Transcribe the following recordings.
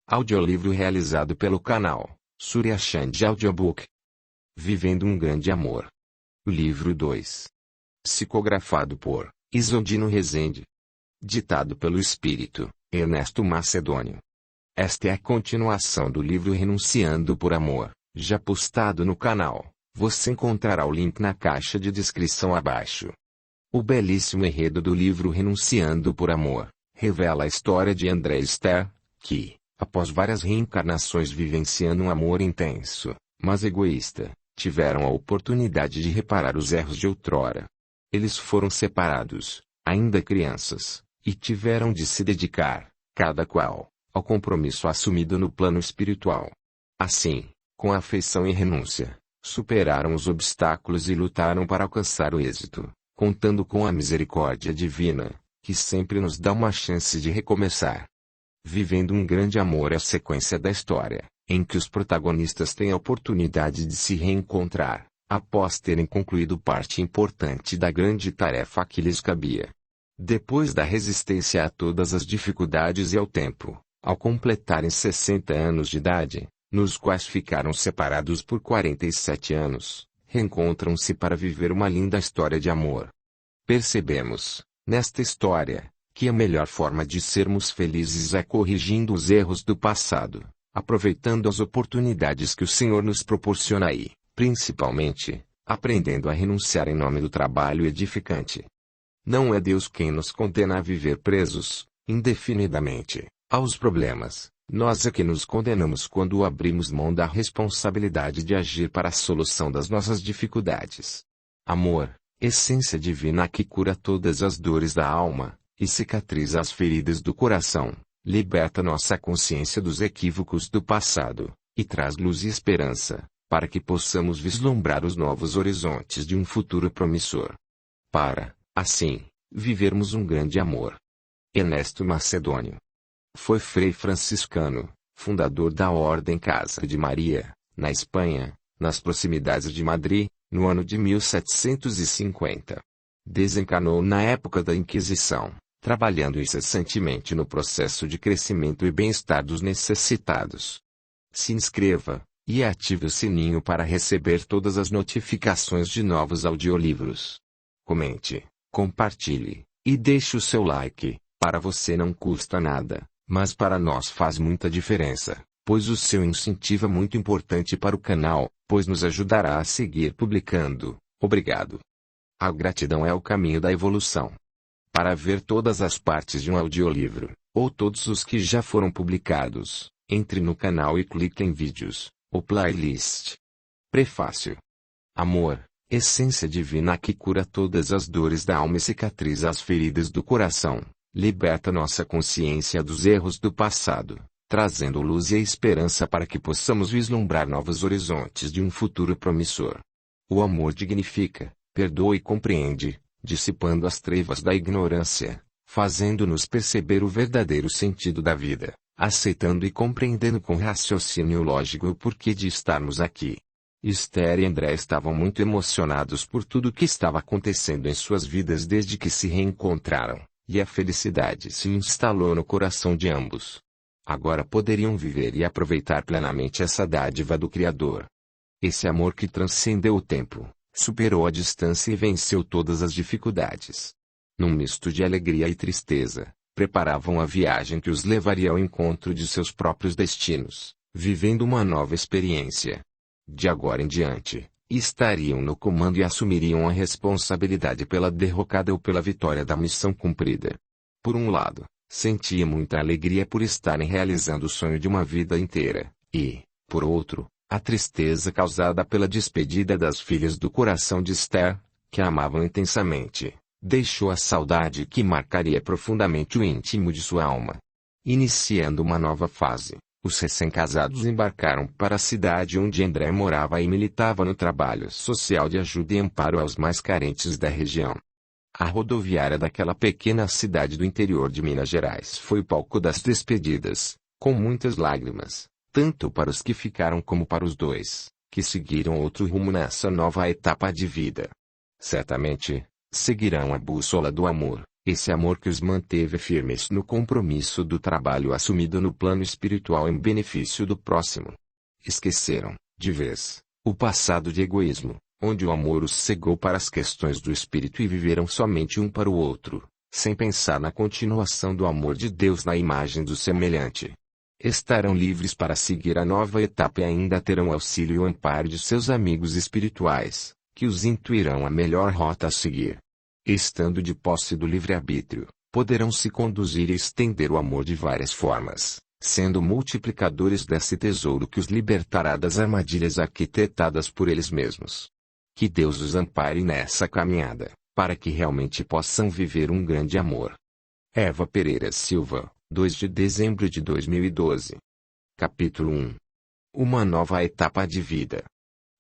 Audiolivro realizado pelo canal Surya Chand Audiobook. Vivendo um Grande Amor. Livro 2. Psicografado por Isondino Rezende. Ditado pelo Espírito Ernesto Macedônio. Esta é a continuação do livro Renunciando por Amor, já postado no canal. Você encontrará o link na caixa de descrição abaixo. O belíssimo enredo do livro Renunciando por Amor revela a história de André e Esther, que, após várias reencarnações vivenciando um amor intenso, mas egoísta, tiveram a oportunidade de reparar os erros de outrora. Eles foram separados, ainda crianças, e tiveram de se dedicar, cada qual, ao compromisso assumido no plano espiritual. Assim, com afeição e renúncia, superaram os obstáculos e lutaram para alcançar o êxito, contando com a misericórdia divina, que sempre nos dá uma chance de recomeçar. Vivendo um Grande Amor é a sequência da história, em que os protagonistas têm a oportunidade de se reencontrar, após terem concluído parte importante da grande tarefa que lhes cabia. Depois da resistência a todas as dificuldades e ao tempo, ao completarem 60 anos de idade, nos quais ficaram separados por 47 anos, reencontram-se para viver uma linda história de amor. Percebemos, nesta história, que a melhor forma de sermos felizes é corrigindo os erros do passado, aproveitando as oportunidades que o Senhor nos proporciona e, principalmente, aprendendo a renunciar em nome do trabalho edificante. Não é Deus quem nos condena a viver presos, indefinidamente, aos problemas. Nós é que nos condenamos quando abrimos mão da responsabilidade de agir para a solução das nossas dificuldades. Amor, essência divina que cura todas as dores da alma, e cicatriza as feridas do coração, liberta nossa consciência dos equívocos do passado, e traz luz e esperança, para que possamos vislumbrar os novos horizontes de um futuro promissor. Para, assim, vivermos um grande amor. Ernesto Macedônio. Foi frei franciscano, fundador da Ordem Casa de Maria, na Espanha, nas proximidades de Madrid, no ano de 1750. Desencarnou na época da Inquisição, trabalhando incessantemente no processo de crescimento e bem-estar dos necessitados. Se inscreva, e ative o sininho para receber todas as notificações de novos audiolivros. Comente, compartilhe, e deixe o seu like. Para você não custa nada, mas para nós faz muita diferença, pois o seu incentivo é muito importante para o canal, pois nos ajudará a seguir publicando. Obrigado. A gratidão é o caminho da evolução. Para ver todas as partes de um audiolivro, ou todos os que já foram publicados, entre no canal e clique em vídeos, ou playlist. Prefácio. Amor, essência divina que cura todas as dores da alma e cicatriza as feridas do coração, liberta nossa consciência dos erros do passado, trazendo luz e esperança para que possamos vislumbrar novos horizontes de um futuro promissor. O amor dignifica, perdoa e compreende, dissipando as trevas da ignorância, fazendo-nos perceber o verdadeiro sentido da vida, aceitando e compreendendo com raciocínio lógico o porquê de estarmos aqui. Esther e André estavam muito emocionados por tudo o que estava acontecendo em suas vidas desde que se reencontraram, e a felicidade se instalou no coração de ambos. Agora poderiam viver e aproveitar plenamente essa dádiva do Criador. Esse amor que transcendeu o tempo, superou a distância e venceu todas as dificuldades. Num misto de alegria e tristeza, preparavam a viagem que os levaria ao encontro de seus próprios destinos, vivendo uma nova experiência. De agora em diante, estariam no comando e assumiriam a responsabilidade pela derrocada ou pela vitória da missão cumprida. Por um lado, sentia muita alegria por estarem realizando o sonho de uma vida inteira, e, por outro, a tristeza causada pela despedida das filhas do coração de Esther, que a amavam intensamente, deixou a saudade que marcaria profundamente o íntimo de sua alma. Iniciando uma nova fase, os recém-casados embarcaram para a cidade onde André morava e militava no trabalho social de ajuda e amparo aos mais carentes da região. A rodoviária daquela pequena cidade do interior de Minas Gerais foi o palco das despedidas, com muitas lágrimas, tanto para os que ficaram como para os dois, que seguiram outro rumo nessa nova etapa de vida. Certamente, seguirão a bússola do amor, Esse amor que os manteve firmes no compromisso do trabalho assumido no plano espiritual em benefício do próximo. Esqueceram, de vez, o passado de egoísmo, onde o amor os cegou para as questões do espírito e viveram somente um para o outro, sem pensar na continuação do amor de Deus na imagem do semelhante. Estarão livres para seguir a nova etapa e ainda terão auxílio e o amparo de seus amigos espirituais, que os intuirão a melhor rota a seguir. Estando de posse do livre-arbítrio, poderão se conduzir e estender o amor de várias formas, sendo multiplicadores desse tesouro que os libertará das armadilhas arquitetadas por eles mesmos. Que Deus os ampare nessa caminhada, para que realmente possam viver um grande amor. Eva Pereira Silva, 2 de dezembro de 2012. Capítulo 1. Uma nova etapa de vida.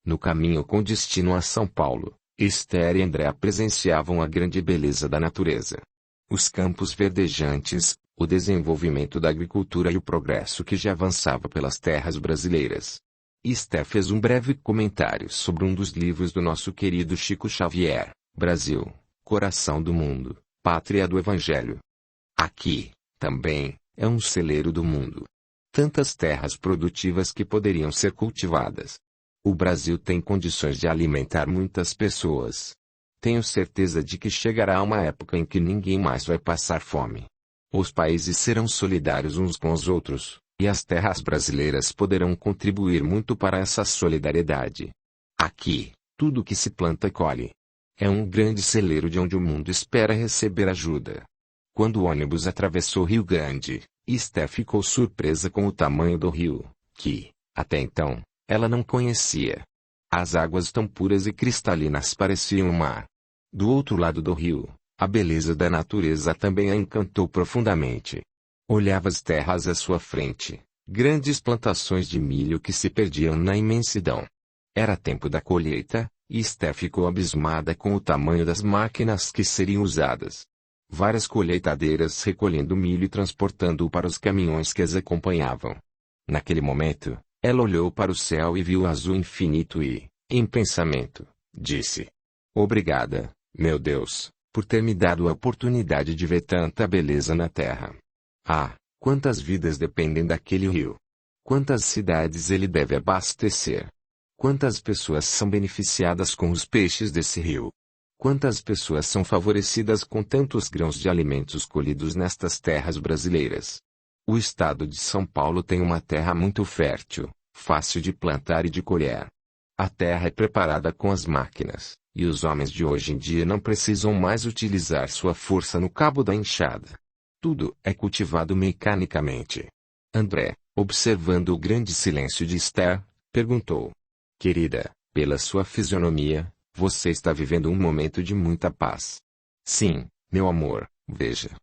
No caminho com destino a São Paulo, Esther e Andréa presenciavam a grande beleza da natureza. Os campos verdejantes, o desenvolvimento da agricultura e o progresso que já avançava pelas terras brasileiras. Esther fez um breve comentário sobre um dos livros do nosso querido Chico Xavier, Brasil, Coração do Mundo, Pátria do Evangelho. Aqui, também, é um celeiro do mundo. Tantas terras produtivas que poderiam ser cultivadas. O Brasil tem condições de alimentar muitas pessoas. Tenho certeza de que chegará uma época em que ninguém mais vai passar fome. Os países serão solidários uns com os outros, e as terras brasileiras poderão contribuir muito para essa solidariedade. Aqui, tudo que se planta colhe. É um grande celeiro de onde o mundo espera receber ajuda. Quando o ônibus atravessou Rio Grande, Esther ficou surpresa com o tamanho do rio, que, até então, ela não conhecia. As águas tão puras e cristalinas pareciam um mar. Do outro lado do rio, a beleza da natureza também a encantou profundamente. Olhava as terras à sua frente, grandes plantações de milho que se perdiam na imensidão. Era tempo da colheita, e Esther ficou abismada com o tamanho das máquinas que seriam usadas. Várias colheitadeiras recolhendo milho e transportando-o para os caminhões que as acompanhavam. Naquele momento, ela olhou para o céu e viu o azul infinito e, em pensamento, disse: Obrigada, meu Deus, por ter me dado a oportunidade de ver tanta beleza na terra. Ah, quantas vidas dependem daquele rio! Quantas cidades ele deve abastecer! Quantas pessoas são beneficiadas com os peixes desse rio! Quantas pessoas são favorecidas com tantos grãos de alimentos colhidos nestas terras brasileiras! O estado de São Paulo tem uma terra muito fértil, fácil de plantar e de colher. A terra é preparada com as máquinas, e os homens de hoje em dia não precisam mais utilizar sua força no cabo da enxada. Tudo é cultivado mecanicamente. André, observando o grande silêncio de Esther, perguntou: Querida, pela sua fisionomia, você está vivendo um momento de muita paz. Sim, meu amor, veja.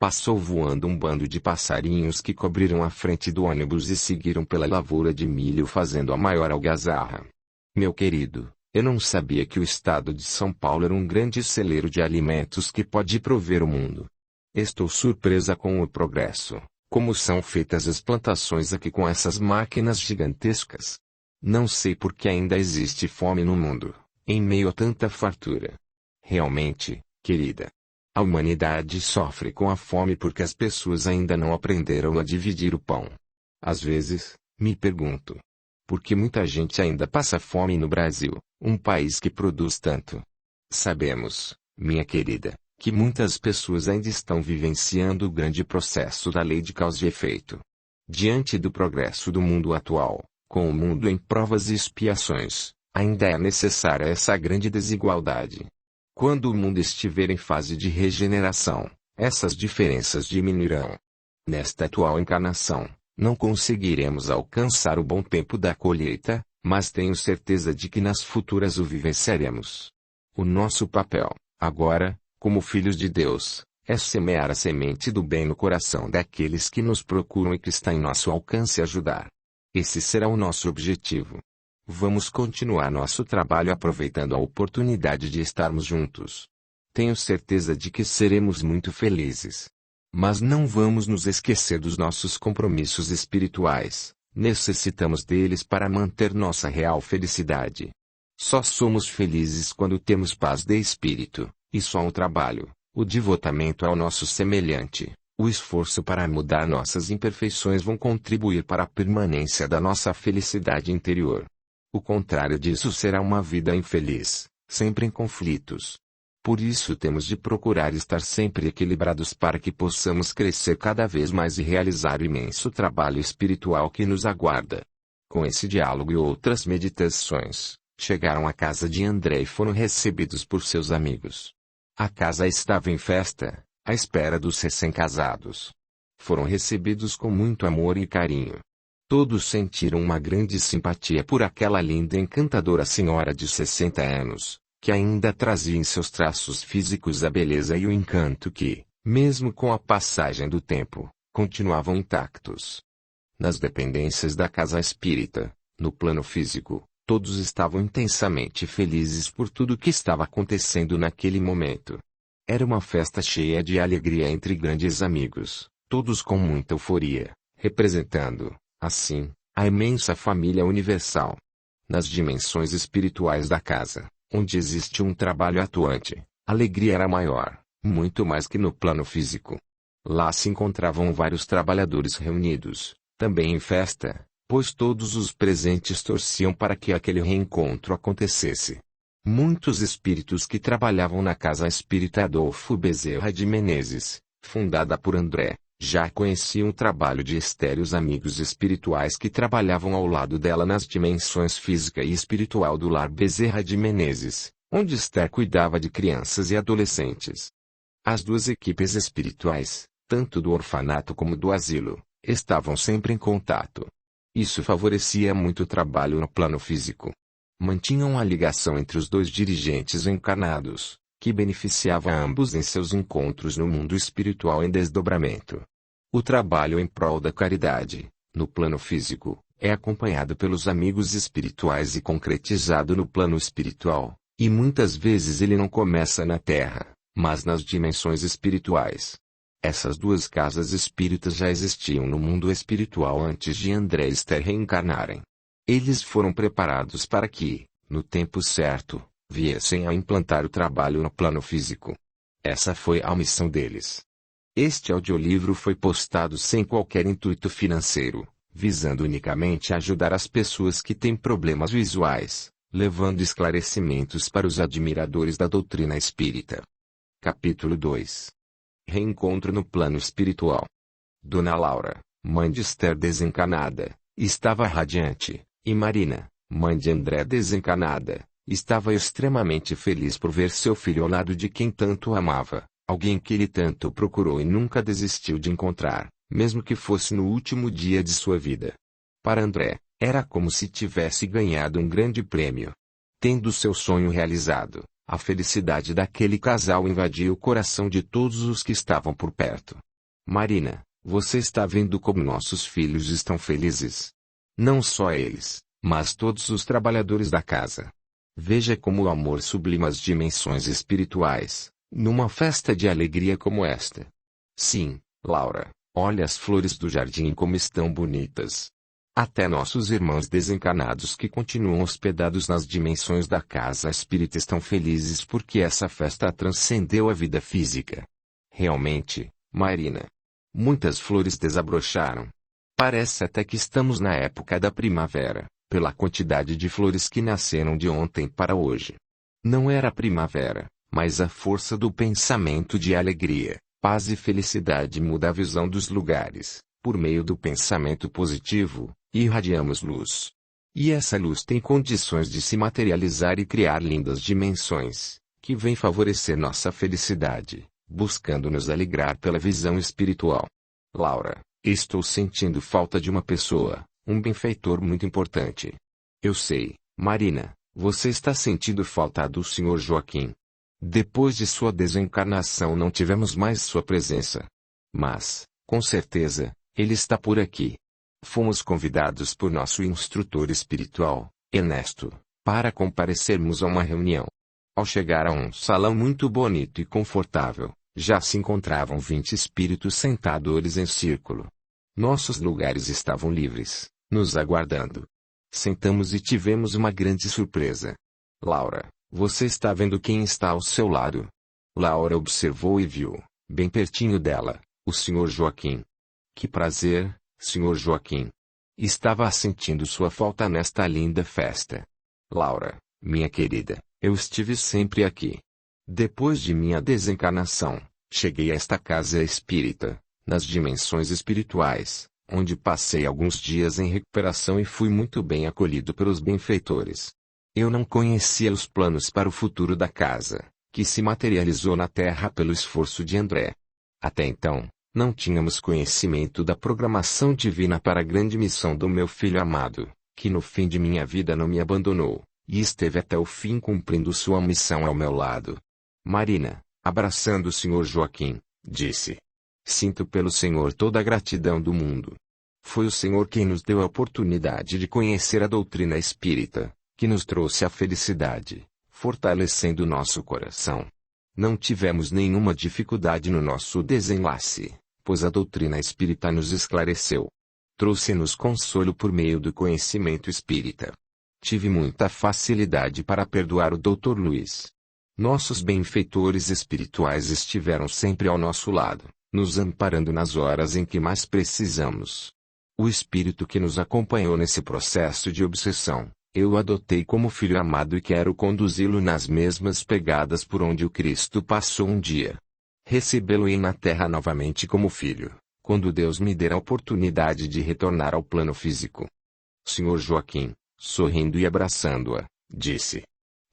Passou voando um bando de passarinhos que cobriram a frente do ônibus e seguiram pela lavoura de milho fazendo a maior algazarra. Meu querido, eu não sabia que o estado de São Paulo era um grande celeiro de alimentos que pode prover o mundo. Estou surpresa com o progresso, como são feitas as plantações aqui com essas máquinas gigantescas. Não sei por que ainda existe fome no mundo, em meio a tanta fartura. Realmente, querida, a humanidade sofre com a fome porque as pessoas ainda não aprenderam a dividir o pão. Às vezes, me pergunto, por que muita gente ainda passa fome no Brasil, um país que produz tanto? Sabemos, minha querida, que muitas pessoas ainda estão vivenciando o grande processo da lei de causa e efeito. Diante do progresso do mundo atual, com o mundo em provas e expiações, ainda é necessária essa grande desigualdade. Quando o mundo estiver em fase de regeneração, essas diferenças diminuirão. Nesta atual encarnação, não conseguiremos alcançar o bom tempo da colheita, mas tenho certeza de que nas futuras o vivenciaremos. O nosso papel, agora, como filhos de Deus, é semear a semente do bem no coração daqueles que nos procuram e que está em nosso alcance ajudar. Esse será o nosso objetivo. Vamos continuar nosso trabalho aproveitando a oportunidade de estarmos juntos. Tenho certeza de que seremos muito felizes. Mas não vamos nos esquecer dos nossos compromissos espirituais. Necessitamos deles para manter nossa real felicidade. Só somos felizes quando temos paz de espírito, e só o trabalho, O devotamento ao nosso semelhante, o esforço para mudar nossas imperfeições vão contribuir para a permanência da nossa felicidade interior. O contrário disso será uma vida infeliz, sempre em conflitos. Por isso temos de procurar estar sempre equilibrados para que possamos crescer cada vez mais e realizar o imenso trabalho espiritual que nos aguarda. Com esse diálogo e outras meditações, chegaram à casa de André e foram recebidos por seus amigos. A casa estava em festa, à espera dos recém-casados. Foram recebidos com muito amor e carinho. Todos sentiram uma grande simpatia por aquela linda e encantadora senhora de 60 anos, que ainda trazia em seus traços físicos a beleza e o encanto que, mesmo com a passagem do tempo, continuavam intactos. Nas dependências da casa espírita, no plano físico, todos estavam intensamente felizes por tudo o que estava acontecendo naquele momento. Era uma festa cheia de alegria entre grandes amigos, todos com muita euforia, representando, assim, a imensa família universal. Nas dimensões espirituais da casa, onde existe um trabalho atuante, a alegria era maior, muito mais que no plano físico. Lá se encontravam vários trabalhadores reunidos, também em festa, pois todos os presentes torciam para que aquele reencontro acontecesse. Muitos espíritos que trabalhavam na Casa Espírita Adolfo Bezerra de Menezes, fundada por André, já conheciam o trabalho de Esther e os amigos espirituais que trabalhavam ao lado dela nas dimensões física e espiritual do lar Bezerra de Menezes, onde Esther cuidava de crianças e adolescentes. As duas equipes espirituais, tanto do orfanato como do asilo, estavam sempre em contato. Isso favorecia muito o trabalho no plano físico. Mantinham a ligação entre os dois dirigentes encarnados, que beneficiava a ambos em seus encontros no mundo espiritual em desdobramento. O trabalho em prol da caridade, no plano físico, é acompanhado pelos amigos espirituais e concretizado no plano espiritual, e muitas vezes ele não começa na Terra, mas nas dimensões espirituais. Essas duas casas espíritas já existiam no mundo espiritual antes de André e Esther reencarnarem. Eles foram preparados para que, no tempo certo, viessem a implantar o trabalho no plano físico. Essa foi a missão deles. Este audiolivro foi postado sem qualquer intuito financeiro, visando unicamente ajudar as pessoas que têm problemas visuais, levando esclarecimentos para os admiradores da doutrina espírita. Capítulo 2. Reencontro no plano espiritual. Dona Laura, mãe de Esther desencanada, estava radiante, e Marina, mãe de André desencanada, estava extremamente feliz por ver seu filho ao lado de quem tanto amava, alguém que ele tanto procurou e nunca desistiu de encontrar, mesmo que fosse no último dia de sua vida. Para André, era como se tivesse ganhado um grande prêmio. Tendo seu sonho realizado, a felicidade daquele casal invadiu o coração de todos os que estavam por perto. Marina, você está vendo como nossos filhos estão felizes? Não só eles, mas todos os trabalhadores da casa. Veja como o amor sublima as dimensões espirituais, numa festa de alegria como esta. Sim, Laura, olha as flores do jardim como estão bonitas. Até nossos irmãos desencarnados que continuam hospedados nas dimensões da casa espírita estão felizes porque essa festa transcendeu a vida física. Realmente, Marina, muitas flores desabrocharam. Parece até que estamos na época da primavera, pela quantidade de flores que nasceram de ontem para hoje. Não era a primavera, mas a força do pensamento de alegria, paz e felicidade muda a visão dos lugares. Por meio do pensamento positivo, irradiamos luz. E essa luz tem condições de se materializar e criar lindas dimensões, que vêm favorecer nossa felicidade, buscando nos alegrar pela visão espiritual. Laura, estou sentindo falta de uma pessoa, um benfeitor muito importante. Eu sei, Marina, você está sentindo falta do Sr. Joaquim. Depois de sua desencarnação não tivemos mais sua presença. Mas, com certeza, ele está por aqui. Fomos convidados por nosso instrutor espiritual, Ernesto, para comparecermos a uma reunião. Ao chegar a um salão muito bonito e confortável, já se encontravam 20 espíritos sentados em círculo. Nossos lugares estavam livres, nos aguardando. Sentamos e tivemos uma grande surpresa. Laura, você está vendo quem está ao seu lado? Laura observou e viu, bem pertinho dela, o Sr. Joaquim. Que prazer, Sr. Joaquim. Estava sentindo sua falta nesta linda festa. Laura, minha querida, eu estive sempre aqui. Depois de minha desencarnação, cheguei a esta casa espírita, nas dimensões espirituais, onde passei alguns dias em recuperação e fui muito bem acolhido pelos benfeitores. Eu não conhecia os planos para o futuro da casa, que se materializou na Terra pelo esforço de André. Até então, não tínhamos conhecimento da programação divina para a grande missão do meu filho amado, que no fim de minha vida não me abandonou, e esteve até o fim cumprindo sua missão ao meu lado. Marina, abraçando o Sr. Joaquim, disse: Sinto pelo Senhor toda a gratidão do mundo. Foi o Senhor quem nos deu a oportunidade de conhecer a doutrina espírita, que nos trouxe a felicidade, fortalecendo nosso coração. Não tivemos nenhuma dificuldade no nosso desenlace, pois a doutrina espírita nos esclareceu. Trouxe-nos consolo por meio do conhecimento espírita. Tive muita facilidade para perdoar o Dr. Luiz. Nossos benfeitores espirituais estiveram sempre ao nosso lado, nos amparando nas horas em que mais precisamos. O espírito que nos acompanhou nesse processo de obsessão, eu o adotei como filho amado e quero conduzi-lo nas mesmas pegadas por onde o Cristo passou um dia. Recebê-lo-ei na terra novamente como filho, quando Deus me der a oportunidade de retornar ao plano físico. Sr. Joaquim, sorrindo e abraçando-a, disse: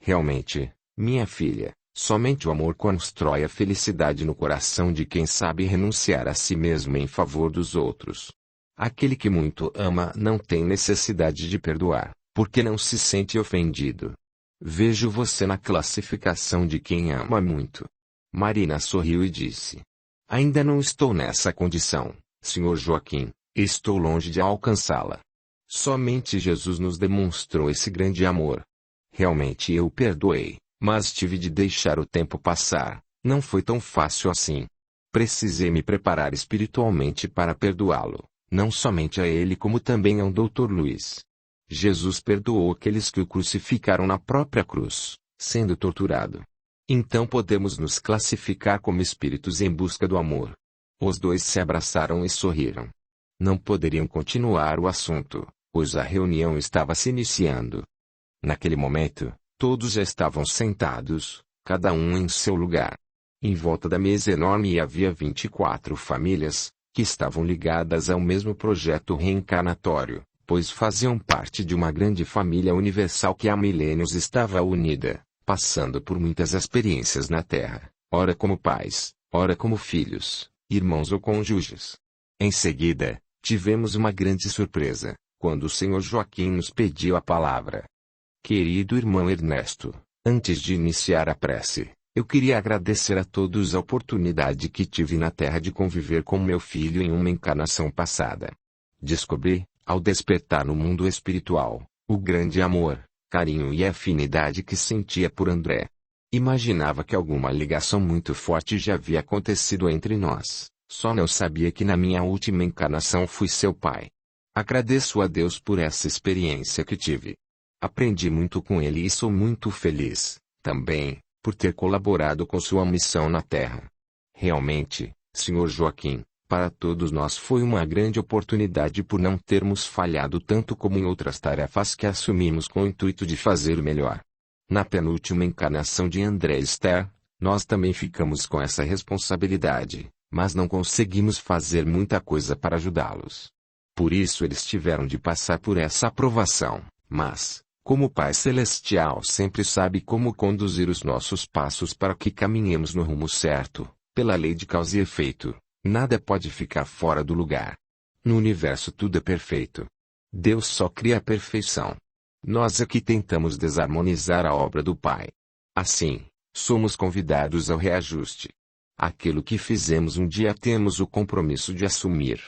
Realmente, minha filha, somente o amor constrói a felicidade no coração de quem sabe renunciar a si mesmo em favor dos outros. Aquele que muito ama não tem necessidade de perdoar, porque não se sente ofendido. Vejo você na classificação de quem ama muito. Marina sorriu e disse: Ainda não estou nessa condição, Sr. Joaquim, estou longe de alcançá-la. Somente Jesus nos demonstrou esse grande amor. Realmente eu perdoei, mas tive de deixar o tempo passar, não foi tão fácil assim. Precisei me preparar espiritualmente para perdoá-lo, não somente a ele como também ao Dr. Luiz. Jesus perdoou aqueles que o crucificaram na própria cruz, sendo torturado. Então podemos nos classificar como espíritos em busca do amor. Os dois se abraçaram e sorriram. Não poderiam continuar o assunto, pois a reunião estava se iniciando. Naquele momento, todos já estavam sentados, cada um em seu lugar. Em volta da mesa enorme havia 24 famílias, que estavam ligadas ao mesmo projeto reencarnatório, pois faziam parte de uma grande família universal que há milênios estava unida, passando por muitas experiências na Terra, ora como pais, ora como filhos, irmãos ou cônjuges. Em seguida, tivemos uma grande surpresa, quando o Sr. Joaquim nos pediu a palavra. Querido irmão Ernesto, antes de iniciar a prece, eu queria agradecer a todos a oportunidade que tive na Terra de conviver com meu filho em uma encarnação passada. Descobri, ao despertar no mundo espiritual, o grande amor, carinho e afinidade que sentia por André. Imaginava que alguma ligação muito forte já havia acontecido entre nós, só não sabia que na minha última encarnação fui seu pai. Agradeço a Deus por essa experiência que tive. Aprendi muito com ele e sou muito feliz, também, por ter colaborado com sua missão na Terra. Realmente, Sr. Joaquim, para todos nós foi uma grande oportunidade por não termos falhado tanto como em outras tarefas que assumimos com o intuito de fazer o melhor. Na penúltima encarnação de André e Esther, nós também ficamos com essa responsabilidade, mas não conseguimos fazer muita coisa para ajudá-los. Por isso eles tiveram de passar por essa aprovação, mas, como o Pai Celestial sempre sabe como conduzir os nossos passos para que caminhemos no rumo certo, pela lei de causa e efeito, nada pode ficar fora do lugar. No universo tudo é perfeito. Deus só cria a perfeição. Nós aqui tentamos desarmonizar a obra do Pai. Assim, somos convidados ao reajuste. Aquilo que fizemos um dia temos o compromisso de assumir.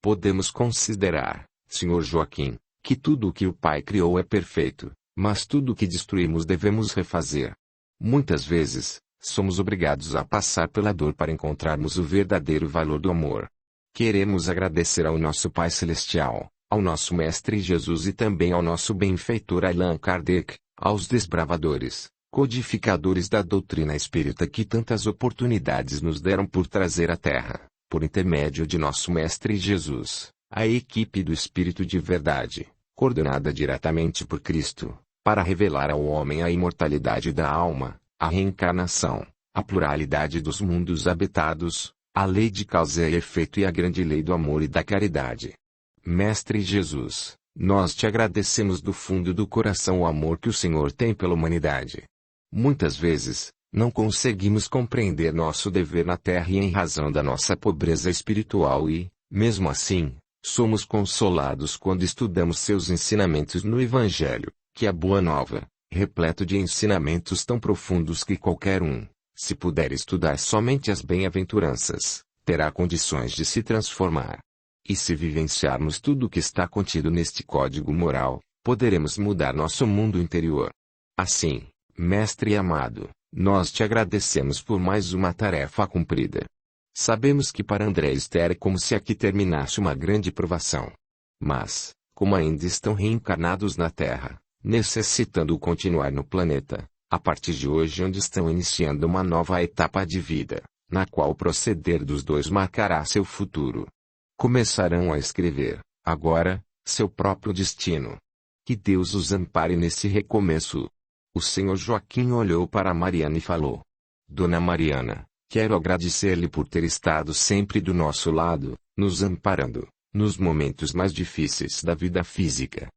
Podemos considerar, Sr. Joaquim, que tudo o que o Pai criou é perfeito, mas tudo o que destruímos devemos refazer. Muitas vezes, somos obrigados a passar pela dor para encontrarmos o verdadeiro valor do amor. Queremos agradecer ao nosso Pai Celestial, ao nosso Mestre Jesus e também ao nosso benfeitor Allan Kardec, aos desbravadores, codificadores da doutrina espírita que tantas oportunidades nos deram por trazer à Terra, por intermédio de nosso Mestre Jesus, a equipe do Espírito de Verdade, coordenada diretamente por Cristo, para revelar ao homem a imortalidade da alma, a reencarnação, a pluralidade dos mundos habitados, a lei de causa e efeito e a grande lei do amor e da caridade. Mestre Jesus, nós te agradecemos do fundo do coração o amor que o Senhor tem pela humanidade. Muitas vezes, não conseguimos compreender nosso dever na Terra e em razão da nossa pobreza espiritual e, mesmo assim, somos consolados quando estudamos seus ensinamentos no Evangelho, que é boa nova, repleto de ensinamentos tão profundos que qualquer um, se puder estudar somente as bem-aventuranças, terá condições de se transformar. E se vivenciarmos tudo o que está contido neste código moral, poderemos mudar nosso mundo interior. Assim, Mestre amado, nós te agradecemos por mais uma tarefa cumprida. Sabemos que para André e Esther é como se aqui terminasse uma grande provação. Mas, como ainda estão reencarnados na Terra, necessitando continuar no planeta, a partir de hoje onde estão iniciando uma nova etapa de vida, na qual o proceder dos dois marcará seu futuro. Começarão a escrever, agora, seu próprio destino. Que Deus os ampare nesse recomeço. O Sr. Joaquim olhou para Mariana e falou: Dona Mariana, quero agradecer-lhe por ter estado sempre do nosso lado, nos amparando, nos momentos mais difíceis da vida física.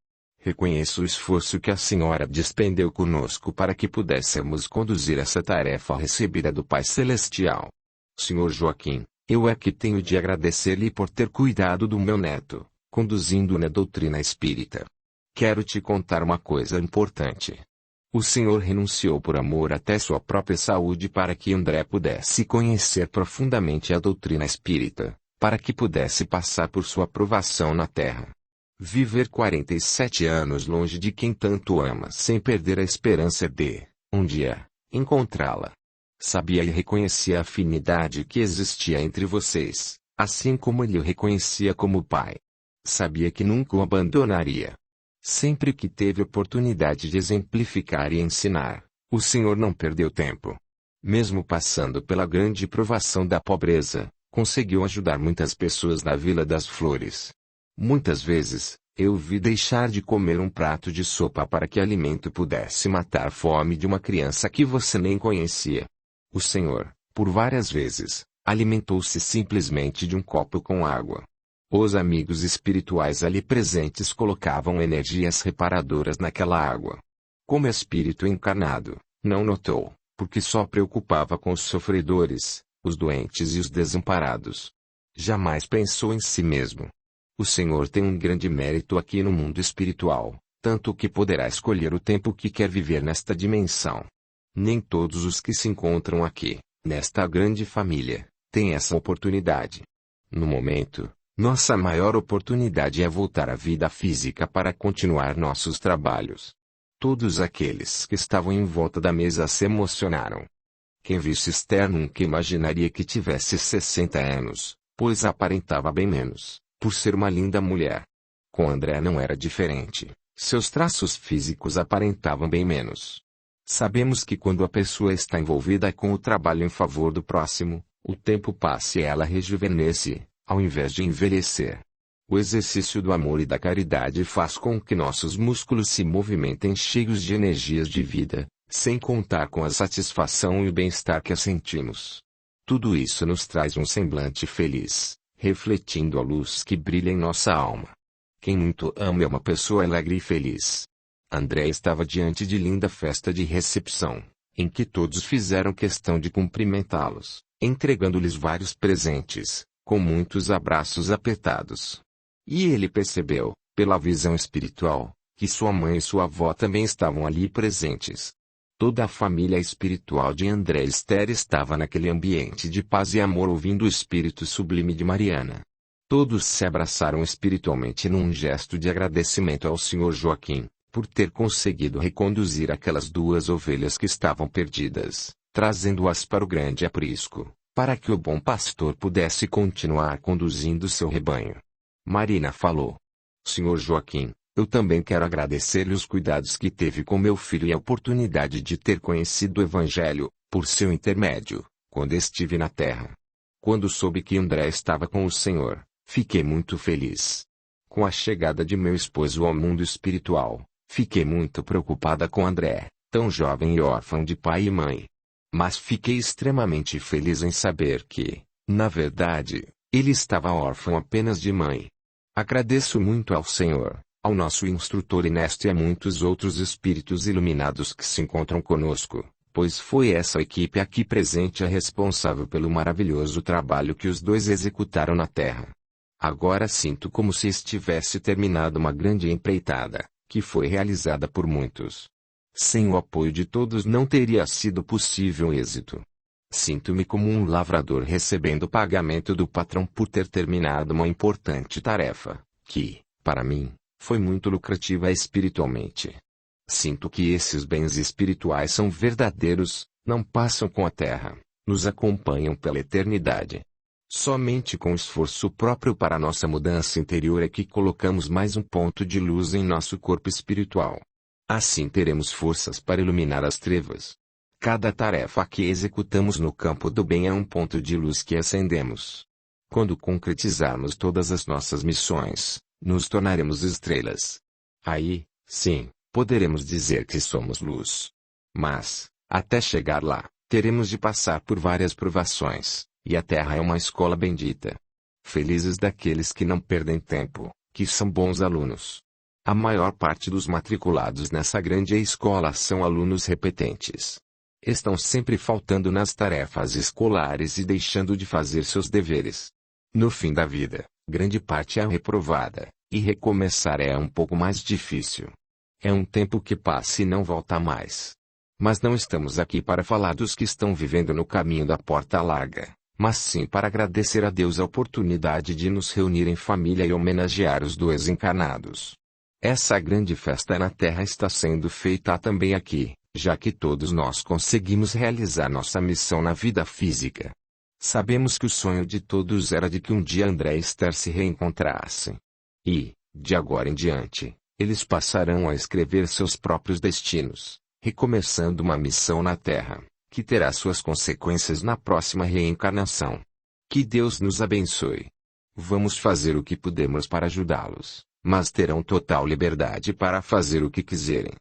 Reconheço o esforço que a senhora despendeu conosco para que pudéssemos conduzir essa tarefa recebida do Pai Celestial. Sr. Joaquim, eu é que tenho de agradecer-lhe por ter cuidado do meu neto, conduzindo-o na doutrina espírita. Quero te contar uma coisa importante. O senhor renunciou por amor até sua própria saúde para que André pudesse conhecer profundamente a doutrina espírita, para que pudesse passar por sua provação na Terra. Viver 47 anos longe de quem tanto ama sem perder a esperança de, um dia, encontrá-la. Sabia e reconhecia a afinidade que existia entre vocês, assim como ele o reconhecia como pai. Sabia que nunca o abandonaria. Sempre que teve oportunidade de exemplificar e ensinar, o Senhor não perdeu tempo. Mesmo passando pela grande provação da pobreza, conseguiu ajudar muitas pessoas na Vila das Flores. Muitas vezes, eu vi deixar de comer um prato de sopa para que alimento pudesse matar a fome de uma criança que você nem conhecia. O Senhor, por várias vezes, alimentou-se simplesmente de um copo com água. Os amigos espirituais ali presentes colocavam energias reparadoras naquela água. Como espírito encarnado, não notou, porque só preocupava com os sofredores, os doentes e os desamparados. Jamais pensou em si mesmo. O Senhor tem um grande mérito aqui no mundo espiritual, tanto que poderá escolher o tempo que quer viver nesta dimensão. Nem todos os que se encontram aqui, nesta grande família, têm essa oportunidade. No momento, nossa maior oportunidade é voltar à vida física para continuar nossos trabalhos. Todos aqueles que estavam em volta da mesa se emocionaram. Quem visse Esther nunca imaginaria que tivesse 60 anos, pois aparentava bem menos, por ser uma linda mulher. Com André não era diferente, seus traços físicos aparentavam bem menos. Sabemos que quando a pessoa está envolvida com o trabalho em favor do próximo, o tempo passa e ela rejuvenesce, ao invés de envelhecer. O exercício do amor e da caridade faz com que nossos músculos se movimentem cheios de energias de vida, sem contar com a satisfação e o bem-estar que sentimos. Tudo isso nos traz um semblante feliz, refletindo a luz que brilha em nossa alma. Quem muito ama é uma pessoa alegre e feliz. André estava diante de linda festa de recepção, em que todos fizeram questão de cumprimentá-los, entregando-lhes vários presentes, com muitos abraços apertados. E ele percebeu, pela visão espiritual, que sua mãe e sua avó também estavam ali presentes. Toda a família espiritual de André e Esther estava naquele ambiente de paz e amor ouvindo o espírito sublime de Mariana. Todos se abraçaram espiritualmente num gesto de agradecimento ao Sr. Joaquim, por ter conseguido reconduzir aquelas duas ovelhas que estavam perdidas, trazendo-as para o grande aprisco, para que o bom pastor pudesse continuar conduzindo seu rebanho. Marina falou: Sr. Joaquim, Eu também quero agradecer-lhe os cuidados que teve com meu filho e a oportunidade de ter conhecido o Evangelho, por seu intermédio, quando estive na terra. Quando soube que André estava com o Senhor, fiquei muito feliz. Com a chegada de meu esposo ao mundo espiritual, fiquei muito preocupada com André, tão jovem e órfão de pai e mãe. Mas fiquei extremamente feliz em saber que, na verdade, ele estava órfão apenas de mãe. Agradeço muito ao Senhor, ao nosso instrutor Inesto e a muitos outros espíritos iluminados que se encontram conosco, pois foi essa equipe aqui presente a responsável pelo maravilhoso trabalho que os dois executaram na Terra. Agora sinto como se estivesse terminado uma grande empreitada, que foi realizada por muitos. Sem o apoio de todos não teria sido possível êxito. Sinto-me como um lavrador recebendo o pagamento do patrão por ter terminado uma importante tarefa, que, para mim, foi muito lucrativa espiritualmente. Sinto que esses bens espirituais são verdadeiros, não passam com a terra, nos acompanham pela eternidade. Somente com esforço próprio para nossa mudança interior é que colocamos mais um ponto de luz em nosso corpo espiritual. Assim teremos forças para iluminar as trevas. Cada tarefa que executamos no campo do bem é um ponto de luz que acendemos. Quando concretizarmos todas as nossas missões, nos tornaremos estrelas. Aí, sim, poderemos dizer que somos luz. Mas, até chegar lá, teremos de passar por várias provações, e a Terra é uma escola bendita. Felizes daqueles que não perdem tempo, que são bons alunos. A maior parte dos matriculados nessa grande escola são alunos repetentes. Estão sempre faltando nas tarefas escolares e deixando de fazer seus deveres. No fim da vida, grande parte é reprovada, e recomeçar é um pouco mais difícil. É um tempo que passa e não volta mais. Mas não estamos aqui para falar dos que estão vivendo no caminho da porta larga, mas sim para agradecer a Deus a oportunidade de nos reunir em família e homenagear os dois encarnados. Essa grande festa na Terra está sendo feita também aqui, já que todos nós conseguimos realizar nossa missão na vida física. Sabemos que o sonho de todos era de que um dia André e Esther se reencontrassem. E, de agora em diante, eles passarão a escrever seus próprios destinos, recomeçando uma missão na Terra, que terá suas consequências na próxima reencarnação. Que Deus nos abençoe. Vamos fazer o que pudermos para ajudá-los, mas terão total liberdade para fazer o que quiserem.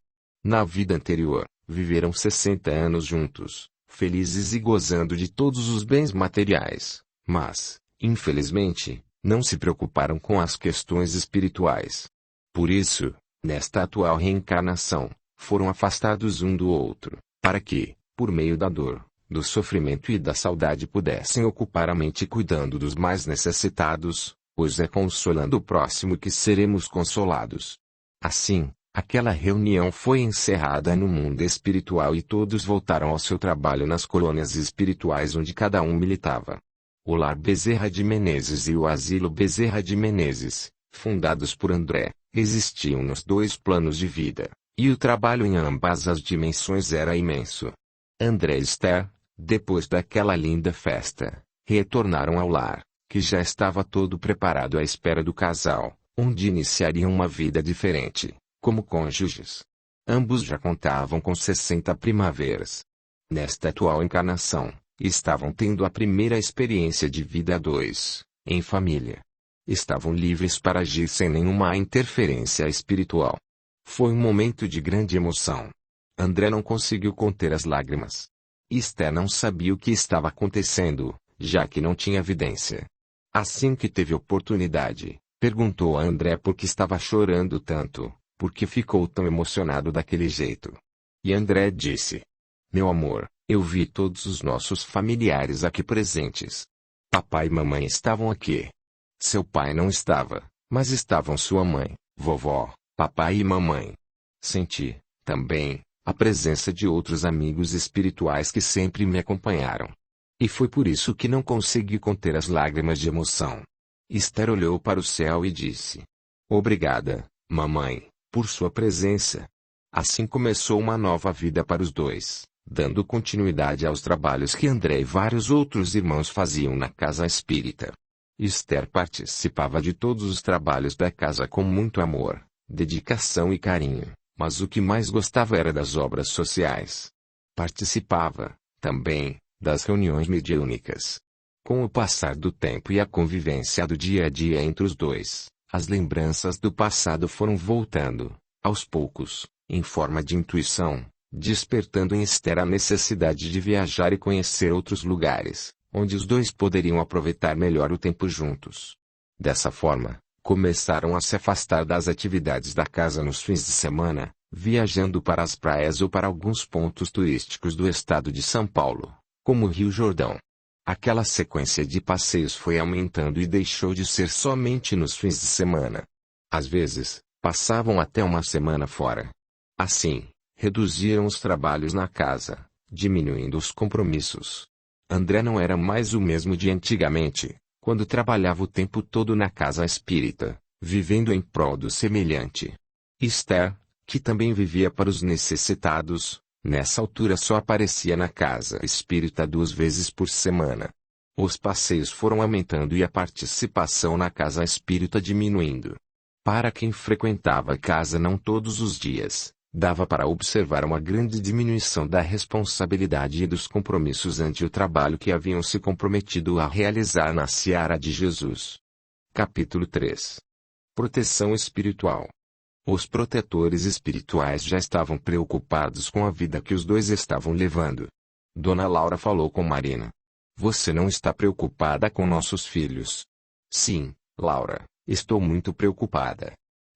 Na vida anterior, viveram 60 anos juntos, felizes e gozando de todos os bens materiais, mas, infelizmente, não se preocuparam com as questões espirituais. Por isso, nesta atual reencarnação, foram afastados um do outro, para que, por meio da dor, do sofrimento e da saudade pudessem ocupar a mente cuidando dos mais necessitados, pois é consolando o próximo que seremos consolados. Assim, aquela reunião foi encerrada no mundo espiritual e todos voltaram ao seu trabalho nas colônias espirituais onde cada um militava. O Lar Bezerra de Menezes e o Asilo Bezerra de Menezes, fundados por André, existiam nos dois planos de vida, e o trabalho em ambas as dimensões era imenso. André e Esther, depois daquela linda festa, retornaram ao lar, que já estava todo preparado à espera do casal, onde iniciariam uma vida diferente, como cônjuges. Ambos já contavam com 60 primaveras. Nesta atual encarnação, estavam tendo a primeira experiência de vida a dois, em família. Estavam livres para agir sem nenhuma interferência espiritual. Foi um momento de grande emoção. André não conseguiu conter as lágrimas. Esther não sabia o que estava acontecendo, já que não tinha evidência. Assim que teve oportunidade, perguntou a André por que estava chorando tanto, por que ficou tão emocionado daquele jeito. E André disse: Meu amor, eu vi todos os nossos familiares aqui presentes. Papai e mamãe estavam aqui. Seu pai não estava, mas estavam sua mãe, vovó, papai e mamãe. Senti, também, a presença de outros amigos espirituais que sempre me acompanharam. E foi por isso que não consegui conter as lágrimas de emoção. Esther olhou para o céu e disse: Obrigada, mamãe, por sua presença. Assim começou uma nova vida para os dois, dando continuidade aos trabalhos que André e vários outros irmãos faziam na casa espírita. Esther participava de todos os trabalhos da casa com muito amor, dedicação e carinho, mas o que mais gostava era das obras sociais. Participava, também, das reuniões mediúnicas. Com o passar do tempo e a convivência do dia a dia entre os dois, as lembranças do passado foram voltando, aos poucos, em forma de intuição, despertando em Esther a necessidade de viajar e conhecer outros lugares, onde os dois poderiam aproveitar melhor o tempo juntos. Dessa forma, começaram a se afastar das atividades da casa nos fins de semana, viajando para as praias ou para alguns pontos turísticos do estado de São Paulo, como o Rio Jordão. Aquela sequência de passeios foi aumentando e deixou de ser somente nos fins de semana. Às vezes, passavam até uma semana fora. Assim, reduziram os trabalhos na casa, diminuindo os compromissos. André não era mais o mesmo de antigamente, quando trabalhava o tempo todo na casa espírita, vivendo em prol do semelhante. Esther, que também vivia para os necessitados, nessa altura só aparecia na casa espírita 2 vezes por semana. Os passeios foram aumentando e a participação na casa espírita diminuindo. Para quem frequentava a casa não todos os dias, dava para observar uma grande diminuição da responsabilidade e dos compromissos ante o trabalho que haviam se comprometido a realizar na seara de Jesus. Capítulo 3. Proteção espiritual. Os protetores espirituais já estavam preocupados com a vida que os dois estavam levando. Dona Laura falou com Marina. Você não está preocupada com nossos filhos? Sim, Laura, estou muito preocupada.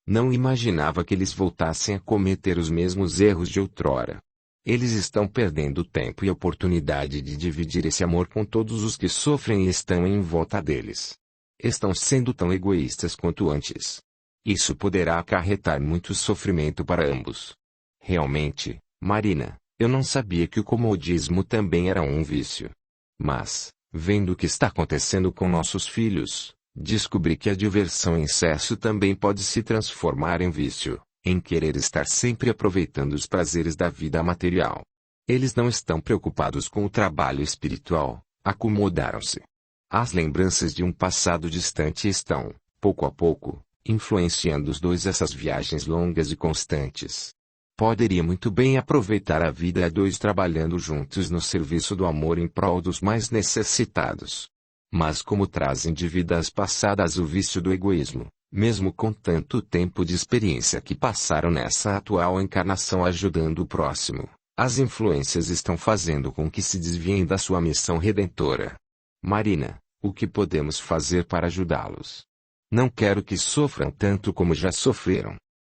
Não imaginava que eles voltassem a cometer os mesmos erros de outrora. Eles estão perdendo tempo e oportunidade de dividir esse amor com todos os que sofrem e estão em volta deles. Estão sendo tão egoístas quanto antes. Isso poderá acarretar muito sofrimento para ambos. Realmente, Marina, eu não sabia que o comodismo também era um vício. Mas, vendo o que está acontecendo com nossos filhos, descobri que a diversão em excesso também pode se transformar em vício, em querer estar sempre aproveitando os prazeres da vida material. Eles não estão preocupados com o trabalho espiritual, acomodaram-se. As lembranças de um passado distante estão, pouco a pouco, influenciando os dois essas viagens longas e constantes. Poderia muito bem aproveitar a vida a dois trabalhando juntos no serviço do amor em prol dos mais necessitados. Mas como trazem de vidas passadas o vício do egoísmo, mesmo com tanto tempo de experiência que passaram nessa atual encarnação ajudando o próximo, as influências estão fazendo com que se desviem da sua missão redentora. Marina, o que podemos fazer para ajudá-los? Não quero que sofram tanto como já sofreram.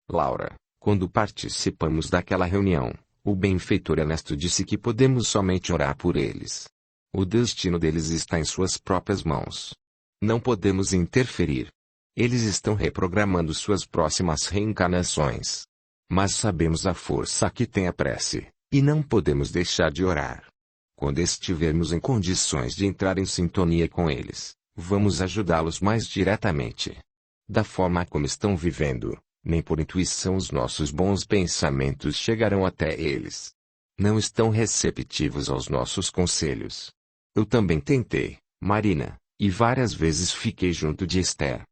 Laura, quando participamos daquela reunião, o benfeitor Ernesto disse que podemos somente orar por eles. O destino deles está em suas próprias mãos. Não podemos interferir. Eles estão reprogramando suas próximas reencarnações. Mas sabemos a força que tem a prece, e não podemos deixar de orar. Quando estivermos em condições de entrar em sintonia com eles, vamos ajudá-los mais diretamente. Da forma como estão vivendo, nem por intuição os nossos bons pensamentos chegarão até eles. Não estão receptivos aos nossos conselhos. Eu também tentei, Marina, e várias vezes fiquei junto de Esther.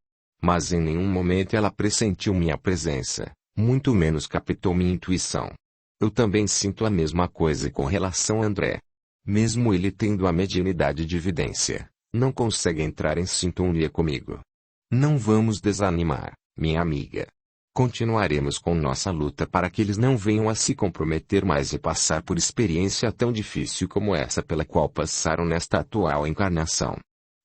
Mas em nenhum momento ela pressentiu minha presença, muito menos captou minha intuição. Eu também sinto a mesma coisa com relação a André. Mesmo ele tendo a mediunidade de vidência, não consegue entrar em sintonia comigo. Não vamos desanimar, minha amiga. Continuaremos com nossa luta para que eles não venham a se comprometer mais e passar por experiência tão difícil como essa pela qual passaram nesta atual encarnação.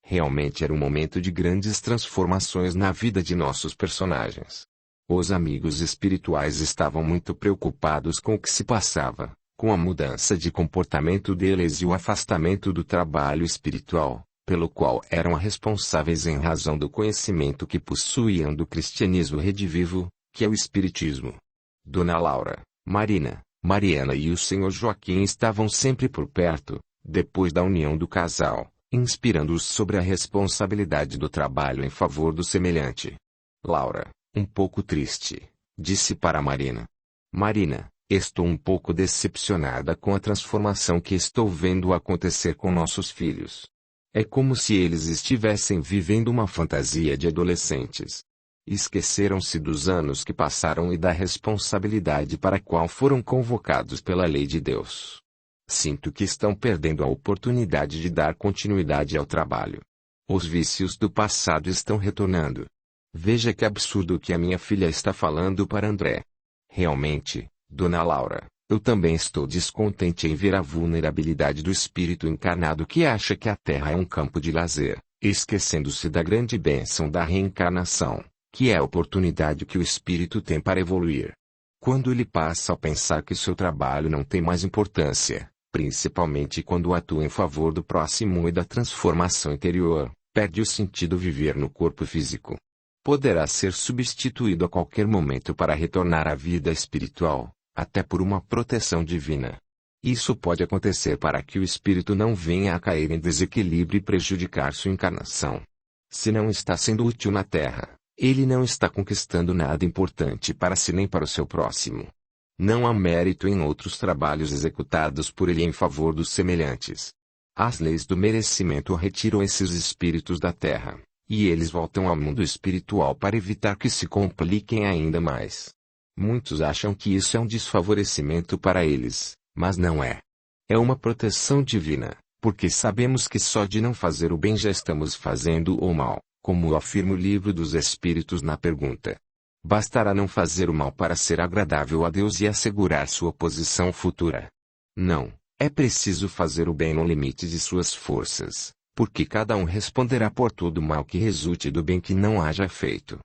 Realmente era um momento de grandes transformações na vida de nossos personagens. Os amigos espirituais estavam muito preocupados com o que se passava, com a mudança de comportamento deles e o afastamento do trabalho espiritual, pelo qual eram responsáveis em razão do conhecimento que possuíam do cristianismo redivivo, que é o espiritismo. Dona Laura, Marina, Mariana e o senhor Joaquim estavam sempre por perto, depois da união do casal, inspirando-os sobre a responsabilidade do trabalho em favor do semelhante. Laura, um pouco triste, disse para Marina. Marina, estou um pouco decepcionada com a transformação que estou vendo acontecer com nossos filhos. É como se eles estivessem vivendo uma fantasia de adolescentes. Esqueceram-se dos anos que passaram e da responsabilidade para a qual foram convocados pela lei de Deus. Sinto que estão perdendo a oportunidade de dar continuidade ao trabalho. Os vícios do passado estão retornando. Veja que absurdo o que a minha filha está falando para André. Realmente, Dona Laura, eu também estou descontente em ver a vulnerabilidade do espírito encarnado que acha que a Terra é um campo de lazer, esquecendo-se da grande bênção da reencarnação, que é a oportunidade que o espírito tem para evoluir. Quando ele passa a pensar que seu trabalho não tem mais importância, principalmente quando atua em favor do próximo e da transformação interior, perde o sentido viver no corpo físico. Poderá ser substituído a qualquer momento para retornar à vida espiritual, até por uma proteção divina. Isso pode acontecer para que o espírito não venha a cair em desequilíbrio e prejudicar sua encarnação. Se não está sendo útil na Terra, ele não está conquistando nada importante para si nem para o seu próximo. Não há mérito em outros trabalhos executados por ele em favor dos semelhantes. As leis do merecimento retiram esses espíritos da Terra, e eles voltam ao mundo espiritual para evitar que se compliquem ainda mais. Muitos acham que isso é um desfavorecimento para eles, mas não é. É uma proteção divina, porque sabemos que só de não fazer o bem já estamos fazendo o mal, como afirma o Livro dos Espíritos na pergunta. Bastará não fazer o mal para ser agradável a Deus e assegurar sua posição futura. Não, é preciso fazer o bem no limite de suas forças, porque cada um responderá por todo mal que resulte do bem que não haja feito.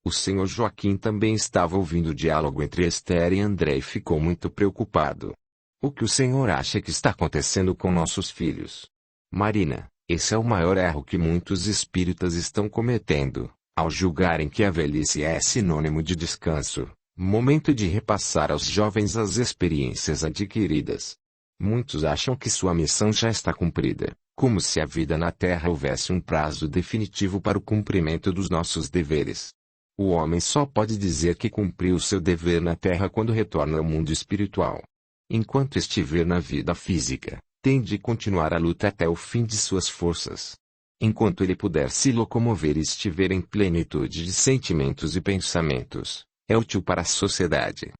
O Sr. Joaquim também estava ouvindo o diálogo entre Esther e André e ficou muito preocupado. O que o senhor acha que está acontecendo com nossos filhos? Marina, esse é o maior erro que muitos espíritas estão cometendo, ao julgarem que a velhice é sinônimo de descanso, momento de repassar aos jovens as experiências adquiridas. Muitos acham que sua missão já está cumprida, como se a vida na Terra houvesse um prazo definitivo para o cumprimento dos nossos deveres. O homem só pode dizer que cumpriu seu dever na Terra quando retorna ao mundo espiritual. Enquanto estiver na vida física, tem de continuar a luta até o fim de suas forças. Enquanto ele puder se locomover e estiver em plenitude de sentimentos e pensamentos, é útil para a sociedade.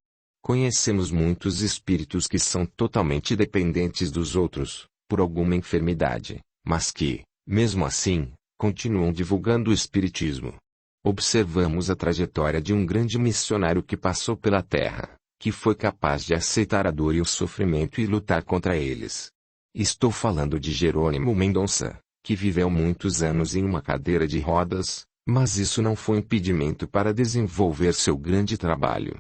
Conhecemos muitos espíritos que são totalmente dependentes dos outros, por alguma enfermidade, mas que, mesmo assim, continuam divulgando o espiritismo. Observamos a trajetória de um grande missionário que passou pela Terra, que foi capaz de aceitar a dor e o sofrimento e lutar contra eles. Estou falando de Jerônimo Mendonça, que viveu muitos anos em uma cadeira de rodas, mas isso não foi impedimento para desenvolver seu grande trabalho.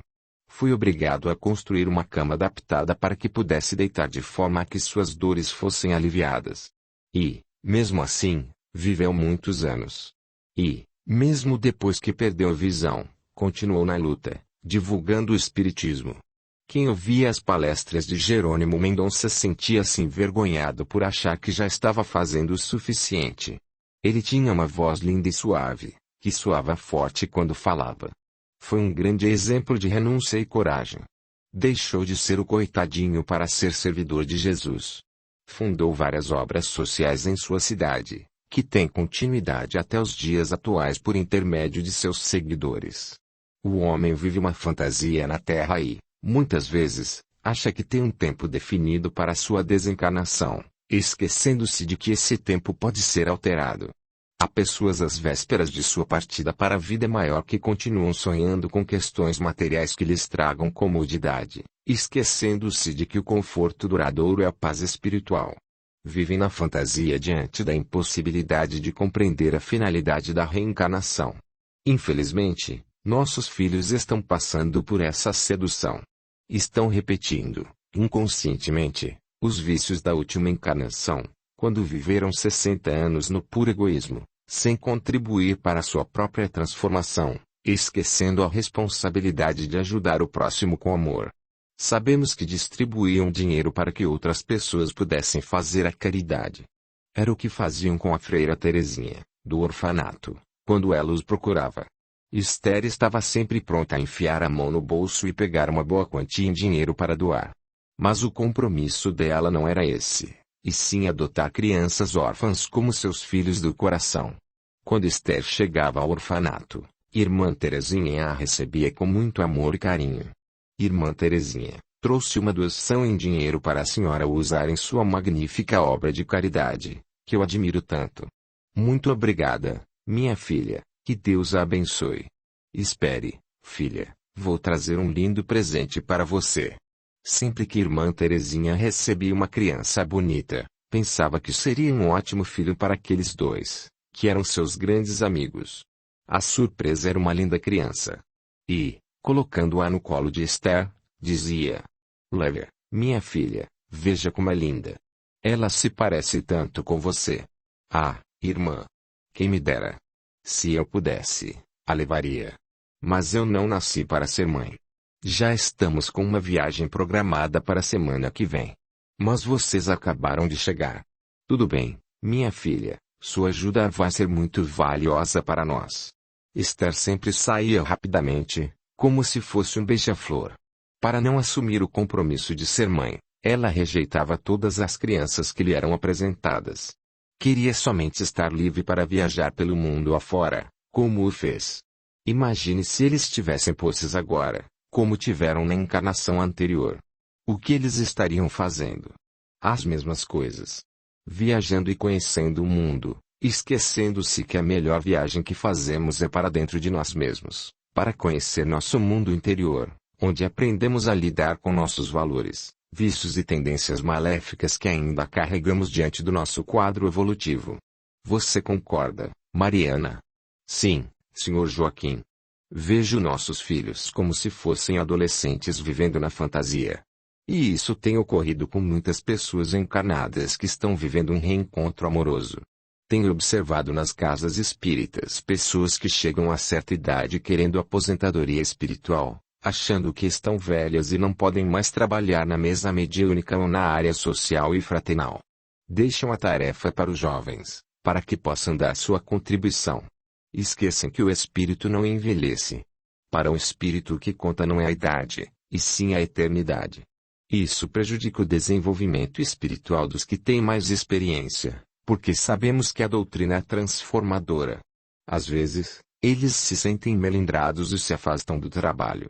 Fui obrigado a construir uma cama adaptada para que pudesse deitar de forma a que suas dores fossem aliviadas. E, mesmo assim, viveu muitos anos. E, mesmo depois que perdeu a visão, continuou na luta, divulgando o espiritismo. Quem ouvia as palestras de Jerônimo Mendonça sentia-se envergonhado por achar que já estava fazendo o suficiente. Ele tinha uma voz linda e suave, que soava forte quando falava. Foi um grande exemplo de renúncia e coragem. Deixou de ser o coitadinho para ser servidor de Jesus. Fundou várias obras sociais em sua cidade, que têm continuidade até os dias atuais por intermédio de seus seguidores. O homem vive uma fantasia na Terra e, muitas vezes, acha que tem um tempo definido para sua desencarnação, esquecendo-se de que esse tempo pode ser alterado. Há pessoas às vésperas de sua partida para a vida maior que continuam sonhando com questões materiais que lhes tragam comodidade, esquecendo-se de que o conforto duradouro é a paz espiritual. Vivem na fantasia diante da impossibilidade de compreender a finalidade da reencarnação. Infelizmente, nossos filhos estão passando por essa sedução. Estão repetindo, inconscientemente, os vícios da última encarnação, quando viveram 60 anos no puro egoísmo, sem contribuir para sua própria transformação, esquecendo a responsabilidade de ajudar o próximo com amor. Sabemos que distribuíam dinheiro para que outras pessoas pudessem fazer a caridade. Era o que faziam com a freira Terezinha, do orfanato, quando ela os procurava. Esther estava sempre pronta a enfiar a mão no bolso e pegar uma boa quantia em dinheiro para doar. Mas o compromisso dela não era esse, e sim adotar crianças órfãs como seus filhos do coração. Quando Esther chegava ao orfanato, Irmã Terezinha a recebia com muito amor e carinho. Irmã Terezinha, trouxe uma doação em dinheiro para a senhora usar em sua magnífica obra de caridade, que eu admiro tanto. Muito obrigada, minha filha, que Deus a abençoe. Espere, filha, vou trazer um lindo presente para você. Sempre que irmã Terezinha recebia uma criança bonita, pensava que seria um ótimo filho para aqueles dois, que eram seus grandes amigos. A surpresa era uma linda criança. E, colocando-a no colo de Esther, dizia: Leve, minha filha, veja como é linda. Ela se parece tanto com você. Ah, irmã! Quem me dera! Se eu pudesse, a levaria. Mas eu não nasci para ser mãe. Já estamos com uma viagem programada para a semana que vem. Mas vocês acabaram de chegar. Tudo bem, minha filha, sua ajuda vai ser muito valiosa para nós. Esther sempre saía rapidamente, como se fosse um beija-flor. Para não assumir o compromisso de ser mãe, ela rejeitava todas as crianças que lhe eram apresentadas. Queria somente estar livre para viajar pelo mundo afora, como o fez. Imagine se eles tivessem posses agora, como tiveram na encarnação anterior. O que eles estariam fazendo? As mesmas coisas. Viajando e conhecendo o mundo, esquecendo-se que a melhor viagem que fazemos é para dentro de nós mesmos, para conhecer nosso mundo interior, onde aprendemos a lidar com nossos valores, vícios e tendências maléficas que ainda carregamos diante do nosso quadro evolutivo. Você concorda, Mariana? Sim, Sr. Joaquim. Vejo nossos filhos como se fossem adolescentes vivendo na fantasia. E isso tem ocorrido com muitas pessoas encarnadas que estão vivendo um reencontro amoroso. Tenho observado nas casas espíritas pessoas que chegam a certa idade querendo aposentadoria espiritual, achando que estão velhas e não podem mais trabalhar na mesa mediúnica ou na área social e fraternal. Deixam a tarefa para os jovens, para que possam dar sua contribuição. Esquecem que o espírito não envelhece. Para o espírito o que conta não é a idade, e sim a eternidade. Isso prejudica o desenvolvimento espiritual dos que têm mais experiência, porque sabemos que a doutrina é transformadora. Às vezes, eles se sentem melindrados e se afastam do trabalho.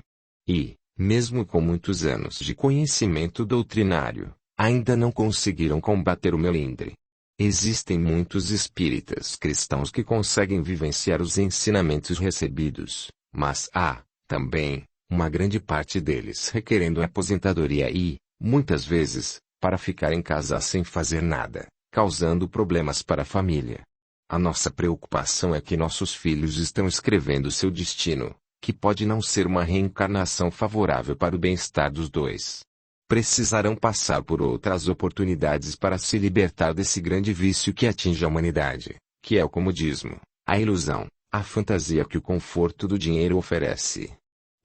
E, mesmo com muitos anos de conhecimento doutrinário, ainda não conseguiram combater o melindre. Existem muitos espíritas cristãos que conseguem vivenciar os ensinamentos recebidos, mas há, também, uma grande parte deles requerendo aposentadoria e, muitas vezes, para ficar em casa sem fazer nada, causando problemas para a família. A nossa preocupação é que nossos filhos estão escrevendo seu destino, que pode não ser uma reencarnação favorável para o bem-estar dos dois. Precisarão passar por outras oportunidades para se libertar desse grande vício que atinge a humanidade, que é o comodismo, a ilusão, a fantasia que o conforto do dinheiro oferece.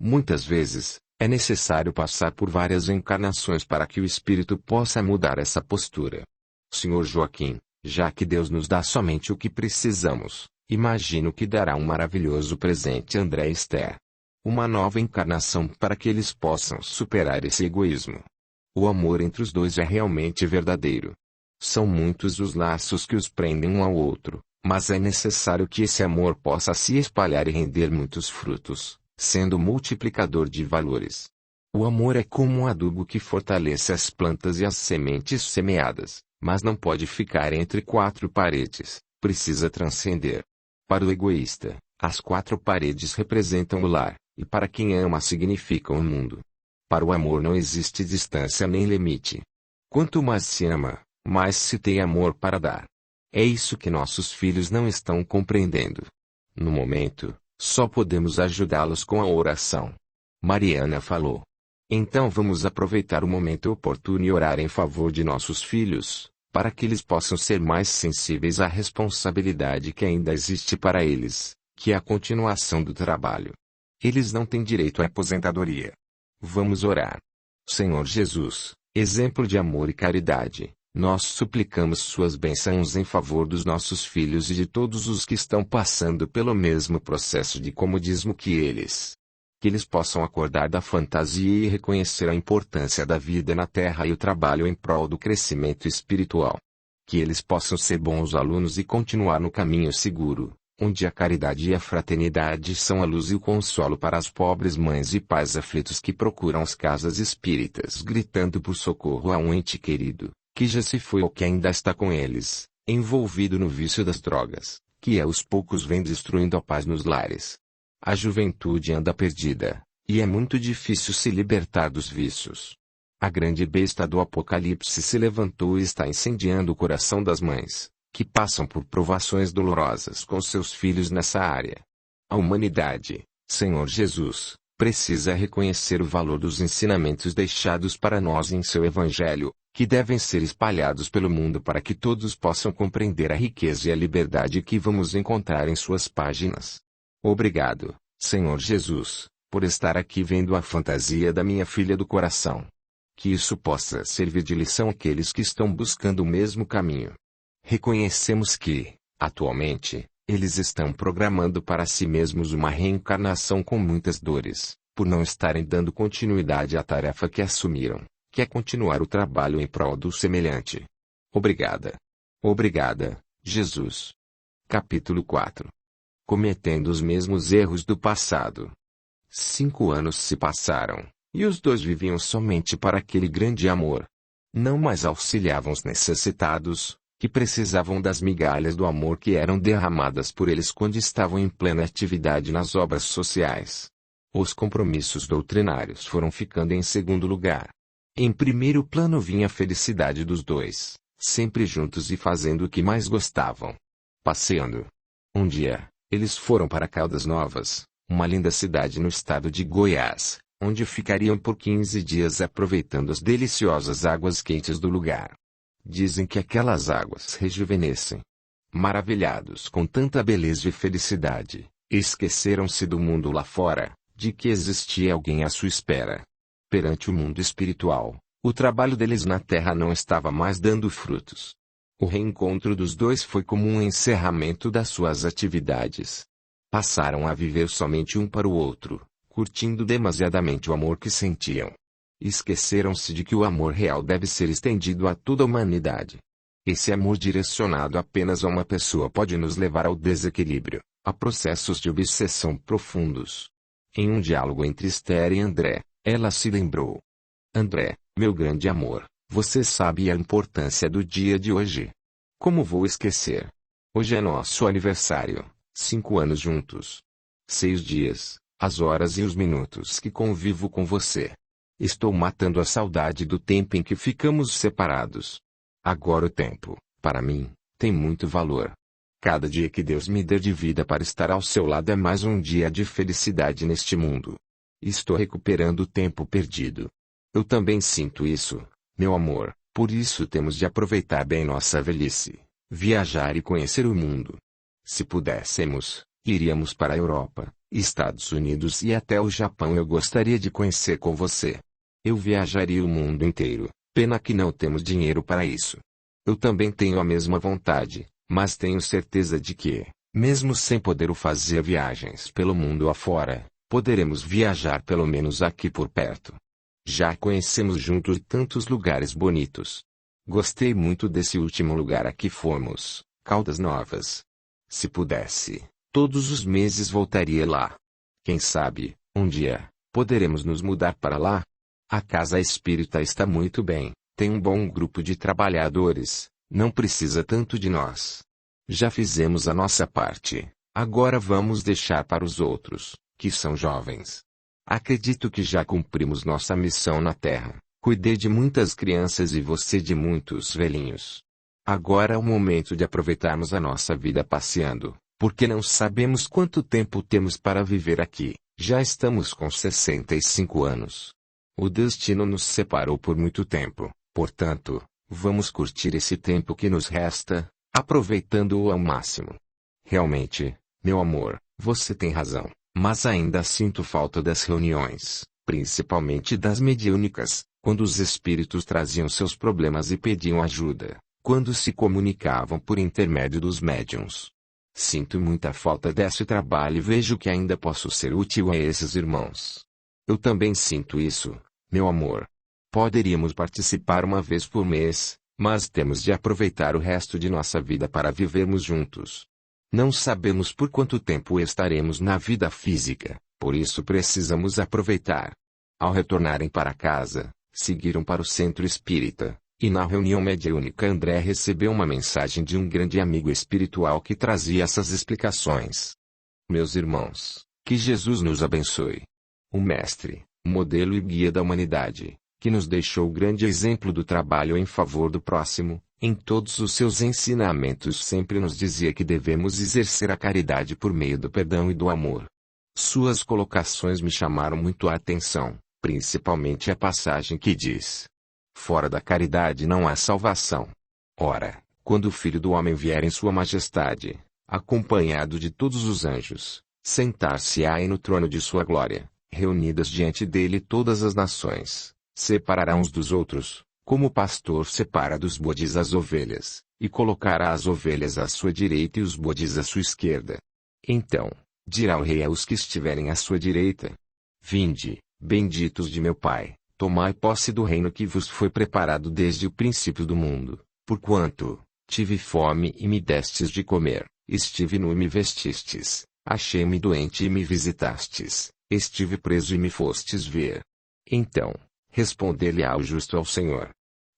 Muitas vezes, é necessário passar por várias encarnações para que o espírito possa mudar essa postura. Sr. Joaquim, já que Deus nos dá somente o que precisamos, imagino que dará um maravilhoso presente a André e Esther. Uma nova encarnação para que eles possam superar esse egoísmo. O amor entre os dois é realmente verdadeiro. São muitos os laços que os prendem um ao outro, mas é necessário que esse amor possa se espalhar e render muitos frutos, sendo multiplicador de valores. O amor é como um adubo que fortalece as plantas e as sementes semeadas, mas não pode ficar entre quatro paredes, precisa transcender. Para o egoísta, as quatro paredes representam o lar, e para quem ama significam o mundo. Para o amor não existe distância nem limite. Quanto mais se ama, mais se tem amor para dar. É isso que nossos filhos não estão compreendendo. No momento, só podemos ajudá-los com a oração. Mariana falou. Então vamos aproveitar o momento oportuno e orar em favor de nossos filhos, para que eles possam ser mais sensíveis à responsabilidade que ainda existe para eles, que é a continuação do trabalho. Eles não têm direito à aposentadoria. Vamos orar. Senhor Jesus, exemplo de amor e caridade, nós suplicamos suas bênçãos em favor dos nossos filhos e de todos os que estão passando pelo mesmo processo de comodismo que eles. Que eles possam acordar da fantasia e reconhecer a importância da vida na Terra e o trabalho em prol do crescimento espiritual. Que eles possam ser bons alunos e continuar no caminho seguro, onde a caridade e a fraternidade são a luz e o consolo para as pobres mães e pais aflitos que procuram as casas espíritas gritando por socorro a um ente querido, que já se foi ou que ainda está com eles, envolvido no vício das drogas, que aos poucos vem destruindo a paz nos lares. A juventude anda perdida, e é muito difícil se libertar dos vícios. A grande besta do Apocalipse se levantou e está incendiando o coração das mães, que passam por provações dolorosas com seus filhos nessa área. A humanidade, Senhor Jesus, precisa reconhecer o valor dos ensinamentos deixados para nós em seu Evangelho, que devem ser espalhados pelo mundo para que todos possam compreender a riqueza e a liberdade que vamos encontrar em suas páginas. Obrigado, Senhor Jesus, por estar aqui vendo a fantasia da minha filha do coração. Que isso possa servir de lição àqueles que estão buscando o mesmo caminho. Reconhecemos que, atualmente, eles estão programando para si mesmos uma reencarnação com muitas dores, por não estarem dando continuidade à tarefa que assumiram, que é continuar o trabalho em prol do semelhante. Obrigada. Obrigada, Jesus. Capítulo 4. Cometendo os mesmos erros do passado. 5 anos se passaram, e os dois viviam somente para aquele grande amor. Não mais auxiliavam os necessitados, que precisavam das migalhas do amor que eram derramadas por eles quando estavam em plena atividade nas obras sociais. Os compromissos doutrinários foram ficando em segundo lugar. Em primeiro plano vinha a felicidade dos dois, sempre juntos e fazendo o que mais gostavam. Passeando. Um dia, eles foram para Caldas Novas, uma linda cidade no estado de Goiás, onde ficariam por 15 dias aproveitando as deliciosas águas quentes do lugar. Dizem que aquelas águas rejuvenescem. Maravilhados com tanta beleza e felicidade, esqueceram-se do mundo lá fora, de que existia alguém à sua espera. Perante o mundo espiritual, o trabalho deles na terra não estava mais dando frutos. O reencontro dos dois foi como um encerramento das suas atividades. Passaram a viver somente um para o outro, curtindo demasiadamente o amor que sentiam. Esqueceram-se de que o amor real deve ser estendido a toda a humanidade. Esse amor direcionado apenas a uma pessoa pode nos levar ao desequilíbrio, a processos de obsessão profundos. Em um diálogo entre Esther e André, ela se lembrou. André, meu grande amor, você sabe a importância do dia de hoje. Como vou esquecer? Hoje é nosso aniversário, 5 anos juntos. Sei os dias, as horas e os minutos que convivo com você. Estou matando a saudade do tempo em que ficamos separados. Agora o tempo, para mim, tem muito valor. Cada dia que Deus me dê de vida para estar ao seu lado é mais um dia de felicidade neste mundo. Estou recuperando o tempo perdido. Eu também sinto isso, meu amor, por isso temos de aproveitar bem nossa velhice, viajar e conhecer o mundo. Se pudéssemos, iríamos para a Europa, Estados Unidos e até o Japão. Eu gostaria de conhecer com você. Eu viajaria o mundo inteiro, pena que não temos dinheiro para isso. Eu também tenho a mesma vontade, mas tenho certeza de que, mesmo sem poder fazer viagens pelo mundo afora, poderemos viajar pelo menos aqui por perto. Já conhecemos juntos tantos lugares bonitos. Gostei muito desse último lugar a que fomos, Caldas Novas. Se pudesse, todos os meses voltaria lá. Quem sabe, um dia, poderemos nos mudar para lá? A casa espírita está muito bem, tem um bom grupo de trabalhadores, não precisa tanto de nós. Já fizemos a nossa parte, agora vamos deixar para os outros, que são jovens. Acredito que já cumprimos nossa missão na Terra. Cuidei de muitas crianças e você de muitos velhinhos. Agora é o momento de aproveitarmos a nossa vida passeando, porque não sabemos quanto tempo temos para viver aqui. Já estamos com 65 anos. O destino nos separou por muito tempo, portanto, vamos curtir esse tempo que nos resta, aproveitando-o ao máximo. Realmente, meu amor, você tem razão, mas ainda sinto falta das reuniões, principalmente das mediúnicas, quando os espíritos traziam seus problemas e pediam ajuda, quando se comunicavam por intermédio dos médiuns. Sinto muita falta desse trabalho e vejo que ainda posso ser útil a esses irmãos. Eu também sinto isso, meu amor. Poderíamos participar uma vez por mês, mas temos de aproveitar o resto de nossa vida para vivermos juntos. Não sabemos por quanto tempo estaremos na vida física, por isso precisamos aproveitar. Ao retornarem para casa, seguiram para o centro espírita, e na reunião mediúnica André recebeu uma mensagem de um grande amigo espiritual que trazia essas explicações. Meus irmãos, que Jesus nos abençoe. O Mestre, modelo e guia da humanidade, que nos deixou o grande exemplo do trabalho em favor do próximo, em todos os seus ensinamentos sempre nos dizia que devemos exercer a caridade por meio do perdão e do amor. Suas colocações me chamaram muito a atenção, principalmente a passagem que diz: fora da caridade não há salvação. Ora, quando o Filho do Homem vier em sua majestade, acompanhado de todos os anjos, sentar-se-á no trono de sua glória, reunidas diante dele todas as nações, separará uns dos outros, como o pastor separa dos bodes as ovelhas, e colocará as ovelhas à sua direita e os bodes à sua esquerda. Então, dirá o rei aos que estiverem à sua direita: vinde, benditos de meu Pai, tomai posse do reino que vos foi preparado desde o princípio do mundo, porquanto tive fome e me destes de comer, estive nu e me vestistes, achei-me doente e me visitastes, estive preso e me fostes ver. Então, responder-lhe-á o justo ao Senhor: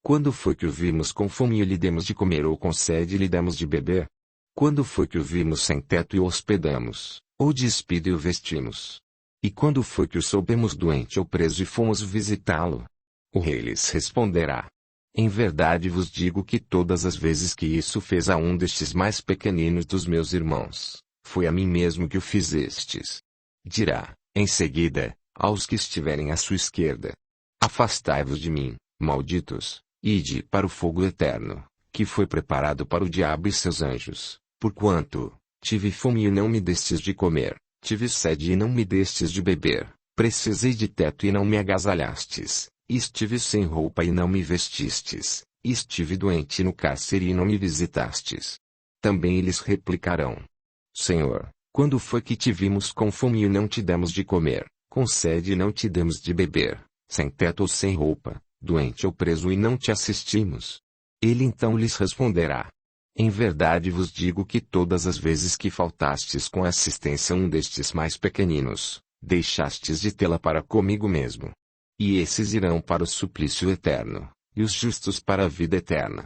quando foi que o vimos com fome e lhe demos de comer, ou com sede e lhe demos de beber? Quando foi que o vimos sem teto e o hospedamos, ou despido e o vestimos? E quando foi que o soubemos doente ou preso e fomos visitá-lo? O rei lhes responderá: em verdade vos digo que todas as vezes que isso fez a um destes mais pequeninos dos meus irmãos, foi a mim mesmo que o fizestes. Dirá, em seguida, aos que estiverem à sua esquerda: afastai-vos de mim, malditos, ide para o fogo eterno, que foi preparado para o diabo e seus anjos, porquanto tive fome e não me destes de comer, tive sede e não me destes de beber, precisei de teto e não me agasalhastes, estive sem roupa e não me vestistes, estive doente no cárcere e não me visitastes. Também eles replicarão: Senhor, quando foi que te vimos com fome e não te demos de comer, com sede e não te demos de beber, sem teto ou sem roupa, doente ou preso e não te assistimos? Ele então lhes responderá: em verdade vos digo que todas as vezes que faltastes com assistência a um destes mais pequeninos, deixastes de tê-la para comigo mesmo. E esses irão para o suplício eterno, e os justos para a vida eterna.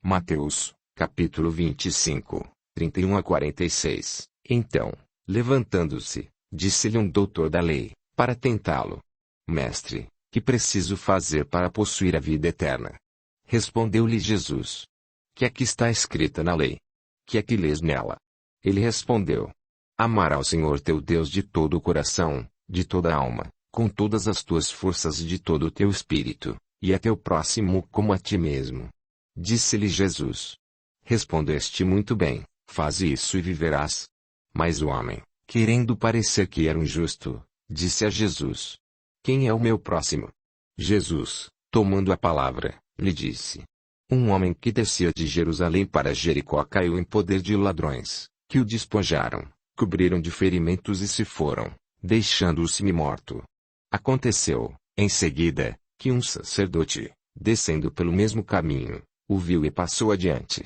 Mateus, capítulo 25, 31 a 46. Então, levantando-se, disse-lhe um doutor da lei, para tentá-lo: Mestre, que preciso fazer para possuir a vida eterna? Respondeu-lhe Jesus: que é que está escrita na lei? Que é que lês nela? Ele respondeu: amar ao Senhor teu Deus de todo o coração, de toda a alma, com todas as tuas forças e de todo o teu espírito, e a teu próximo como a ti mesmo. Disse-lhe Jesus: respondeste muito bem, faze isso e viverás. Mas o homem, querendo parecer que era um justo, disse a Jesus: quem é o meu próximo? Jesus, tomando a palavra, lhe disse: um homem que descia de Jerusalém para Jericó caiu em poder de ladrões, que o despojaram, cobriram de ferimentos e se foram, deixando-o semi-morto. Aconteceu, em seguida, que um sacerdote, descendo pelo mesmo caminho, o viu e passou adiante.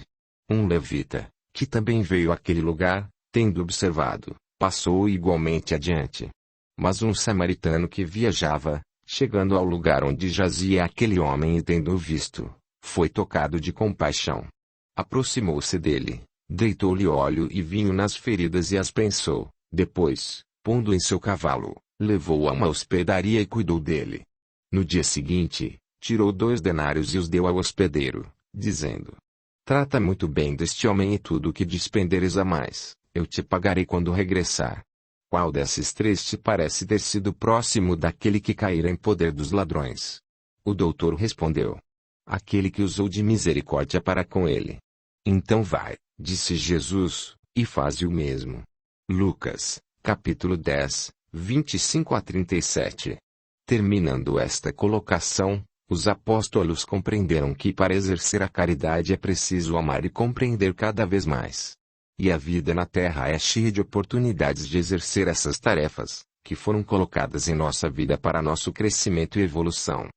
Um levita, que também veio àquele lugar, tendo observado, passou igualmente adiante. Mas um samaritano que viajava, chegando ao lugar onde jazia aquele homem e tendo-o visto, foi tocado de compaixão. Aproximou-se dele, deitou-lhe óleo e vinho nas feridas e as prensou, depois, pondo em seu cavalo, levou-o a uma hospedaria e cuidou dele. No dia seguinte, tirou 2 denários e os deu ao hospedeiro, dizendo: trata muito bem deste homem e tudo o que despenderes a mais, eu te pagarei quando regressar. Qual desses 3 te parece ter sido próximo daquele que caíra em poder dos ladrões? O doutor respondeu: aquele que usou de misericórdia para com ele. Então vai, disse Jesus, e faze o mesmo. Lucas, capítulo 10, 25 a 37. Terminando esta colocação, os apóstolos compreenderam que para exercer a caridade é preciso amar e compreender cada vez mais. E a vida na Terra é cheia de oportunidades de exercer essas tarefas, que foram colocadas em nossa vida para nosso crescimento e evolução.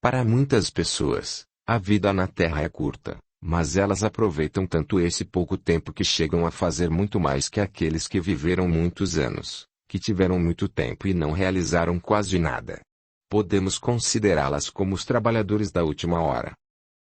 Para muitas pessoas, a vida na Terra é curta, Mas elas aproveitam tanto esse pouco tempo que chegam a fazer muito mais que aqueles que viveram muitos anos, que tiveram muito tempo e não realizaram quase nada. Podemos considerá-las como os trabalhadores da última hora.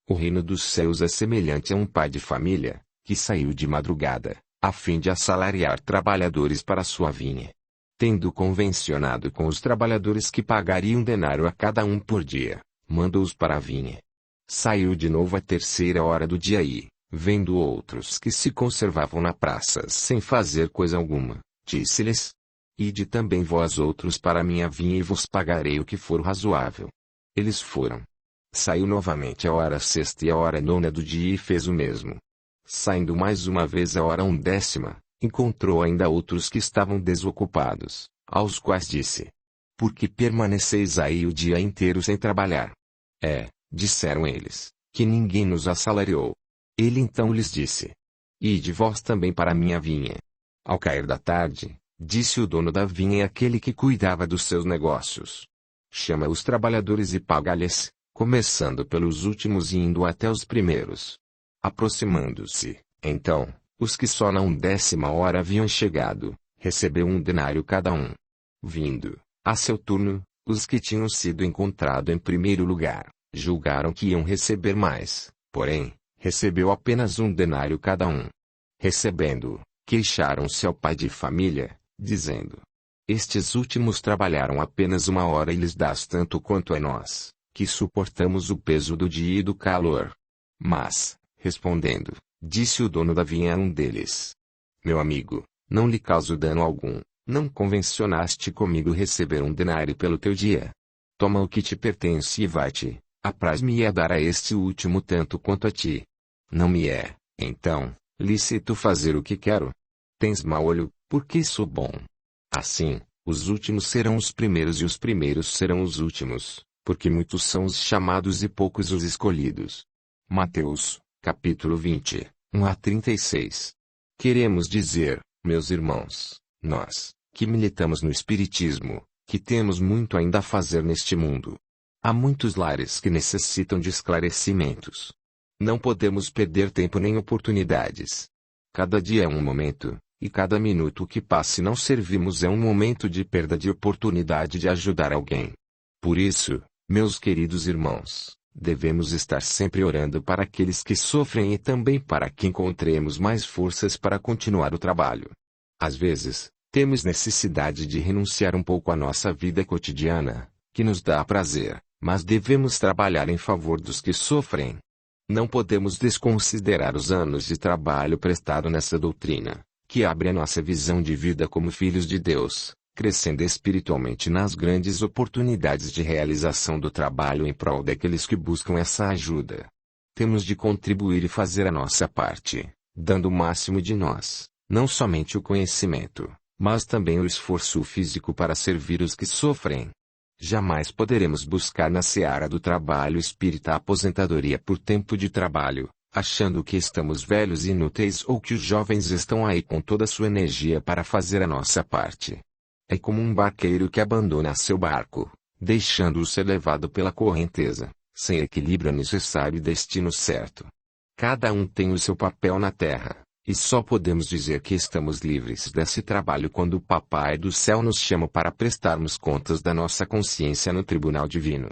O reino dos céus é semelhante a um pai de família, que saiu de madrugada, a fim de assalariar trabalhadores para sua vinha. Tendo convencionado com os trabalhadores que pagariam denário a cada um por dia, mandou-os para a vinha. Saiu de novo à terceira hora do dia e, vendo outros que se conservavam na praça sem fazer coisa alguma, disse-lhes: Ide também vós outros para a minha vinha e vos pagarei o que for razoável. Eles foram. Saiu novamente à hora sexta e à hora nona do dia e fez o mesmo. Saindo mais uma vez à hora undécima, encontrou ainda outros que estavam desocupados, aos quais disse: Por que permaneceis aí o dia inteiro sem trabalhar? Disseram eles, que ninguém nos assalariou. Ele então lhes disse: Ide vós também para a minha vinha. Ao cair da tarde, disse o dono da vinha e aquele que cuidava dos seus negócios: Chama os trabalhadores e paga-lhes, começando pelos últimos e indo até os primeiros. Aproximando-se, então, os que só na 10ª hora haviam chegado, recebeu 1 denário cada um. Vindo, a seu turno, os que tinham sido encontrados em primeiro lugar, julgaram que iam receber mais, porém, recebeu apenas 1 denário cada um. Recebendo-o, queixaram-se ao pai de família, dizendo: Estes últimos trabalharam apenas 1 hora e lhes dás tanto quanto a nós, que suportamos o peso do dia e do calor. Mas, respondendo, disse o dono da vinha a um deles: Meu amigo, não lhe causo dano algum, não convencionaste comigo receber 1 denário pelo teu dia? Toma o que te pertence e vai-te. Apraz-me dar a este último tanto quanto a ti. Não me é, então, lícito fazer o que quero? Tens mau olho, porque sou bom. Assim, os últimos serão os primeiros e os primeiros serão os últimos, porque muitos são os chamados e poucos os escolhidos. Mateus, capítulo 20, 1-36. Queremos dizer, meus irmãos, nós, que militamos no Espiritismo, que temos muito ainda a fazer neste mundo. Há muitos lares que necessitam de esclarecimentos. Não podemos perder tempo nem oportunidades. Cada dia é um momento, e cada minuto que passa e não servimos é um momento de perda de oportunidade de ajudar alguém. Por isso, meus queridos irmãos, devemos estar sempre orando para aqueles que sofrem e também para que encontremos mais forças para continuar o trabalho. Às vezes, temos necessidade de renunciar um pouco à nossa vida cotidiana, que nos dá prazer, mas devemos trabalhar em favor dos que sofrem. Não podemos desconsiderar os anos de trabalho prestado nessa doutrina, que abre a nossa visão de vida como filhos de Deus, crescendo espiritualmente nas grandes oportunidades de realização do trabalho em prol daqueles que buscam essa ajuda. Temos de contribuir e fazer a nossa parte, dando o máximo de nós, não somente o conhecimento, mas também o esforço físico para servir os que sofrem. Jamais poderemos buscar na seara do trabalho espírita a aposentadoria por tempo de trabalho, achando que estamos velhos e inúteis ou que os jovens estão aí com toda a sua energia para fazer a nossa parte. É como um barqueiro que abandona seu barco, deixando-o ser levado pela correnteza, sem equilíbrio necessário e destino certo. Cada um tem o seu papel na terra, e só podemos dizer que estamos livres desse trabalho quando o Papai do Céu nos chama para prestarmos contas da nossa consciência no tribunal divino.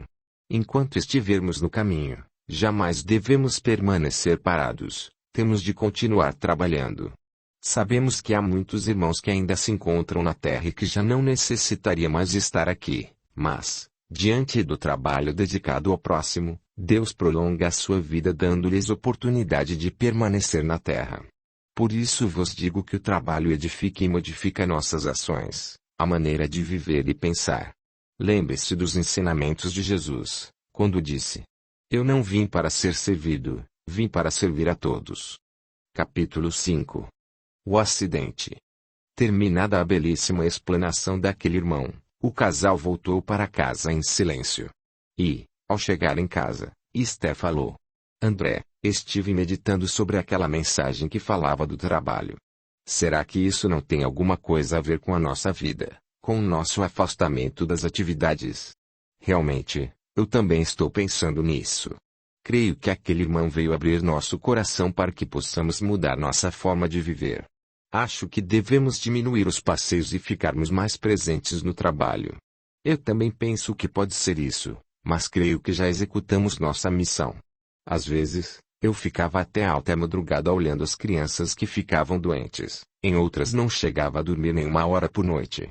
Enquanto estivermos no caminho, jamais devemos permanecer parados, temos de continuar trabalhando. Sabemos que há muitos irmãos que ainda se encontram na terra e que já não necessitaria mais estar aqui, mas, diante do trabalho dedicado ao próximo, Deus prolonga a sua vida dando-lhes oportunidade de permanecer na terra. Por isso vos digo que o trabalho edifica e modifica nossas ações, a maneira de viver e pensar. Lembre-se dos ensinamentos de Jesus, quando disse: Eu não vim para ser servido, vim para servir a todos. Capítulo 5. O acidente. Terminada a belíssima explanação daquele irmão, o casal voltou para casa em silêncio. E, ao chegar em casa, Esté falou: André, estive meditando sobre aquela mensagem que falava do trabalho. Será que isso não tem alguma coisa a ver com a nossa vida, com o nosso afastamento das atividades? Realmente, eu também estou pensando nisso. Creio que aquele irmão veio abrir nosso coração para que possamos mudar nossa forma de viver. Acho que devemos diminuir os passeios e ficarmos mais presentes no trabalho. Eu também penso que pode ser isso, mas creio que já executamos nossa missão. Às vezes, eu ficava até alta madrugada olhando as crianças que ficavam doentes, em outras não chegava a dormir nem uma hora por noite.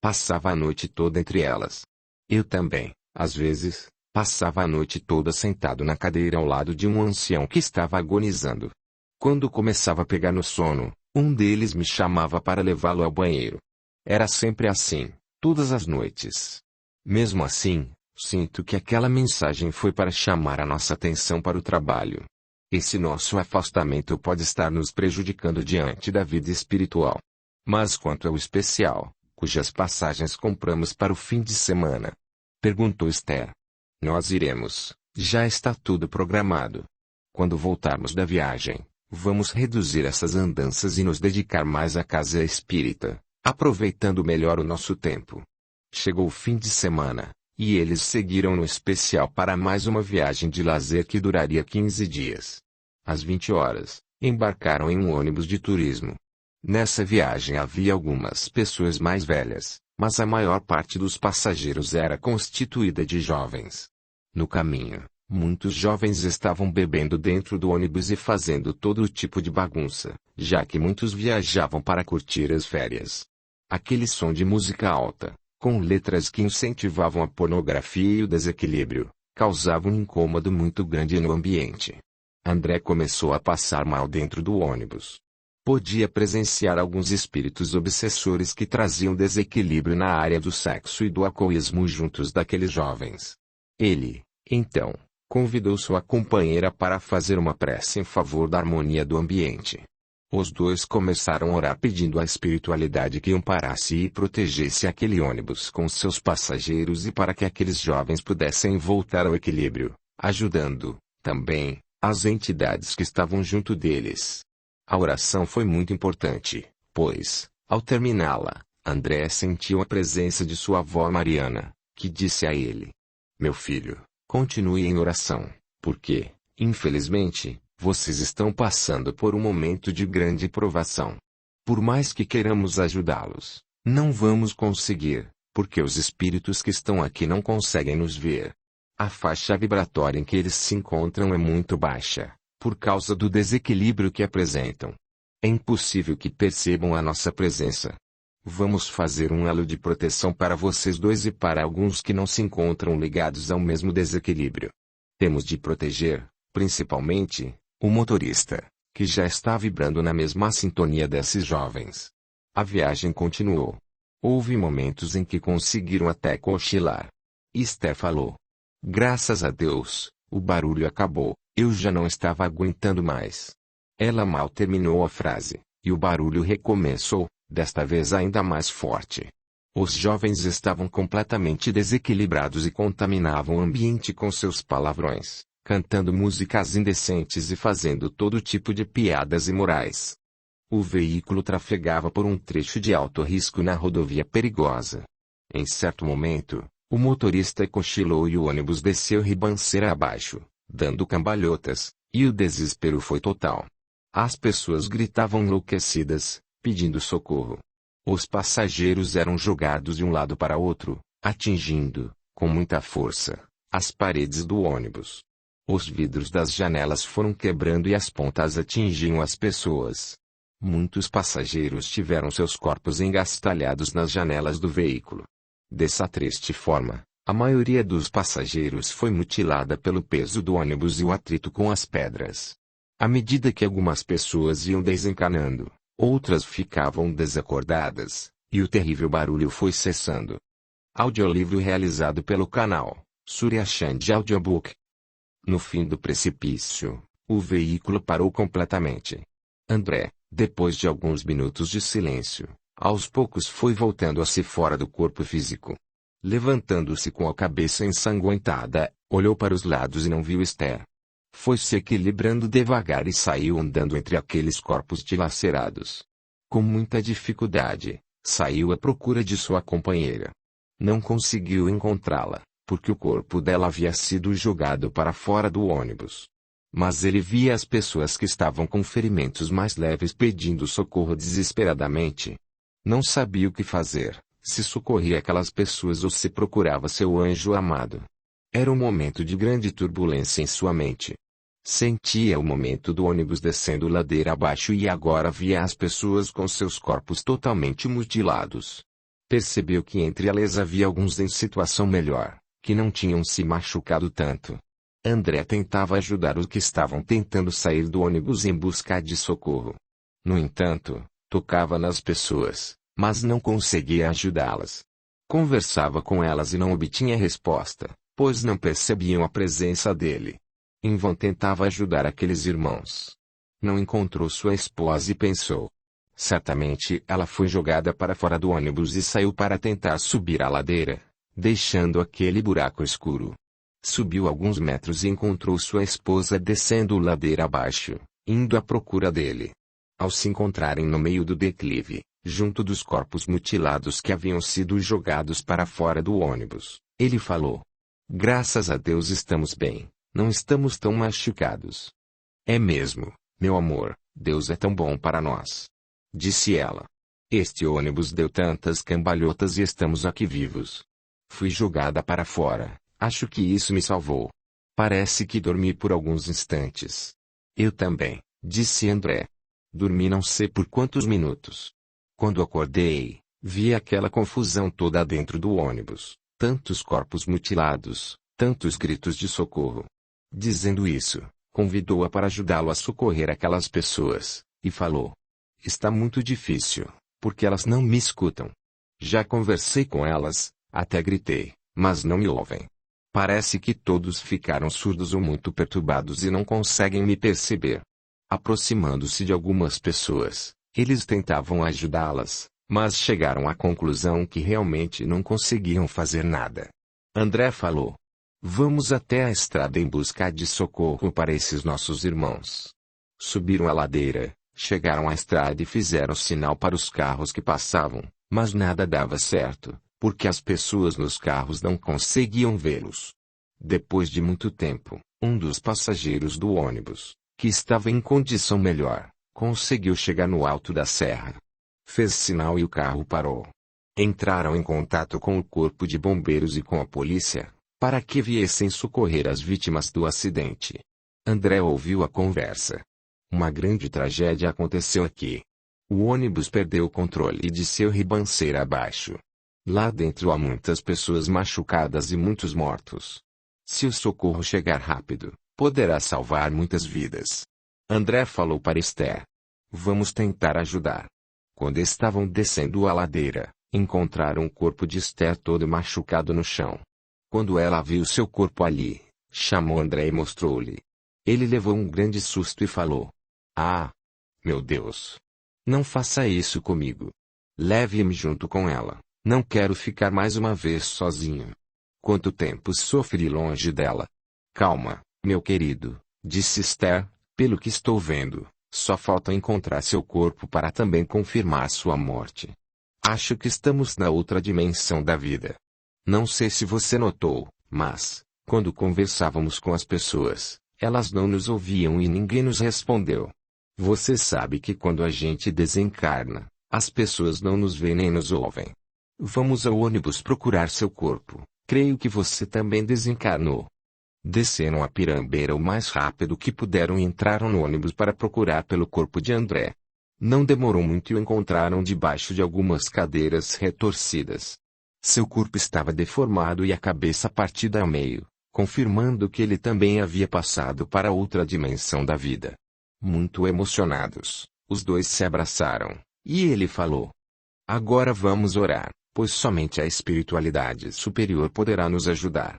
Passava a noite toda entre elas. Eu também, às vezes, passava a noite toda sentado na cadeira ao lado de um ancião que estava agonizando. Quando começava a pegar no sono, um deles me chamava para levá-lo ao banheiro. Era sempre assim, todas as noites. Mesmo assim, sinto que aquela mensagem foi para chamar a nossa atenção para o trabalho. Esse nosso afastamento pode estar nos prejudicando diante da vida espiritual. Mas quanto ao especial, cujas passagens compramos para o fim de semana? Perguntou Esther. Nós iremos, já está tudo programado. Quando voltarmos da viagem, vamos reduzir essas andanças e nos dedicar mais à casa espírita, aproveitando melhor o nosso tempo. Chegou o fim de semana, e eles seguiram no especial para mais uma viagem de lazer que duraria 15 dias. Às 20 horas, embarcaram em um ônibus de turismo. Nessa viagem havia algumas pessoas mais velhas, mas a maior parte dos passageiros era constituída de jovens. No caminho, muitos jovens estavam bebendo dentro do ônibus e fazendo todo tipo de bagunça, já que muitos viajavam para curtir as férias. Aquele som de música alta, com letras que incentivavam a pornografia e o desequilíbrio, causava um incômodo muito grande no ambiente. André começou a passar mal dentro do ônibus. Podia presenciar alguns espíritos obsessores que traziam desequilíbrio na área do sexo e do alcoolismo juntos daqueles jovens. Ele, então, convidou sua companheira para fazer uma prece em favor da harmonia do ambiente. Os dois começaram a orar pedindo à espiritualidade que amparasse e protegesse aquele ônibus com seus passageiros e para que aqueles jovens pudessem voltar ao equilíbrio, ajudando, também, as entidades que estavam junto deles. A oração foi muito importante, pois, ao terminá-la, André sentiu a presença de sua avó Mariana, que disse a ele: Meu filho, continue em oração, porque, infelizmente, vocês estão passando por um momento de grande provação. Por mais que queiramos ajudá-los, não vamos conseguir, porque os espíritos que estão aqui não conseguem nos ver. A faixa vibratória em que eles se encontram é muito baixa, por causa do desequilíbrio que apresentam. É impossível que percebam a nossa presença. Vamos fazer um elo de proteção para vocês dois e para alguns que não se encontram ligados ao mesmo desequilíbrio. Temos de proteger, principalmente, o motorista, que já está vibrando na mesma sintonia desses jovens. A viagem continuou. Houve momentos em que conseguiram até cochilar. Esther falou: Graças a Deus, o barulho acabou, eu já não estava aguentando mais. Ela mal terminou a frase, e o barulho recomeçou, desta vez ainda mais forte. Os jovens estavam completamente desequilibrados e contaminavam o ambiente com seus palavrões, cantando músicas indecentes e fazendo todo tipo de piadas imorais. O veículo trafegava por um trecho de alto risco na rodovia perigosa. Em certo momento, o motorista cochilou e o ônibus desceu ribanceira abaixo, dando cambalhotas, e o desespero foi total. As pessoas gritavam enlouquecidas, pedindo socorro. Os passageiros eram jogados de um lado para outro, atingindo, com muita força, as paredes do ônibus. Os vidros das janelas foram quebrando e as pontas atingiam as pessoas. Muitos passageiros tiveram seus corpos engastalhados nas janelas do veículo. Dessa triste forma, a maioria dos passageiros foi mutilada pelo peso do ônibus e o atrito com as pedras. À medida que algumas pessoas iam desencanando, outras ficavam desacordadas, e o terrível barulho foi cessando. Audiolivro realizado pelo canal Surya Chand Audiobook. No fim do precipício, o veículo parou completamente. André, depois de alguns minutos de silêncio, aos poucos foi voltando a si fora do corpo físico. Levantando-se com a cabeça ensanguentada, olhou para os lados e não viu Esther. Foi se equilibrando devagar e saiu andando entre aqueles corpos dilacerados. Com muita dificuldade, saiu à procura de sua companheira. Não conseguiu encontrá-la. porque o corpo dela havia sido jogado para fora do ônibus. Mas ele via as pessoas que estavam com ferimentos mais leves pedindo socorro desesperadamente. Não sabia o que fazer, se socorria aquelas pessoas ou se procurava seu anjo amado. Era um momento de grande turbulência em sua mente. Sentia o momento do ônibus descendo ladeira abaixo e agora via as pessoas com seus corpos totalmente mutilados. Percebeu que entre elas havia alguns em situação melhor, que não tinham se machucado tanto. André tentava ajudar os que estavam tentando sair do ônibus em busca de socorro. No entanto, tocava nas pessoas, mas não conseguia ajudá-las. Conversava com elas e não obtinha resposta, pois não percebiam a presença dele. Em vão tentava ajudar aqueles irmãos. Não encontrou sua esposa e pensou. Certamente ela foi jogada para fora do ônibus e saiu para tentar subir a ladeira, deixando aquele buraco escuro. Subiu alguns metros e encontrou sua esposa descendo ladeira abaixo, indo à procura dele. Ao se encontrarem no meio do declive, junto dos corpos mutilados que haviam sido jogados para fora do ônibus, ele falou: "Graças a Deus estamos bem, não estamos tão machucados." "É mesmo, meu amor, Deus é tão bom para nós," disse ela. "Este ônibus deu tantas cambalhotas e estamos aqui vivos. Fui jogada para fora, acho que isso me salvou. Parece que dormi por alguns instantes." "Eu também," disse André. "Dormi não sei por quantos minutos. Quando acordei, vi aquela confusão toda dentro do ônibus, tantos corpos mutilados, tantos gritos de socorro." Dizendo isso, convidou-a para ajudá-lo a socorrer aquelas pessoas, e falou: "Está muito difícil, porque elas não me escutam. Já conversei com elas, até gritei, mas não me ouvem. Parece que todos ficaram surdos ou muito perturbados e não conseguem me perceber." Aproximando-se de algumas pessoas, eles tentavam ajudá-las, mas chegaram à conclusão que realmente não conseguiam fazer nada. André falou: "Vamos até a estrada em busca de socorro para esses nossos irmãos." Subiram a ladeira, chegaram à estrada e fizeram sinal para os carros que passavam, mas nada dava certo, porque as pessoas nos carros não conseguiam vê-los. Depois de muito tempo, um dos passageiros do ônibus, que estava em condição melhor, conseguiu chegar no alto da serra. Fez sinal e o carro parou. Entraram em contato com o corpo de bombeiros e com a polícia, para que viessem socorrer as vítimas do acidente. André ouviu a conversa. Uma grande tragédia aconteceu aqui. O ônibus perdeu o controle e desceu ribanceira abaixo. Lá dentro há muitas pessoas machucadas e muitos mortos. Se o socorro chegar rápido, poderá salvar muitas vidas. André falou para Esther: "Vamos tentar ajudar." Quando estavam descendo a ladeira, encontraram o corpo de Esther todo machucado no chão. Quando ela viu seu corpo ali, chamou André e mostrou-lhe. Ele levou um grande susto e falou: "Ah! Meu Deus! Não faça isso comigo. Leve-me junto com ela, não quero ficar mais uma vez sozinho. Quanto tempo sofri longe dela." "Calma, meu querido," disse Esther, "pelo que estou vendo, só falta encontrar seu corpo para também confirmar sua morte. Acho que estamos na outra dimensão da vida. Não sei se você notou, mas, quando conversávamos com as pessoas, elas não nos ouviam e ninguém nos respondeu. Você sabe que quando a gente desencarna, as pessoas não nos veem nem nos ouvem. Vamos ao ônibus procurar seu corpo, creio que você também desencarnou." Desceram a pirambeira o mais rápido que puderam e entraram no ônibus para procurar pelo corpo de André. Não demorou muito e o encontraram debaixo de algumas cadeiras retorcidas. Seu corpo estava deformado e a cabeça partida ao meio, confirmando que ele também havia passado para outra dimensão da vida. Muito emocionados, os dois se abraçaram, e ele falou: "Agora vamos orar, pois somente a espiritualidade superior poderá nos ajudar.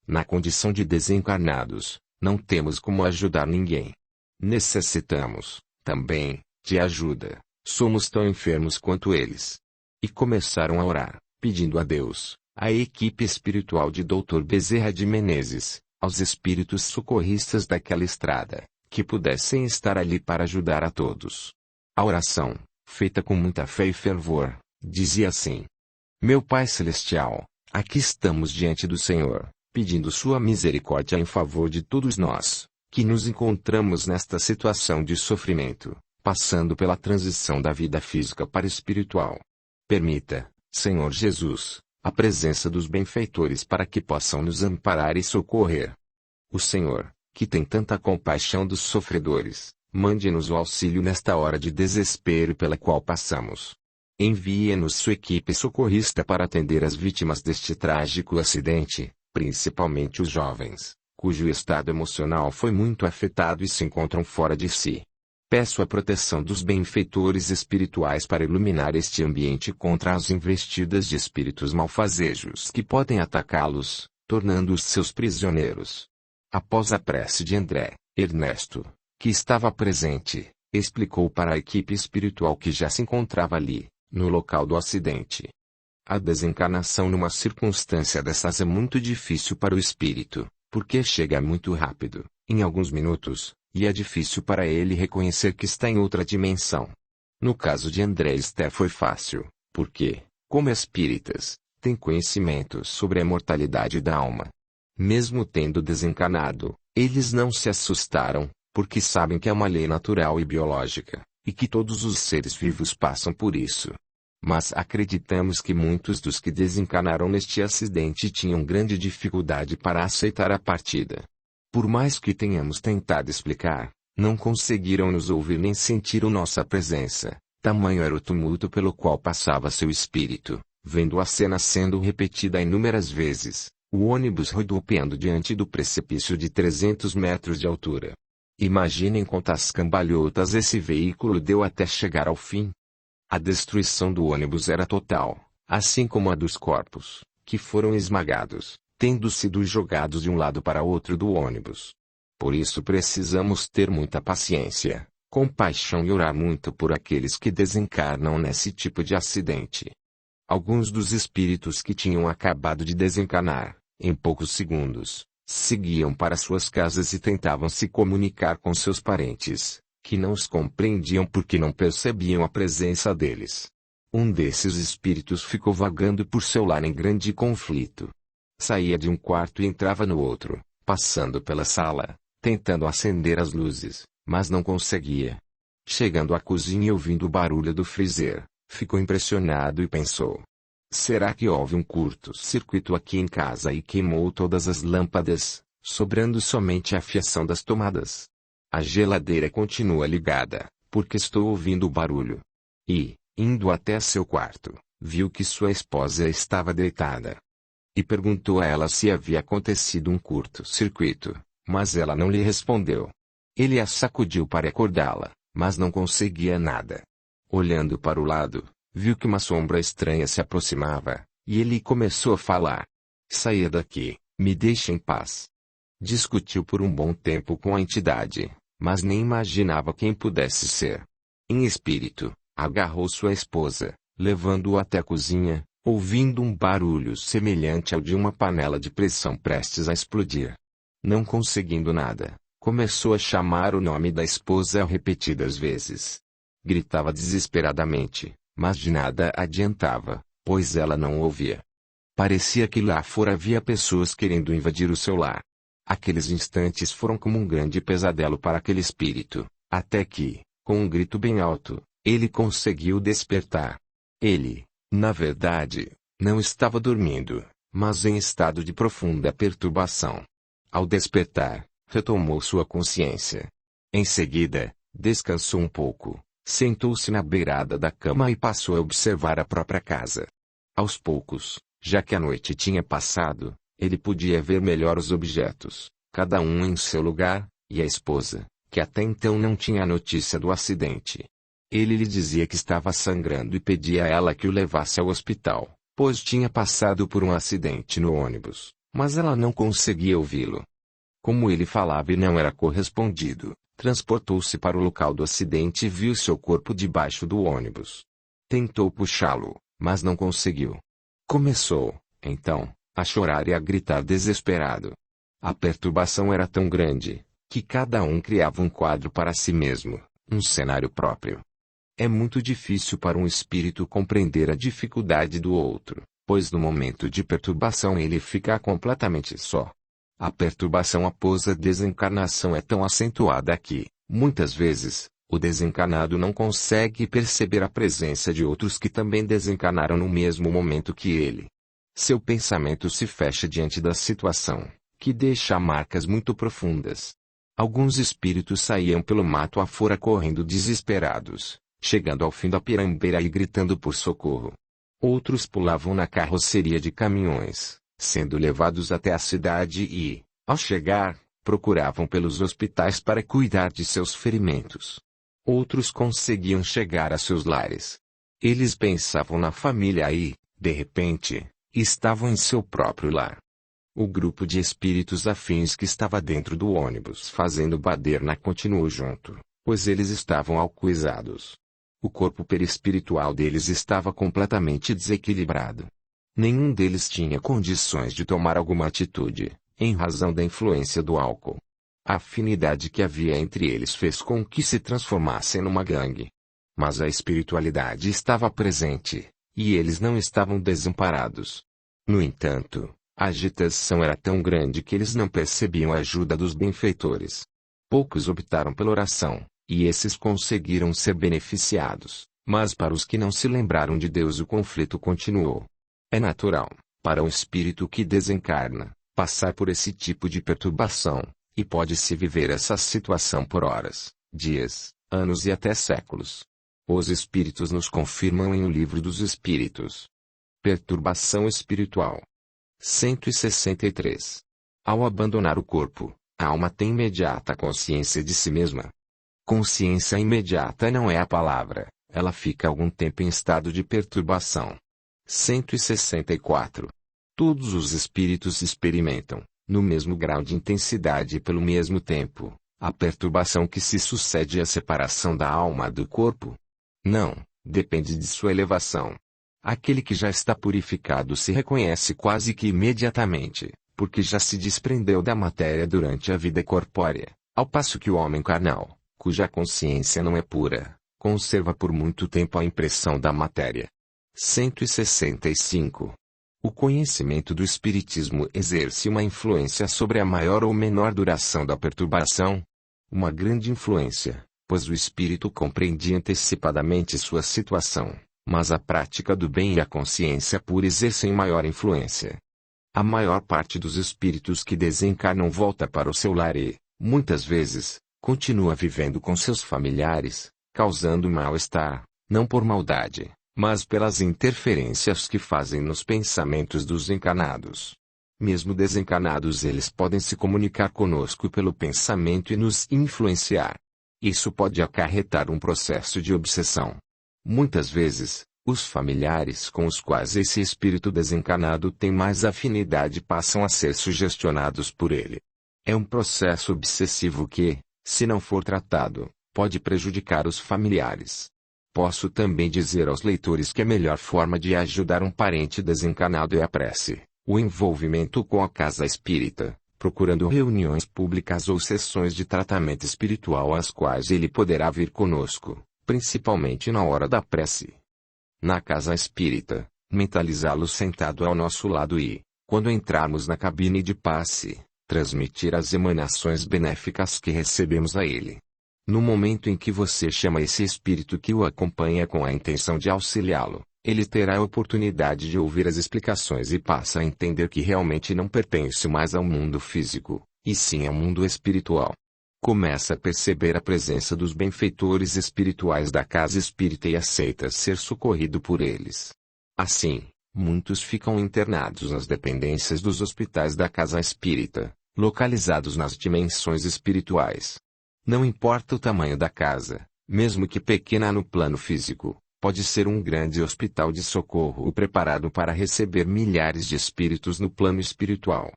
Na condição de desencarnados, não temos como ajudar ninguém. Necessitamos, também, de ajuda, somos tão enfermos quanto eles." E começaram a orar, pedindo a Deus, à equipe espiritual de Dr. Bezerra de Menezes, aos espíritos socorristas daquela estrada, que pudessem estar ali para ajudar a todos. A oração, feita com muita fé e fervor, dizia assim: "Meu Pai Celestial, aqui estamos diante do Senhor, pedindo sua misericórdia em favor de todos nós, que nos encontramos nesta situação de sofrimento, passando pela transição da vida física para espiritual. Permita, Senhor Jesus, a presença dos benfeitores para que possam nos amparar e socorrer. O Senhor, que tem tanta compaixão dos sofredores, mande-nos o auxílio nesta hora de desespero pela qual passamos. Envie-nos sua equipe socorrista para atender as vítimas deste trágico acidente, principalmente os jovens, cujo estado emocional foi muito afetado e se encontram fora de si. Peço a proteção dos benfeitores espirituais para iluminar este ambiente contra as investidas de espíritos malfazejos que podem atacá-los, tornando-os seus prisioneiros. Após a prece de André, Ernesto, que estava presente, explicou para a equipe espiritual que já se encontrava ali, no local do acidente. A desencarnação numa circunstância dessas é muito difícil para o espírito, porque chega muito rápido, em alguns minutos, e é difícil para ele reconhecer que está em outra dimensão. No caso de André e Esther foi fácil, porque, como espíritas, têm conhecimento sobre a imortalidade da alma. Mesmo tendo desencarnado, eles não se assustaram, porque sabem que é uma lei natural e biológica, e que todos os seres vivos passam por isso. Mas acreditamos que muitos dos que desencarnaram neste acidente tinham grande dificuldade para aceitar a partida. Por mais que tenhamos tentado explicar, não conseguiram nos ouvir nem sentir a nossa presença, tamanho era o tumulto pelo qual passava seu espírito, vendo a cena sendo repetida inúmeras vezes, o ônibus rodopiando diante do precipício de 300 metros de altura. Imaginem quantas cambalhotas esse veículo deu até chegar ao fim. A destruição do ônibus era total, assim como a dos corpos, que foram esmagados, tendo sido jogados de um lado para outro do ônibus. Por isso precisamos ter muita paciência, compaixão e orar muito por aqueles que desencarnam nesse tipo de acidente. Alguns dos espíritos que tinham acabado de desencarnar, em poucos segundos, seguiam para suas casas e tentavam se comunicar com seus parentes, que não os compreendiam porque não percebiam a presença deles. Um desses espíritos ficou vagando por seu lar em grande conflito. Saía de um quarto e entrava no outro, passando pela sala, tentando acender as luzes, mas não conseguia. Chegando à cozinha e ouvindo o barulho do freezer, ficou impressionado e pensou: será que houve um curto-circuito aqui em casa e queimou todas as lâmpadas, sobrando somente a fiação das tomadas? A geladeira continua ligada, porque estou ouvindo o barulho. E, indo até seu quarto, viu que sua esposa estava deitada. E perguntou a ela se havia acontecido um curto-circuito, mas ela não lhe respondeu. Ele a sacudiu para acordá-la, mas não conseguia nada. Olhando para o lado, viu que uma sombra estranha se aproximava, e ele começou a falar: saia daqui, me deixe em paz. Discutiu por um bom tempo com a entidade, mas nem imaginava quem pudesse ser. Em espírito, agarrou sua esposa, levando-o até a cozinha, ouvindo um barulho semelhante ao de uma panela de pressão prestes a explodir. Não conseguindo nada, começou a chamar o nome da esposa repetidas vezes. Gritava desesperadamente, mas de nada adiantava, pois ela não ouvia. Parecia que lá fora havia pessoas querendo invadir o seu lar. Aqueles instantes foram como um grande pesadelo para aquele espírito, até que, com um grito bem alto, ele conseguiu despertar. Ele, na verdade, não estava dormindo, mas em estado de profunda perturbação. Ao despertar, retomou sua consciência. Em seguida, descansou um pouco, sentou-se na beirada da cama e passou a observar a própria casa. Aos poucos, já que a noite tinha passado, ele podia ver melhor os objetos, cada um em seu lugar, e a esposa, que até então não tinha notícia do acidente. Ele lhe dizia que estava sangrando e pedia a ela que o levasse ao hospital, pois tinha passado por um acidente no ônibus, mas ela não conseguia ouvi-lo. Como ele falava e não era correspondido, transportou-se para o local do acidente e viu seu corpo debaixo do ônibus. Tentou puxá-lo, mas não conseguiu. Começou, então, a chorar e a gritar desesperado. A perturbação era tão grande, que cada um criava um quadro para si mesmo, um cenário próprio. É muito difícil para um espírito compreender a dificuldade do outro, pois no momento de perturbação ele fica completamente só. A perturbação após a desencarnação é tão acentuada que, muitas vezes, o desencarnado não consegue perceber a presença de outros que também desencarnaram no mesmo momento que ele. Seu pensamento se fecha diante da situação, que deixa marcas muito profundas. Alguns espíritos saíam pelo mato afora correndo desesperados, chegando ao fim da pirambeira e gritando por socorro. Outros pulavam na carroceria de caminhões, sendo levados até a cidade e, ao chegar, procuravam pelos hospitais para cuidar de seus ferimentos. Outros conseguiam chegar a seus lares. Eles pensavam na família e, de repente, estavam em seu próprio lar. O grupo de espíritos afins que estava dentro do ônibus fazendo baderna continuou junto, pois eles estavam alcoolizados. O corpo perispiritual deles estava completamente desequilibrado. Nenhum deles tinha condições de tomar alguma atitude, em razão da influência do álcool. A afinidade que havia entre eles fez com que se transformassem numa gangue. Mas a espiritualidade estava presente, e eles não estavam desamparados. No entanto, a agitação era tão grande que eles não percebiam a ajuda dos benfeitores. Poucos optaram pela oração, e esses conseguiram ser beneficiados, mas para os que não se lembraram de Deus o conflito continuou. É natural, para um espírito que desencarna, passar por esse tipo de perturbação, e pode-se viver essa situação por horas, dias, anos e até séculos. Os espíritos nos confirmam em O Livro dos Espíritos. Perturbação espiritual. 163. Ao abandonar o corpo, a alma tem imediata consciência de si mesma. Consciência imediata não é a palavra, ela fica algum tempo em estado de perturbação. 164. Todos os espíritos experimentam, no mesmo grau de intensidade e pelo mesmo tempo, a perturbação que se sucede à separação da alma do corpo? Não, depende de sua elevação. Aquele que já está purificado se reconhece quase que imediatamente, porque já se desprendeu da matéria durante a vida corpórea, ao passo que o homem carnal, cuja consciência não é pura, conserva por muito tempo a impressão da matéria. 165. O conhecimento do Espiritismo exerce uma influência sobre a maior ou menor duração da perturbação? Uma grande influência, pois o espírito compreendia antecipadamente sua situação, mas a prática do bem e a consciência pura exercem maior influência. A maior parte dos espíritos que desencarnam volta para o seu lar e, muitas vezes, continua vivendo com seus familiares, causando mal-estar, não por maldade, mas pelas interferências que fazem nos pensamentos dos encarnados. Mesmo desencarnados eles podem se comunicar conosco pelo pensamento e nos influenciar. Isso pode acarretar um processo de obsessão. Muitas vezes, os familiares com os quais esse espírito desencarnado tem mais afinidade passam a ser sugestionados por ele. É um processo obsessivo que, se não for tratado, pode prejudicar os familiares. Posso também dizer aos leitores que a melhor forma de ajudar um parente desencarnado é a prece, o envolvimento com a casa espírita, procurando reuniões públicas ou sessões de tratamento espiritual às quais ele poderá vir conosco, principalmente na hora da prece. Na casa espírita, mentalizá-lo sentado ao nosso lado e, quando entrarmos na cabine de passe, transmitir as emanações benéficas que recebemos a ele. No momento em que você chama esse espírito que o acompanha com a intenção de auxiliá-lo, ele terá a oportunidade de ouvir as explicações e passa a entender que realmente não pertence mais ao mundo físico, e sim ao mundo espiritual. Começa a perceber a presença dos benfeitores espirituais da casa espírita e aceita ser socorrido por eles. Assim, muitos ficam internados nas dependências dos hospitais da casa espírita, localizados nas dimensões espirituais. Não importa o tamanho da casa, mesmo que pequena no plano físico, pode ser um grande hospital de socorro preparado para receber milhares de espíritos no plano espiritual.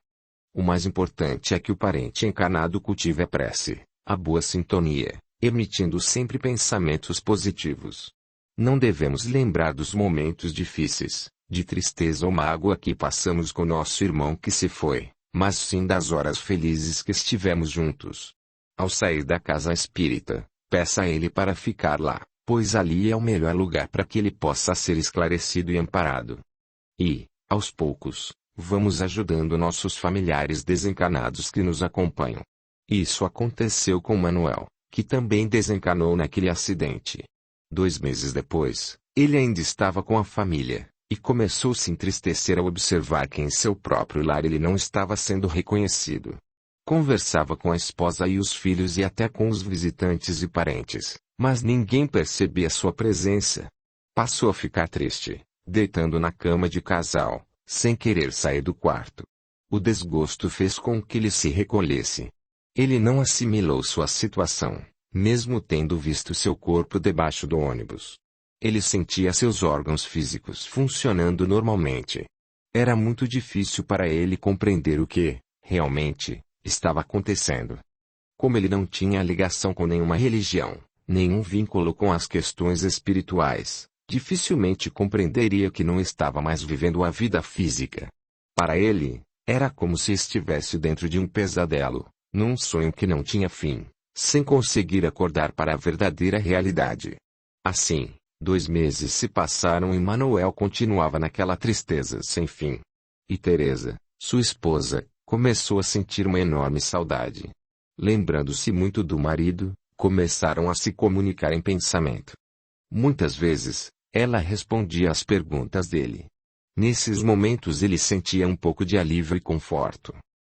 O mais importante é que o parente encarnado cultive a prece, a boa sintonia, emitindo sempre pensamentos positivos. Não devemos lembrar dos momentos difíceis, de tristeza ou mágoa que passamos com nosso irmão que se foi, mas sim das horas felizes que estivemos juntos. Ao sair da casa espírita, peça a ele para ficar lá, pois ali é o melhor lugar para que ele possa ser esclarecido e amparado. E, Aos poucos, vamos ajudando nossos familiares desencarnados que nos acompanham. Isso aconteceu com Manuel, que também desencanou naquele acidente. 2 meses depois, ele ainda estava com a família, e começou a se entristecer ao observar que em seu próprio lar ele não estava sendo reconhecido. Conversava com a esposa e os filhos e até com os visitantes e parentes, mas ninguém percebia sua presença. Passou a ficar triste, deitando na cama de casal, sem querer sair do quarto. O desgosto fez com que ele se recolhesse. Ele não assimilou sua situação, mesmo tendo visto seu corpo debaixo do ônibus. Ele sentia seus órgãos físicos funcionando normalmente. Era muito difícil para ele compreender o que, realmente, estava acontecendo. Como ele não tinha ligação com nenhuma religião, nenhum vínculo com as questões espirituais, dificilmente compreenderia que não estava mais vivendo a vida física. Para ele, era como se estivesse dentro de um pesadelo, num sonho que não tinha fim, sem conseguir acordar para a verdadeira realidade. Assim, 2 meses se passaram e Manuel continuava naquela tristeza sem fim. E Teresa, sua esposa, começou a sentir uma enorme saudade. Lembrando-se muito do marido, começaram a se comunicar em pensamento. Muitas vezes, ela respondia às perguntas dele. Nesses momentos ele sentia um pouco de alívio e conforto.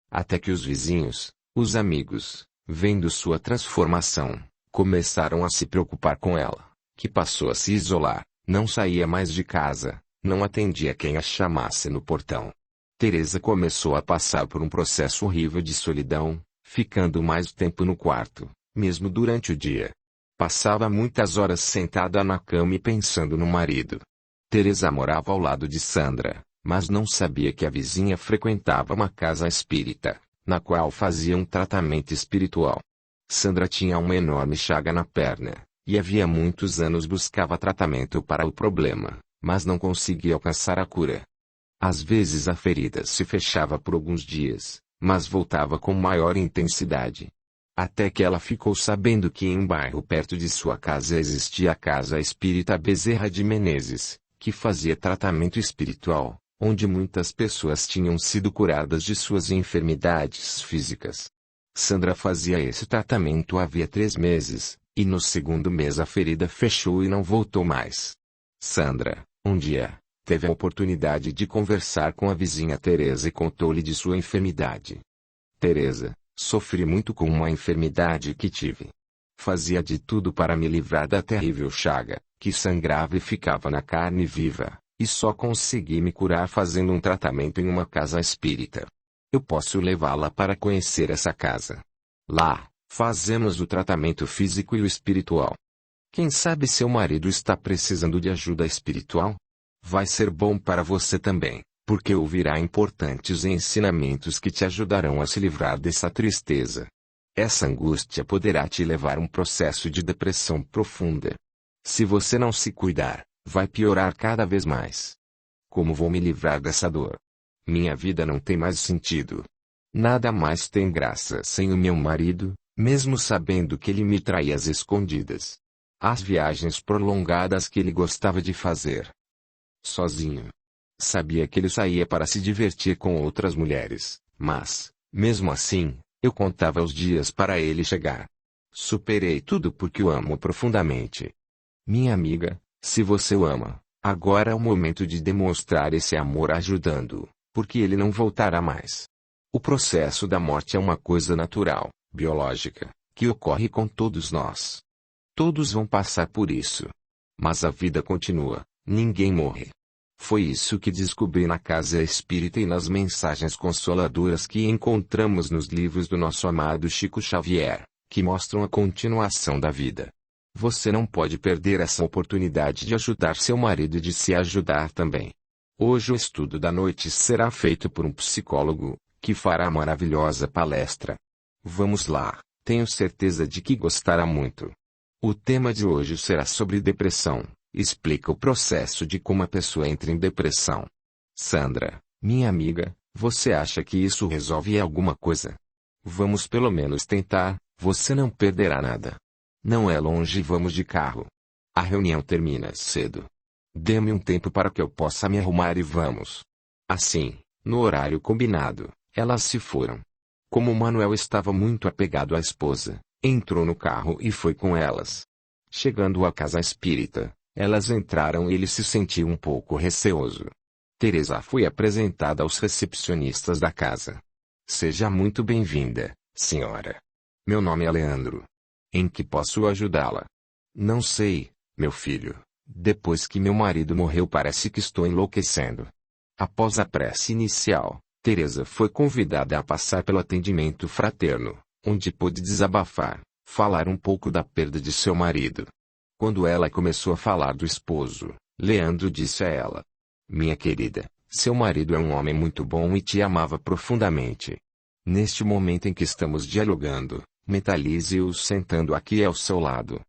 Até que os vizinhos, os amigos, vendo sua transformação, começaram a se preocupar com ela, que passou a se isolar, não saía mais de casa, não atendia quem a chamasse no portão. Teresa começou a passar por um processo horrível de solidão, ficando mais tempo no quarto, mesmo durante o dia. Passava muitas horas sentada na cama e pensando no marido. Teresa morava ao lado de Sandra, mas não sabia que a vizinha frequentava uma casa espírita, na qual fazia um tratamento espiritual. Sandra tinha uma enorme chaga na perna, e havia muitos anos buscava tratamento para o problema, mas não conseguia alcançar a cura. Às vezes a ferida se fechava por alguns dias, mas voltava com maior intensidade. Até que ela ficou sabendo que em um bairro perto de sua casa existia a Casa Espírita Bezerra de Menezes, que fazia tratamento espiritual, onde muitas pessoas tinham sido curadas de suas enfermidades físicas. Sandra fazia esse tratamento havia 3 meses, e no segundo mês a ferida fechou e não voltou mais. Sandra, um dia, teve a oportunidade de conversar com a vizinha Teresa e contou-lhe de sua enfermidade. Teresa, sofri muito com uma enfermidade que tive. Fazia de tudo para me livrar da terrível chaga, que sangrava e ficava na carne viva, e só consegui me curar fazendo um tratamento em uma casa espírita. Eu posso levá-la para conhecer essa casa. Lá, fazemos o tratamento físico e o espiritual. Quem sabe seu marido está precisando de ajuda espiritual? Vai ser bom para você também, porque ouvirá importantes ensinamentos que te ajudarão a se livrar dessa tristeza. Essa angústia poderá te levar a um processo de depressão profunda. Se você não se cuidar, vai piorar cada vez mais. Como vou me livrar dessa dor? Minha vida não tem mais sentido. Nada mais tem graça sem o meu marido, mesmo sabendo que ele me traía às escondidas. As viagens prolongadas que ele gostava de fazer. Sozinho. Sabia que ele saía para se divertir com outras mulheres, mas, mesmo assim, eu contava os dias para ele chegar. Superei tudo porque o amo profundamente. Minha amiga, se você o ama, agora é o momento de demonstrar esse amor ajudando-o, porque ele não voltará mais. O processo da morte é uma coisa natural, biológica, que ocorre com todos nós. Todos vão passar por isso. Mas a vida continua, ninguém morre. Foi isso que descobri na Casa Espírita e nas mensagens consoladoras que encontramos nos livros do nosso amado Chico Xavier, que mostram a continuação da vida. Você não pode perder essa oportunidade de ajudar seu marido e de se ajudar também. Hoje o estudo da noite será feito por um psicólogo, que fará maravilhosa palestra. Vamos lá, tenho certeza de que gostará muito. O tema de hoje será sobre depressão. Explica o processo de como a pessoa entra em depressão. Sandra, minha amiga, você acha que isso resolve alguma coisa? Vamos pelo menos tentar, você não perderá nada. Não é longe e vamos de carro. A reunião termina cedo. Dê-me um tempo para que eu possa me arrumar e vamos. Assim, no horário combinado, elas se foram. Como Manuel estava muito apegado à esposa, entrou no carro e foi com elas. Chegando à casa espírita, elas entraram e ele se sentiu um pouco receoso. Teresa foi apresentada aos recepcionistas da casa. Seja muito bem-vinda, senhora. Meu nome é Leandro. Em que posso ajudá-la? Não sei, meu filho. Depois que meu marido morreu parece que estou enlouquecendo. Após a prece inicial, Teresa foi convidada a passar pelo atendimento fraterno, onde pôde desabafar, falar um pouco da perda de seu marido. Quando ela começou a falar do esposo, Leandro disse a ela: Minha querida, seu marido é um homem muito bom e te amava profundamente. Neste momento em que estamos dialogando, mentalize-o sentando aqui ao seu lado.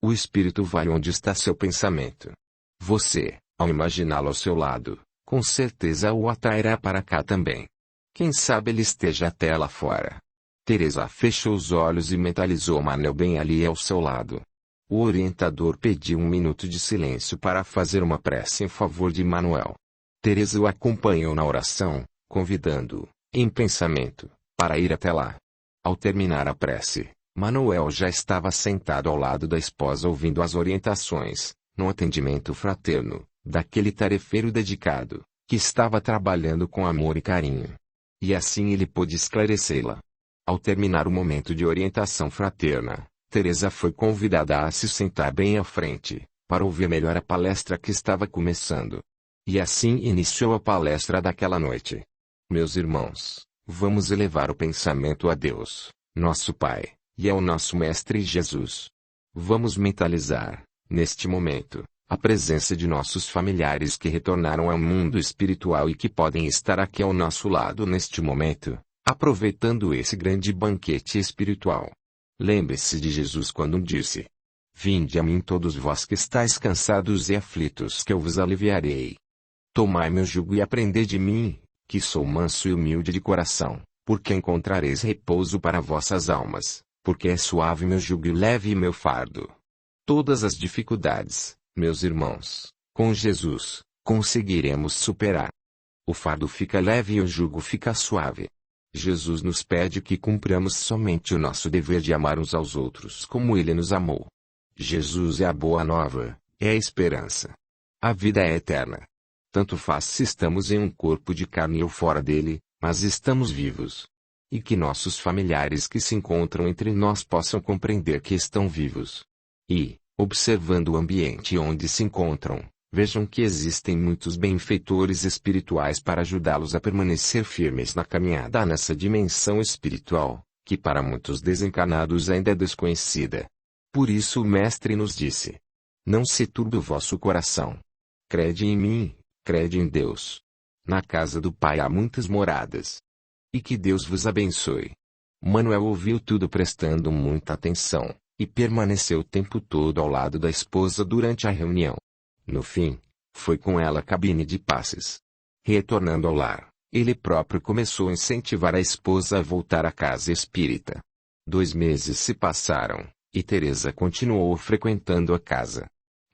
O espírito vai onde está seu pensamento. Você, ao imaginá-lo ao seu lado, com certeza o atrairá para cá também. Quem sabe ele esteja até lá fora. Teresa fechou os olhos e mentalizou Manuel bem ali ao seu lado. O orientador pediu 1 minuto de silêncio para fazer uma prece em favor de Manuel. Teresa o acompanhou na oração, convidando-o, em pensamento, para ir até lá. Ao terminar a prece, Manuel já estava sentado ao lado da esposa ouvindo as orientações, no atendimento fraterno, daquele tarefeiro dedicado, que estava trabalhando com amor e carinho. E assim ele pôde esclarecê-la. Ao terminar o momento de orientação fraterna, Teresa foi convidada a se sentar bem à frente, para ouvir melhor a palestra que estava começando. E assim iniciou a palestra daquela noite. Meus irmãos, vamos elevar o pensamento a Deus, nosso Pai, e ao nosso Mestre Jesus. Vamos mentalizar, neste momento, a presença de nossos familiares que retornaram ao mundo espiritual e que podem estar aqui ao nosso lado neste momento, aproveitando esse grande banquete espiritual. Lembre-se de Jesus quando disse: Vinde a mim todos vós que estáis cansados e aflitos que eu vos aliviarei. Tomai meu jugo e aprendei de mim, que sou manso e humilde de coração, porque encontrareis repouso para vossas almas, porque é suave meu jugo e leve meu fardo. Todas as dificuldades, meus irmãos, com Jesus, conseguiremos superar. O fardo fica leve e o jugo fica suave. Jesus nos pede que cumpramos somente o nosso dever de amar uns aos outros como Ele nos amou. Jesus é a boa nova, é a esperança. A vida é eterna. Tanto faz se estamos em um corpo de carne ou fora dele, mas estamos vivos. E que nossos familiares que se encontram entre nós possam compreender que estão vivos. E, observando o ambiente onde se encontram, vejam que existem muitos benfeitores espirituais para ajudá-los a permanecer firmes na caminhada nessa dimensão espiritual, que para muitos desencarnados ainda é desconhecida. Por isso o Mestre nos disse: Não se turbe o vosso coração. Crede em mim, crede em Deus. Na casa do Pai há muitas moradas. E que Deus vos abençoe. Manuel ouviu tudo prestando muita atenção, e permaneceu o tempo todo ao lado da esposa durante a reunião. No fim, foi com ela à cabine de passes. Retornando ao lar, ele próprio começou a incentivar a esposa a voltar à casa espírita. 2 meses se passaram, e Teresa continuou frequentando a casa.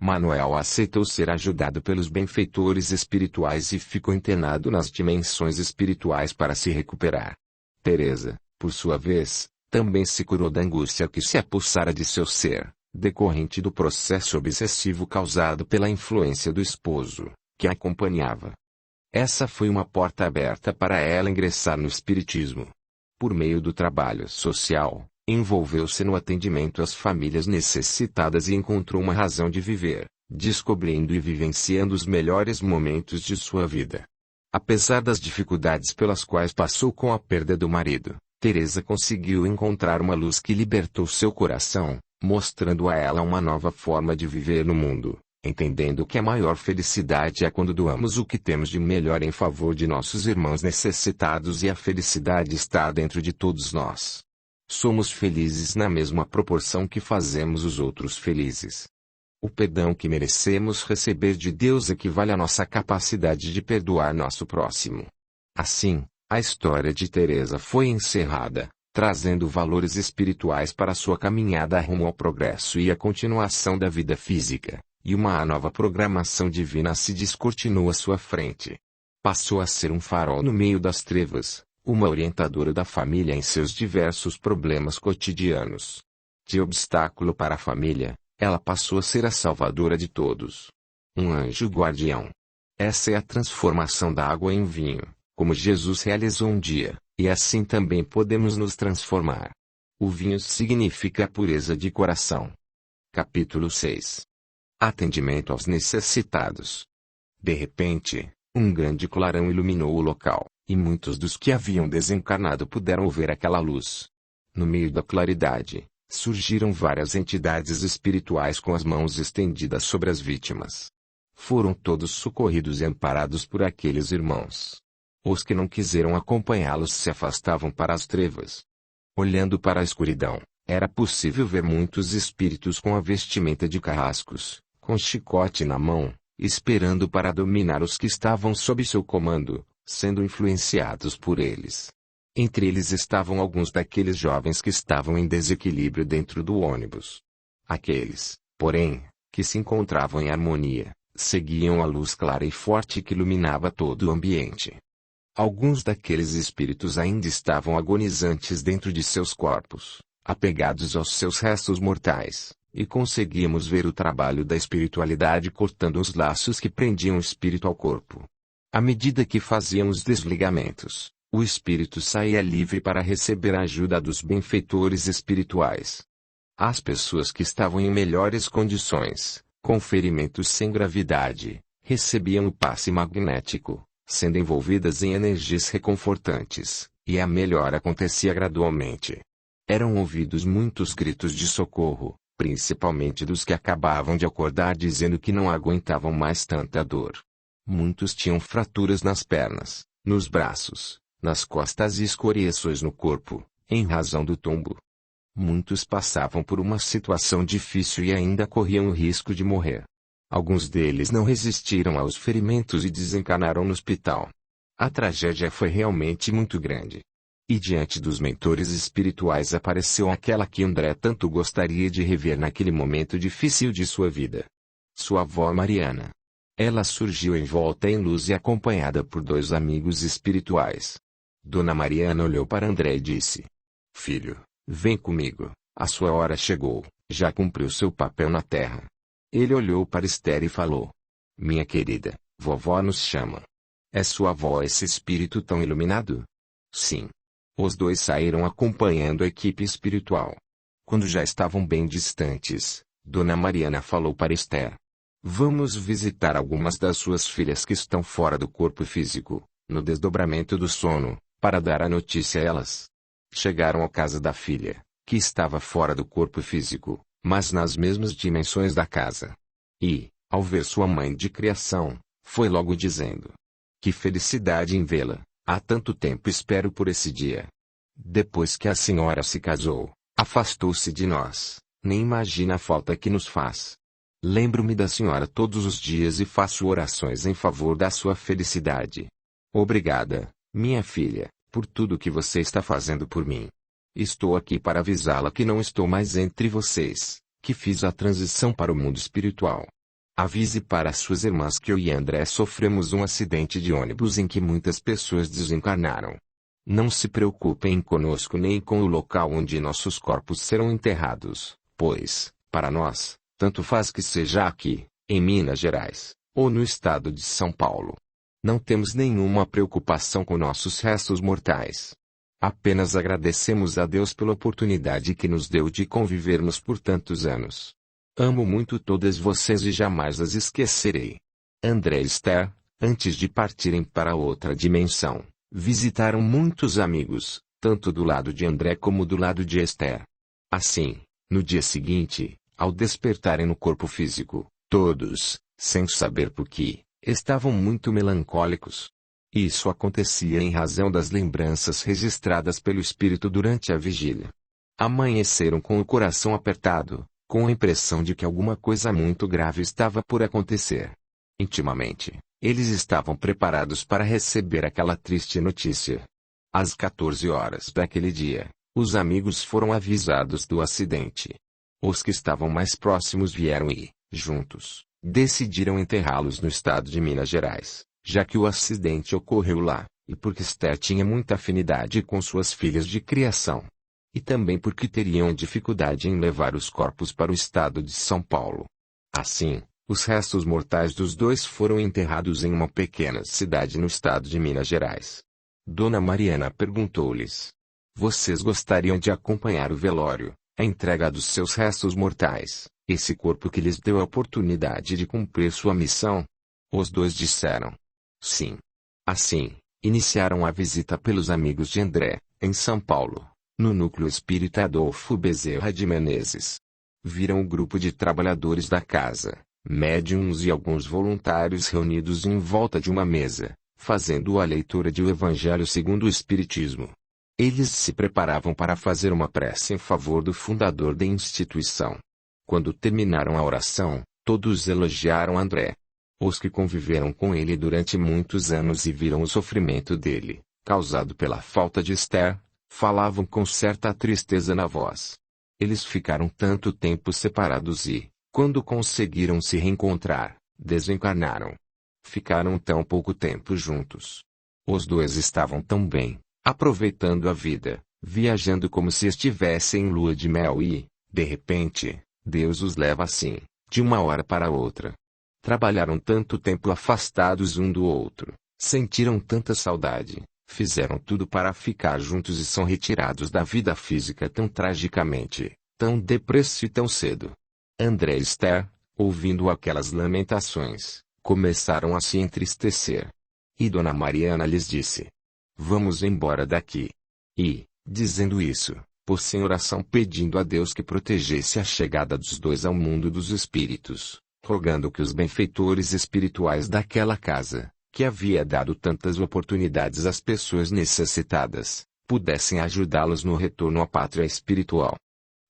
Manuel aceitou ser ajudado pelos benfeitores espirituais e ficou internado nas dimensões espirituais para se recuperar. Teresa, por sua vez, também se curou da angústia que se apossara de seu ser, decorrente do processo obsessivo causado pela influência do esposo, que a acompanhava. Essa foi uma porta aberta para ela ingressar no espiritismo. Por meio do trabalho social, envolveu-se no atendimento às famílias necessitadas e encontrou uma razão de viver, descobrindo e vivenciando os melhores momentos de sua vida. Apesar das dificuldades pelas quais passou com a perda do marido, Teresa conseguiu encontrar uma luz que libertou seu coração, mostrando a ela uma nova forma de viver no mundo, entendendo que a maior felicidade é quando doamos o que temos de melhor em favor de nossos irmãos necessitados e a felicidade está dentro de todos nós. Somos felizes na mesma proporção que fazemos os outros felizes. O perdão que merecemos receber de Deus equivale à nossa capacidade de perdoar nosso próximo. Assim, a história de Teresa foi encerrada, trazendo valores espirituais para sua caminhada rumo ao progresso e à continuação da vida física, e uma nova programação divina se descortinou à sua frente. Passou a ser um farol no meio das trevas, uma orientadora da família em seus diversos problemas cotidianos. De obstáculo para a família, ela passou a ser a salvadora de todos. Um anjo guardião. Essa é a transformação da água em vinho, como Jesus realizou um dia, e assim também podemos nos transformar. O vinho significa a pureza de coração. Capítulo 6. Atendimento aos necessitados. De repente, um grande clarão iluminou o local, e muitos dos que haviam desencarnado puderam ver aquela luz. No meio da claridade, surgiram várias entidades espirituais com as mãos estendidas sobre as vítimas. Foram todos socorridos e amparados por aqueles irmãos. Os que não quiseram acompanhá-los se afastavam para as trevas. Olhando para a escuridão, era possível ver muitos espíritos com a vestimenta de carrascos, com chicote na mão, esperando para dominar os que estavam sob seu comando, sendo influenciados por eles. Entre eles estavam alguns daqueles jovens que estavam em desequilíbrio dentro do ônibus. Aqueles, porém, que se encontravam em harmonia, seguiam a luz clara e forte que iluminava todo o ambiente. Alguns daqueles espíritos ainda estavam agonizantes dentro de seus corpos, apegados aos seus restos mortais, e conseguíamos ver o trabalho da espiritualidade cortando os laços que prendiam o espírito ao corpo. À medida que faziam os desligamentos, o espírito saía livre para receber a ajuda dos benfeitores espirituais. As pessoas que estavam em melhores condições, com ferimentos sem gravidade, recebiam o passe magnético, sendo envolvidas em energias reconfortantes, e a melhora acontecia gradualmente. Eram ouvidos muitos gritos de socorro, principalmente dos que acabavam de acordar dizendo que não aguentavam mais tanta dor. Muitos tinham fraturas nas pernas, nos braços, nas costas e escoriações no corpo, em razão do tombo. Muitos passavam por uma situação difícil e ainda corriam o risco de morrer. Alguns deles não resistiram aos ferimentos e desencarnaram no hospital. A tragédia foi realmente muito grande. E diante dos mentores espirituais apareceu aquela que André tanto gostaria de rever naquele momento difícil de sua vida. Sua avó Mariana. Ela surgiu envolta em luz e acompanhada por dois amigos espirituais. Dona Mariana olhou para André e disse: "Filho, vem comigo, a sua hora chegou, já cumpriu seu papel na terra." Ele olhou para Esther e falou: "Minha querida, vovó nos chama. É sua avó esse espírito tão iluminado?" "Sim." Os dois saíram acompanhando a equipe espiritual. Quando já estavam bem distantes, Dona Mariana falou para Esther: "Vamos visitar algumas das suas filhas que estão fora do corpo físico, no desdobramento do sono, para dar a notícia a elas." Chegaram à casa da filha, que estava fora do corpo físico, mas nas mesmas dimensões da casa. E, ao ver sua mãe de criação, foi logo dizendo: "Que felicidade em vê-la, há tanto tempo espero por esse dia. Depois que a senhora se casou, afastou-se de nós, nem imagina a falta que nos faz. Lembro-me da senhora todos os dias e faço orações em favor da sua felicidade. Obrigada, minha filha, por tudo que você está fazendo por mim. Estou aqui para avisá-la que não estou mais entre vocês, que fiz a transição para o mundo espiritual. Avise para suas irmãs que eu e André sofremos um acidente de ônibus em que muitas pessoas desencarnaram. Não se preocupem conosco nem com o local onde nossos corpos serão enterrados, pois, para nós, tanto faz que seja aqui, em Minas Gerais, ou no estado de São Paulo. Não temos nenhuma preocupação com nossos restos mortais. Apenas agradecemos a Deus pela oportunidade que nos deu de convivermos por tantos anos. Amo muito todas vocês e jamais as esquecerei." André e Esther, antes de partirem para outra dimensão, visitaram muitos amigos, tanto do lado de André como do lado de Esther. Assim, no dia seguinte, ao despertarem no corpo físico, todos, sem saber por que, estavam muito melancólicos. Isso acontecia em razão das lembranças registradas pelo espírito durante a vigília. Amanheceram com o coração apertado, com a impressão de que alguma coisa muito grave estava por acontecer. Intimamente, eles estavam preparados para receber aquela triste notícia. Às 14 horas daquele dia, os amigos foram avisados do acidente. Os que estavam mais próximos vieram e, juntos, decidiram enterrá-los no estado de Minas Gerais, já que o acidente ocorreu lá, e porque Esther tinha muita afinidade com suas filhas de criação. E também porque teriam dificuldade em levar os corpos para o estado de São Paulo. Assim, os restos mortais dos dois foram enterrados em uma pequena cidade no estado de Minas Gerais. Dona Mariana perguntou-lhes: vocês gostariam de acompanhar o velório, a entrega dos seus restos mortais, esse corpo que lhes deu a oportunidade de cumprir sua missão? Os dois disseram: sim. Assim, iniciaram a visita pelos amigos de André, em São Paulo, no núcleo espírita Adolfo Bezerra de Menezes. Viram o grupo de trabalhadores da casa, médiuns e alguns voluntários reunidos em volta de uma mesa, fazendo a leitura de O Evangelho segundo o Espiritismo. Eles se preparavam para fazer uma prece em favor do fundador da instituição. Quando terminaram a oração, todos elogiaram André. Os que conviveram com ele durante muitos anos e viram o sofrimento dele, causado pela falta de Esther, falavam com certa tristeza na voz. Eles ficaram tanto tempo separados e, quando conseguiram se reencontrar, desencarnaram. Ficaram tão pouco tempo juntos. Os dois estavam tão bem, aproveitando a vida, viajando como se estivessem em lua de mel e, de repente, Deus os leva assim, de uma hora para outra. Trabalharam tanto tempo afastados um do outro, sentiram tanta saudade, fizeram tudo para ficar juntos e são retirados da vida física tão tragicamente, tão depressa e tão cedo. André e Esther, ouvindo aquelas lamentações, começaram a se entristecer. E Dona Mariana lhes disse: vamos embora daqui. E, dizendo isso, pôs-se em oração pedindo a Deus que protegesse a chegada dos dois ao mundo dos espíritos, rogando que os benfeitores espirituais daquela casa, que havia dado tantas oportunidades às pessoas necessitadas, pudessem ajudá-los no retorno à pátria espiritual.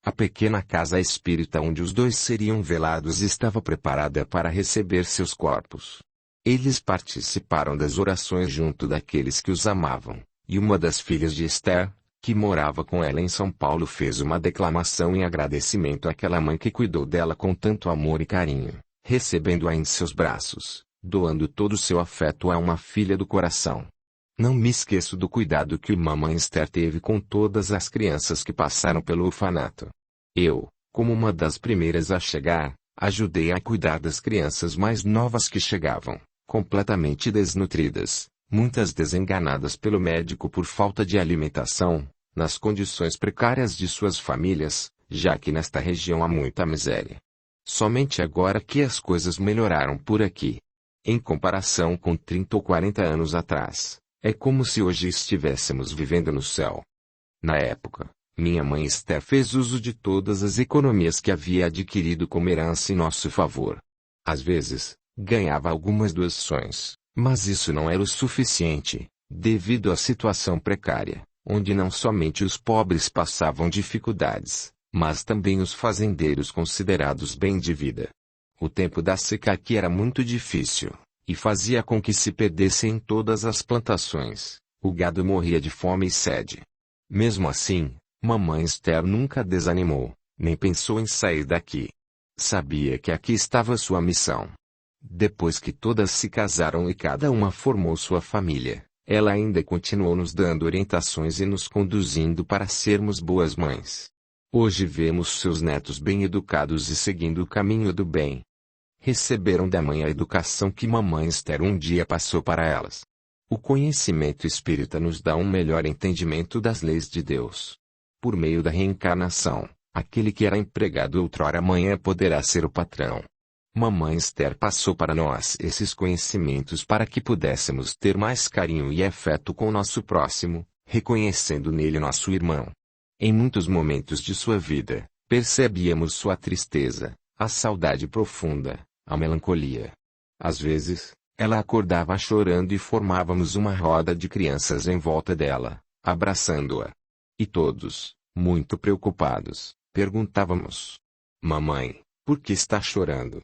A pequena casa espírita onde os dois seriam velados estava preparada para receber seus corpos. Eles participaram das orações junto daqueles que os amavam, e uma das filhas de Esther, que morava com ela em São Paulo, fez uma declamação em agradecimento àquela mãe que cuidou dela com tanto amor e carinho, recebendo-a em seus braços, doando todo o seu afeto a uma filha do coração. Não me esqueço do cuidado que mamãe Esther teve com todas as crianças que passaram pelo orfanato. Eu, como uma das primeiras a chegar, ajudei a cuidar das crianças mais novas que chegavam, completamente desnutridas, muitas desenganadas pelo médico por falta de alimentação, nas condições precárias de suas famílias, já que nesta região há muita miséria. Somente agora que as coisas melhoraram por aqui. Em comparação com 30 ou 40 anos atrás, é como se hoje estivéssemos vivendo no céu. Na época, minha mãe Esther fez uso de todas as economias que havia adquirido como herança em nosso favor. Às vezes, ganhava algumas doações, mas isso não era o suficiente, devido à situação precária, onde não somente os pobres passavam dificuldades, mas também os fazendeiros considerados bem de vida. O tempo da seca aqui era muito difícil, e fazia com que se perdessem todas as plantações, o gado morria de fome e sede. Mesmo assim, mamãe Esther nunca desanimou, nem pensou em sair daqui. Sabia que aqui estava sua missão. Depois que todas se casaram e cada uma formou sua família, ela ainda continuou nos dando orientações e nos conduzindo para sermos boas mães. Hoje vemos seus netos bem educados e seguindo o caminho do bem. Receberam da mãe a educação que mamãe Esther um dia passou para elas. O conhecimento espírita nos dá um melhor entendimento das leis de Deus. Por meio da reencarnação, aquele que era empregado outrora amanhã poderá ser o patrão. Mamãe Esther passou para nós esses conhecimentos para que pudéssemos ter mais carinho e afeto com o nosso próximo, reconhecendo nele nosso irmão. Em muitos momentos de sua vida, percebíamos sua tristeza, a saudade profunda, a melancolia. Às vezes, ela acordava chorando e formávamos uma roda de crianças em volta dela, abraçando-a. E todos, muito preocupados, perguntávamos: mamãe, por que está chorando?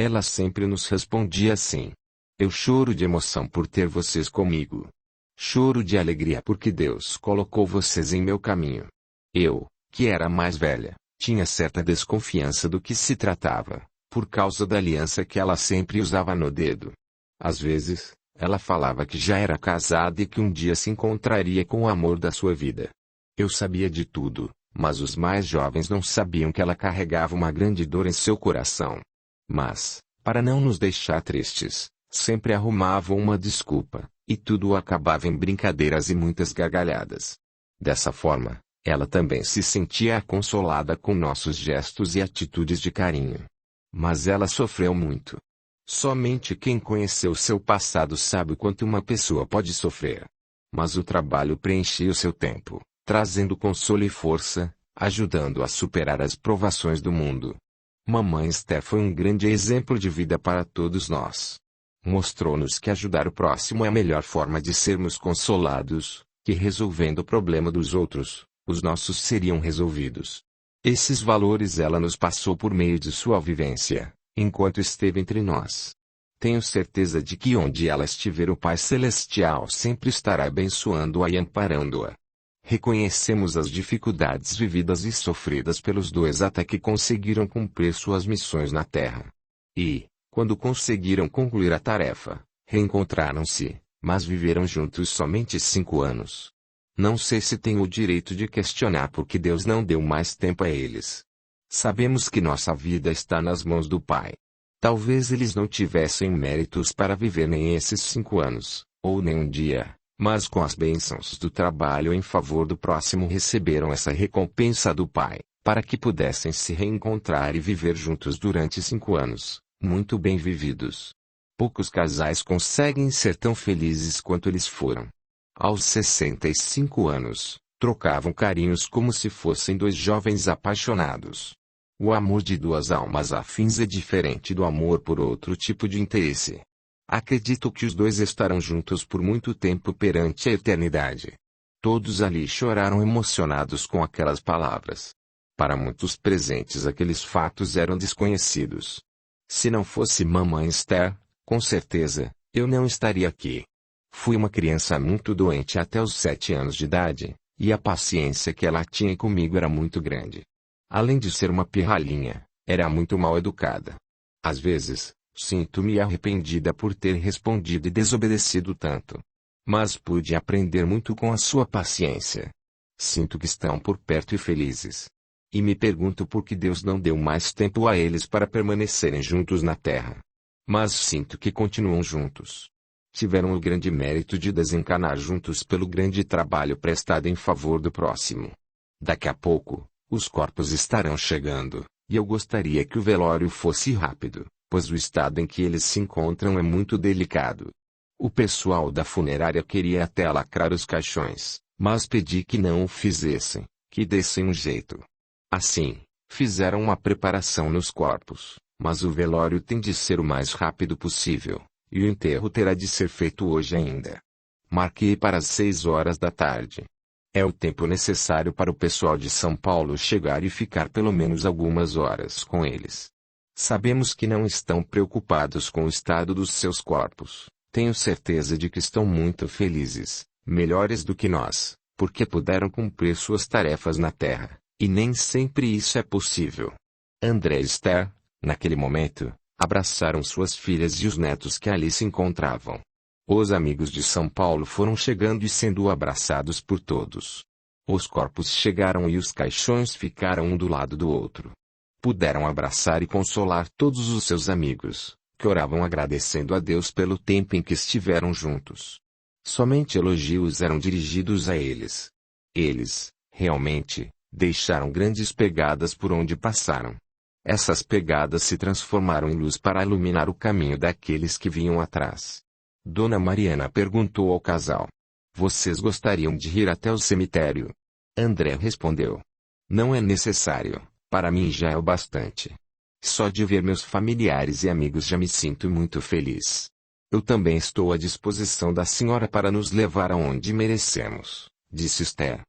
Ela sempre nos respondia assim: eu choro de emoção por ter vocês comigo. Choro de alegria porque Deus colocou vocês em meu caminho. Eu, que era mais velha, tinha certa desconfiança do que se tratava, por causa da aliança que ela sempre usava no dedo. Às vezes, Ela falava que já era casada e que um dia se encontraria com o amor da sua vida. Eu sabia de tudo, mas os mais jovens não sabiam que ela carregava uma grande dor em seu coração. Mas, para não nos deixar tristes, sempre arrumavam uma desculpa, e tudo acabava em brincadeiras e muitas gargalhadas. Dessa forma, ela também se sentia consolada com nossos gestos e atitudes de carinho. Mas ela sofreu muito. Somente quem conheceu seu passado sabe o quanto uma pessoa pode sofrer. Mas o trabalho preenchia o seu tempo, trazendo consolo e força, ajudando a superar as provações do mundo. Mamãe Esther foi um grande exemplo de vida para todos nós. Mostrou-nos que ajudar o próximo é a melhor forma de sermos consolados, que resolvendo o problema dos outros, os nossos seriam resolvidos. Esses valores ela nos passou por meio de sua vivência, enquanto esteve entre nós. Tenho certeza de que onde ela estiver o Pai Celestial sempre estará abençoando-a e amparando-a. Reconhecemos as dificuldades vividas e sofridas pelos dois até que conseguiram cumprir suas missões na Terra. E, quando conseguiram concluir a tarefa, reencontraram-se, mas viveram juntos somente 5 anos. Não sei se tenho o direito de questionar por que Deus não deu mais tempo a eles. Sabemos que nossa vida está nas mãos do Pai. Talvez eles não tivessem méritos para viver nem esses 5 anos, ou nem um dia, mas com as bênçãos do trabalho em favor do próximo receberam essa recompensa do Pai, para que pudessem se reencontrar e viver juntos durante 5 anos, muito bem vividos. Poucos casais conseguem ser tão felizes quanto eles foram. Aos 65 anos, trocavam carinhos como se fossem dois jovens apaixonados. O amor de duas almas afins é diferente do amor por outro tipo de interesse. Acredito que os dois estarão juntos por muito tempo perante a eternidade. Todos ali choraram emocionados com aquelas palavras. Para muitos presentes aqueles fatos eram desconhecidos. Se não fosse Mamãe Esther, com certeza, eu não estaria aqui. Fui uma criança muito doente até os 7 anos de idade, e a paciência que ela tinha comigo era muito grande. Além de ser uma pirralhinha, era muito mal educada. Às vezes, sinto-me arrependida por ter respondido e desobedecido tanto. Mas pude aprender muito com a sua paciência. Sinto que estão por perto e felizes. E me pergunto por que Deus não deu mais tempo a eles para permanecerem juntos na terra. Mas sinto que continuam juntos. Tiveram o grande mérito de desencarnar juntos pelo grande trabalho prestado em favor do próximo. Daqui a pouco, os corpos estarão chegando, e eu gostaria que o velório fosse rápido, pois o estado em que eles se encontram é muito delicado. O pessoal da funerária queria até lacrar os caixões, mas pedi que não o fizessem, que dessem um jeito. Assim, fizeram uma preparação nos corpos, mas o velório tem de ser o mais rápido possível. E o enterro terá de ser feito hoje ainda. Marquei para as 6 horas da tarde. É o tempo necessário para o pessoal de São Paulo chegar e ficar pelo menos algumas horas com eles. Sabemos que não estão preocupados com o estado dos seus corpos. Tenho certeza de que estão muito felizes, melhores do que nós, porque puderam cumprir suas tarefas na Terra, e nem sempre isso é possível. André e Esther, naquele momento, abraçaram suas filhas e os netos que ali se encontravam. Os amigos de São Paulo foram chegando e sendo abraçados por todos. Os corpos chegaram e os caixões ficaram um do lado do outro. Puderam abraçar e consolar todos os seus amigos, que oravam agradecendo a Deus pelo tempo em que estiveram juntos. Somente elogios eram dirigidos a eles. Eles, realmente, deixaram grandes pegadas por onde passaram. Essas pegadas se transformaram em luz para iluminar o caminho daqueles que vinham atrás. Dona Mariana perguntou ao casal: "Vocês gostariam de ir até o cemitério?" André respondeu: "Não é necessário, para mim já é o bastante. Só de ver meus familiares e amigos já me sinto muito feliz. Eu também estou à disposição da senhora para nos levar aonde merecemos", disse Esther.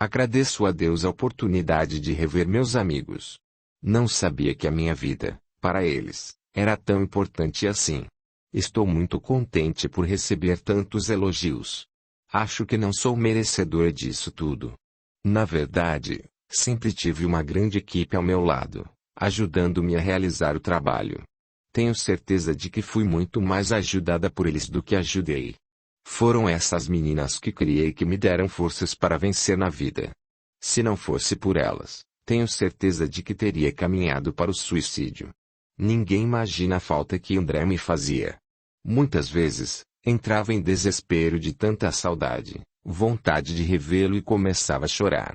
"Agradeço a Deus a oportunidade de rever meus amigos. Não sabia que a minha vida, para eles, era tão importante assim. Estou muito contente por receber tantos elogios. Acho que não sou merecedor disso tudo. Na verdade, sempre tive uma grande equipe ao meu lado, ajudando-me a realizar o trabalho. Tenho certeza de que fui muito mais ajudada por eles do que ajudei. Foram essas meninas que criei que me deram forças para vencer na vida. Se não fosse por elas, tenho certeza de que teria caminhado para o suicídio. Ninguém imagina a falta que André me fazia. Muitas vezes, entrava em desespero de tanta saudade, vontade de revê-lo e começava a chorar.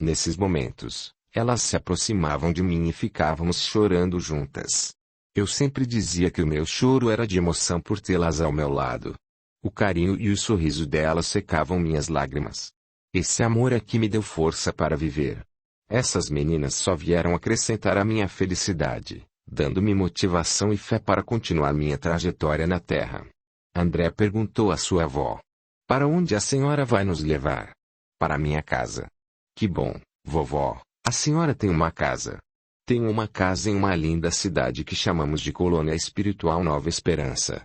Nesses momentos, elas se aproximavam de mim e ficávamos chorando juntas. Eu sempre dizia que o meu choro era de emoção por tê-las ao meu lado. O carinho e o sorriso delas secavam minhas lágrimas. Esse amor é que me deu força para viver. Essas meninas só vieram acrescentar à minha felicidade, dando-me motivação e fé para continuar minha trajetória na Terra. André perguntou à sua avó: "Para onde a senhora vai nos levar?" "Para minha casa." "Que bom, vovó, a senhora tem uma casa." "Tenho uma casa em uma linda cidade que chamamos de Colônia Espiritual Nova Esperança."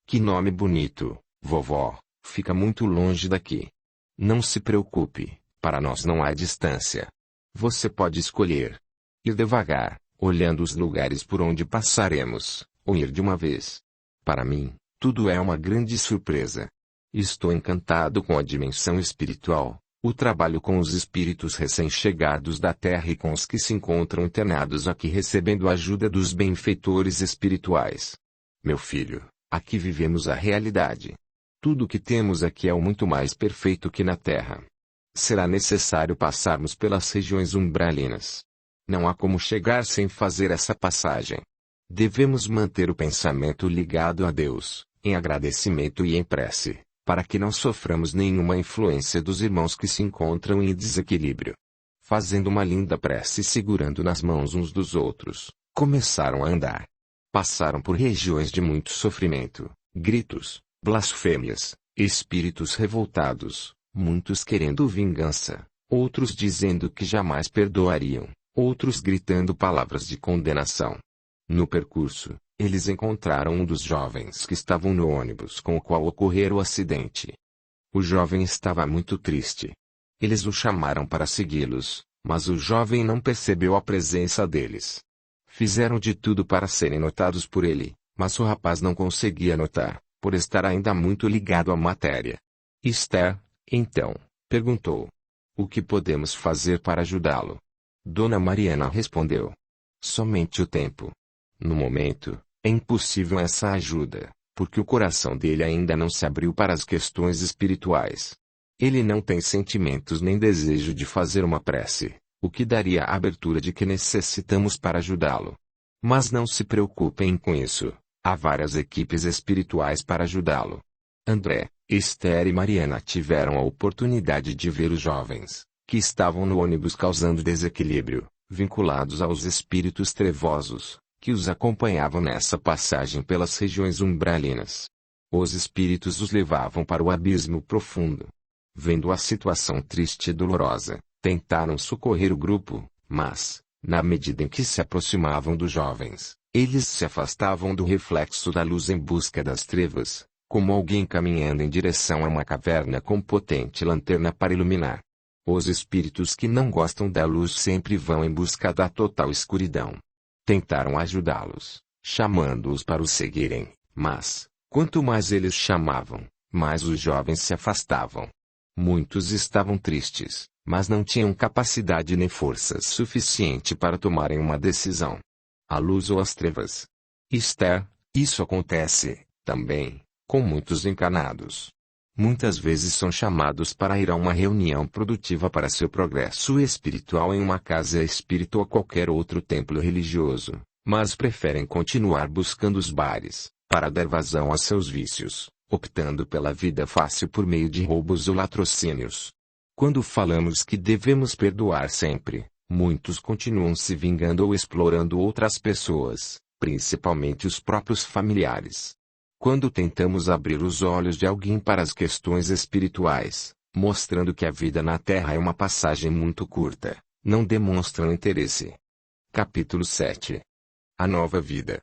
"Que nome bonito, vovó, fica muito longe daqui." "Não se preocupe, para nós não há distância. Você pode escolher ir devagar, olhando os lugares por onde passaremos, ou ir de uma vez. Para mim, tudo é uma grande surpresa. Estou encantado com a dimensão espiritual, o trabalho com os espíritos recém-chegados da Terra e com os que se encontram internados aqui recebendo a ajuda dos benfeitores espirituais. Meu filho, aqui vivemos a realidade. Tudo o que temos aqui é o muito mais perfeito que na Terra. Será necessário passarmos pelas regiões umbralinas. Não há como chegar sem fazer essa passagem. Devemos manter o pensamento ligado a Deus, em agradecimento e em prece, para que não soframos nenhuma influência dos irmãos que se encontram em desequilíbrio." Fazendo uma linda prece e segurando nas mãos uns dos outros, começaram a andar. Passaram por regiões de muito sofrimento, gritos, blasfêmias, espíritos revoltados, muitos querendo vingança, outros dizendo que jamais perdoariam, outros gritando palavras de condenação. No percurso, eles encontraram um dos jovens que estavam no ônibus com o qual ocorrera o acidente. O jovem estava muito triste. Eles o chamaram para segui-los, mas o jovem não percebeu a presença deles. Fizeram de tudo para serem notados por ele, mas o rapaz não conseguia notar, por estar ainda muito ligado à matéria. Esther, então, perguntou: "O que podemos fazer para ajudá-lo?" Dona Mariana respondeu: "Somente o tempo. No momento, é impossível essa ajuda, porque o coração dele ainda não se abriu para as questões espirituais. Ele não tem sentimentos nem desejo de fazer uma prece, o que daria a abertura de que necessitamos para ajudá-lo. Mas não se preocupem com isso, há várias equipes espirituais para ajudá-lo." André, Esther e Mariana tiveram a oportunidade de ver os jovens, que estavam no ônibus causando desequilíbrio, vinculados aos espíritos trevosos, que os acompanhavam nessa passagem pelas regiões umbralinas. Os espíritos os levavam para o abismo profundo. Vendo a situação triste e dolorosa, tentaram socorrer o grupo, mas, na medida em que se aproximavam dos jovens, eles se afastavam do reflexo da luz em busca das trevas, como alguém caminhando em direção a uma caverna com potente lanterna para iluminar. Os espíritos que não gostam da luz sempre vão em busca da total escuridão. Tentaram ajudá-los, chamando-os para os seguirem, mas, quanto mais eles chamavam, mais os jovens se afastavam. Muitos estavam tristes, mas não tinham capacidade nem força suficiente para tomarem uma decisão. A luz ou as trevas? Esther, isso acontece, também, com muitos encarnados. Muitas vezes são chamados para ir a uma reunião produtiva para seu progresso espiritual em uma casa espírita ou qualquer outro templo religioso, mas preferem continuar buscando os bares, para dar vazão a seus vícios, optando pela vida fácil por meio de roubos ou latrocínios. Quando falamos que devemos perdoar sempre, muitos continuam se vingando ou explorando outras pessoas, principalmente os próprios familiares. Quando tentamos abrir os olhos de alguém para as questões espirituais, mostrando que a vida na Terra é uma passagem muito curta, não demonstram interesse. Capítulo 7. A nova vida.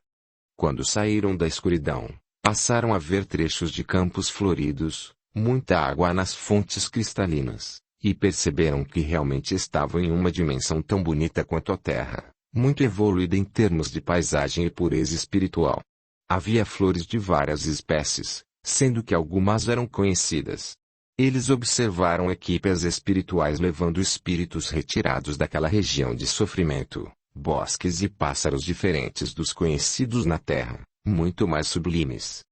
Quando saíram da escuridão, passaram a ver trechos de campos floridos, muita água nas fontes cristalinas, e perceberam que realmente estavam em uma dimensão tão bonita quanto a Terra, muito evoluída em termos de paisagem e pureza espiritual. Havia flores de várias espécies, sendo que algumas eram conhecidas. Eles observaram equipes espirituais levando espíritos retirados daquela região de sofrimento, bosques e pássaros diferentes dos conhecidos na terra, muito mais sublimes.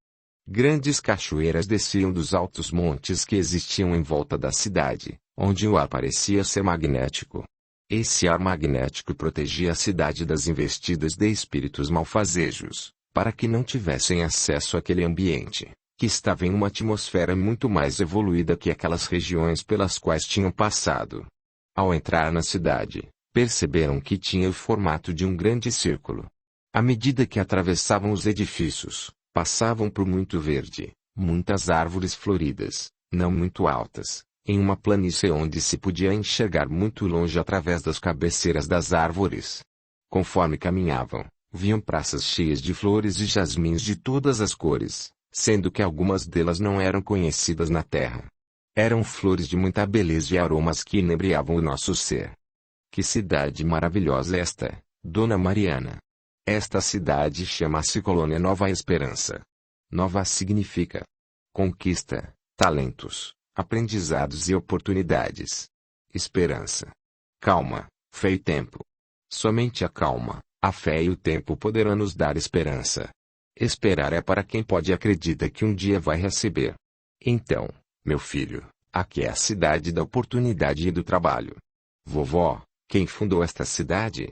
Grandes cachoeiras desciam dos altos montes que existiam em volta da cidade, onde o ar parecia ser magnético. Esse ar magnético protegia a cidade das investidas de espíritos malfazejos, para que não tivessem acesso àquele ambiente, que estava em uma atmosfera muito mais evoluída que aquelas regiões pelas quais tinham passado. Ao entrar na cidade, perceberam que tinha o formato de um grande círculo. À medida que atravessavam os edifícios, passavam por muito verde, muitas árvores floridas, não muito altas, em uma planície onde se podia enxergar muito longe através das cabeceiras das árvores. Conforme caminhavam, viam praças cheias de flores e jasmins de todas as cores, sendo que algumas delas não eram conhecidas na terra. Eram flores de muita beleza e aromas que inebriavam o nosso ser. Que cidade maravilhosa esta, Dona Mariana! Esta cidade chama-se Colônia Nova Esperança. Nova significa conquista, talentos, aprendizados e oportunidades. Esperança. Calma, fé e tempo. Somente a calma, a fé e o tempo poderão nos dar esperança. Esperar é para quem pode e acredita que um dia vai receber. Então, meu filho, aqui é a cidade da oportunidade e do trabalho. Vovó, quem fundou esta cidade?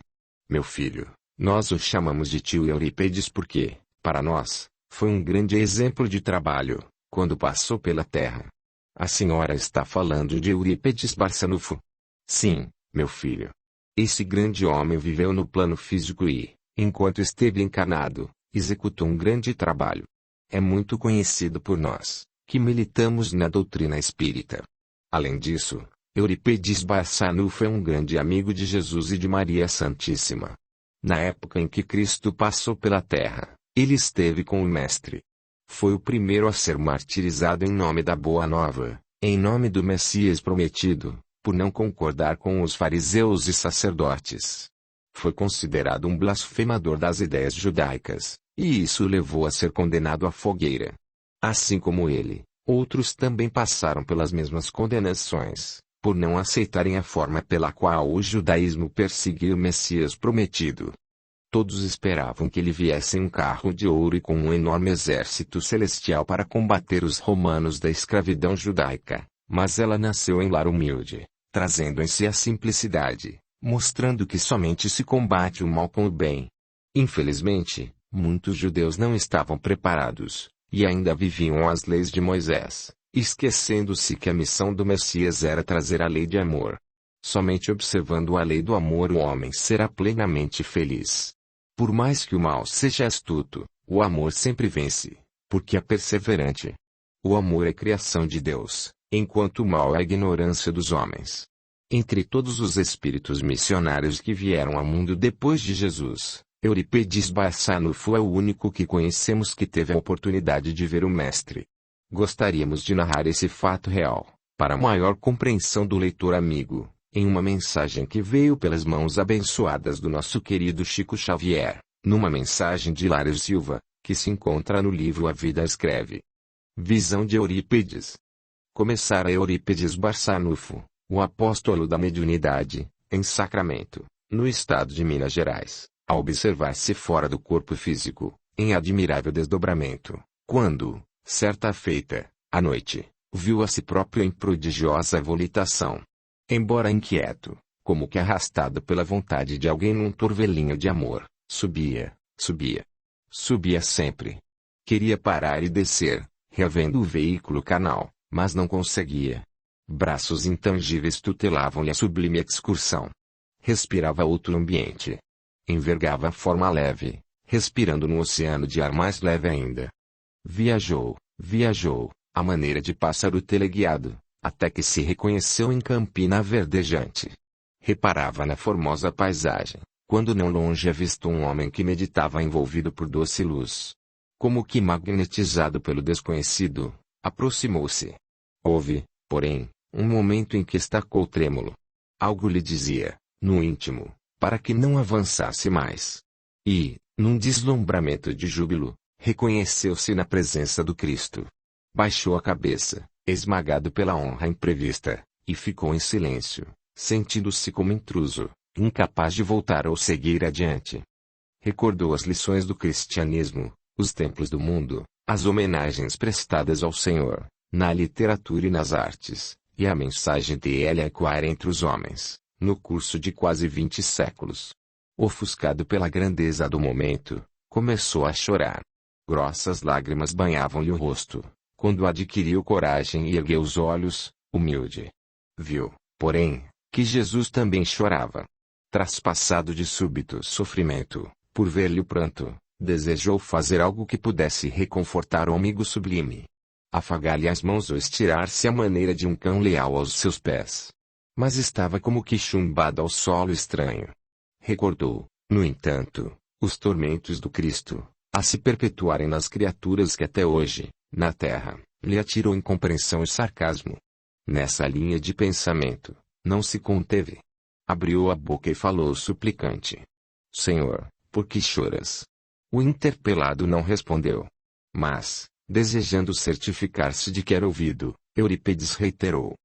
Meu filho, nós o chamamos de tio Eurípedes porque, para nós, foi um grande exemplo de trabalho, quando passou pela terra. A senhora está falando de Eurípedes Barçanufo? Sim, meu filho. Esse grande homem viveu no plano físico e, enquanto esteve encarnado, executou um grande trabalho. É muito conhecido por nós, que militamos na doutrina espírita. Além disso, Eurípedes Barçanufo é um grande amigo de Jesus e de Maria Santíssima. Na época em que Cristo passou pela terra, ele esteve com o Mestre. Foi o primeiro a ser martirizado em nome da Boa Nova, em nome do Messias prometido, por não concordar com os fariseus e sacerdotes. Foi considerado um blasfemador das ideias judaicas, e isso o levou a ser condenado à fogueira. Assim como ele, outros também passaram pelas mesmas condenações, por não aceitarem a forma pela qual o judaísmo perseguia o Messias prometido. Todos esperavam que ele viesse em um carro de ouro e com um enorme exército celestial para combater os romanos da escravidão judaica, mas ela nasceu em lar humilde, trazendo em si a simplicidade, mostrando que somente se combate o mal com o bem. Infelizmente, muitos judeus não estavam preparados, e ainda viviam as leis de Moisés, esquecendo-se que a missão do Messias era trazer a lei de amor. Somente observando a lei do amor o homem será plenamente feliz. Por mais que o mal seja astuto, o amor sempre vence, porque é perseverante. O amor é criação de Deus, enquanto o mal é a ignorância dos homens. Entre todos os espíritos missionários que vieram ao mundo depois de Jesus, Eurípedes Barçanufo é o único que conhecemos que teve a oportunidade de ver o Mestre. Gostaríamos de narrar esse fato real, para maior compreensão do leitor amigo, em uma mensagem que veio pelas mãos abençoadas do nosso querido Chico Xavier, numa mensagem de Hilário Silva, que se encontra no livro A Vida Escreve. Visão de Eurípedes. Começara Eurípedes Barçanufo, o apóstolo da mediunidade, em Sacramento, no estado de Minas Gerais, a observar-se fora do corpo físico, em admirável desdobramento, quando, certa feita, à noite, viu a si próprio em prodigiosa volitação. Embora inquieto, como que arrastado pela vontade de alguém num torvelinho de amor, subia, subia. Subia sempre. Queria parar e descer, revendo o veículo carnal, mas não conseguia. Braços intangíveis tutelavam-lhe a sublime excursão. Respirava outro ambiente. Envergava a forma leve, respirando num oceano de ar mais leve ainda. Viajou, viajou, à maneira de pássaro teleguiado, até que se reconheceu em Campina Verdejante. Reparava na formosa paisagem, quando não longe avistou um homem que meditava envolvido por doce luz. Como que magnetizado pelo desconhecido, aproximou-se. Houve, porém, um momento em que estacou trêmulo. Algo lhe dizia, no íntimo, para que não avançasse mais. E, num deslumbramento de júbilo, Reconheceu-se na presença do Cristo. Baixou a cabeça, esmagado pela honra imprevista, e ficou em silêncio, sentindo-se como intruso, incapaz de voltar ou seguir adiante. Recordou as lições do cristianismo, os templos do mundo, as homenagens prestadas ao Senhor, na literatura e nas artes, e a mensagem dele a ecoar entre os homens, no curso de quase 20 séculos. Ofuscado pela grandeza do momento, começou a chorar. Grossas lágrimas banhavam-lhe o rosto, quando adquiriu coragem e ergueu os olhos, humilde. Viu, porém, que Jesus também chorava. Traspassado de súbito sofrimento, por ver-lhe o pranto, desejou fazer algo que pudesse reconfortar o amigo sublime. Afagar-lhe as mãos ou estirar-se à maneira de um cão leal aos seus pés. Mas estava como que chumbado ao solo estranho. Recordou, no entanto, os tormentos do Cristo, a se perpetuarem nas criaturas que até hoje, na terra, lhe atirou incompreensão e sarcasmo. Nessa linha de pensamento, não se conteve. Abriu a boca e falou suplicante: Senhor, por que choras? O interpelado não respondeu. Mas, desejando certificar-se de que era ouvido, Eurípides reiterou: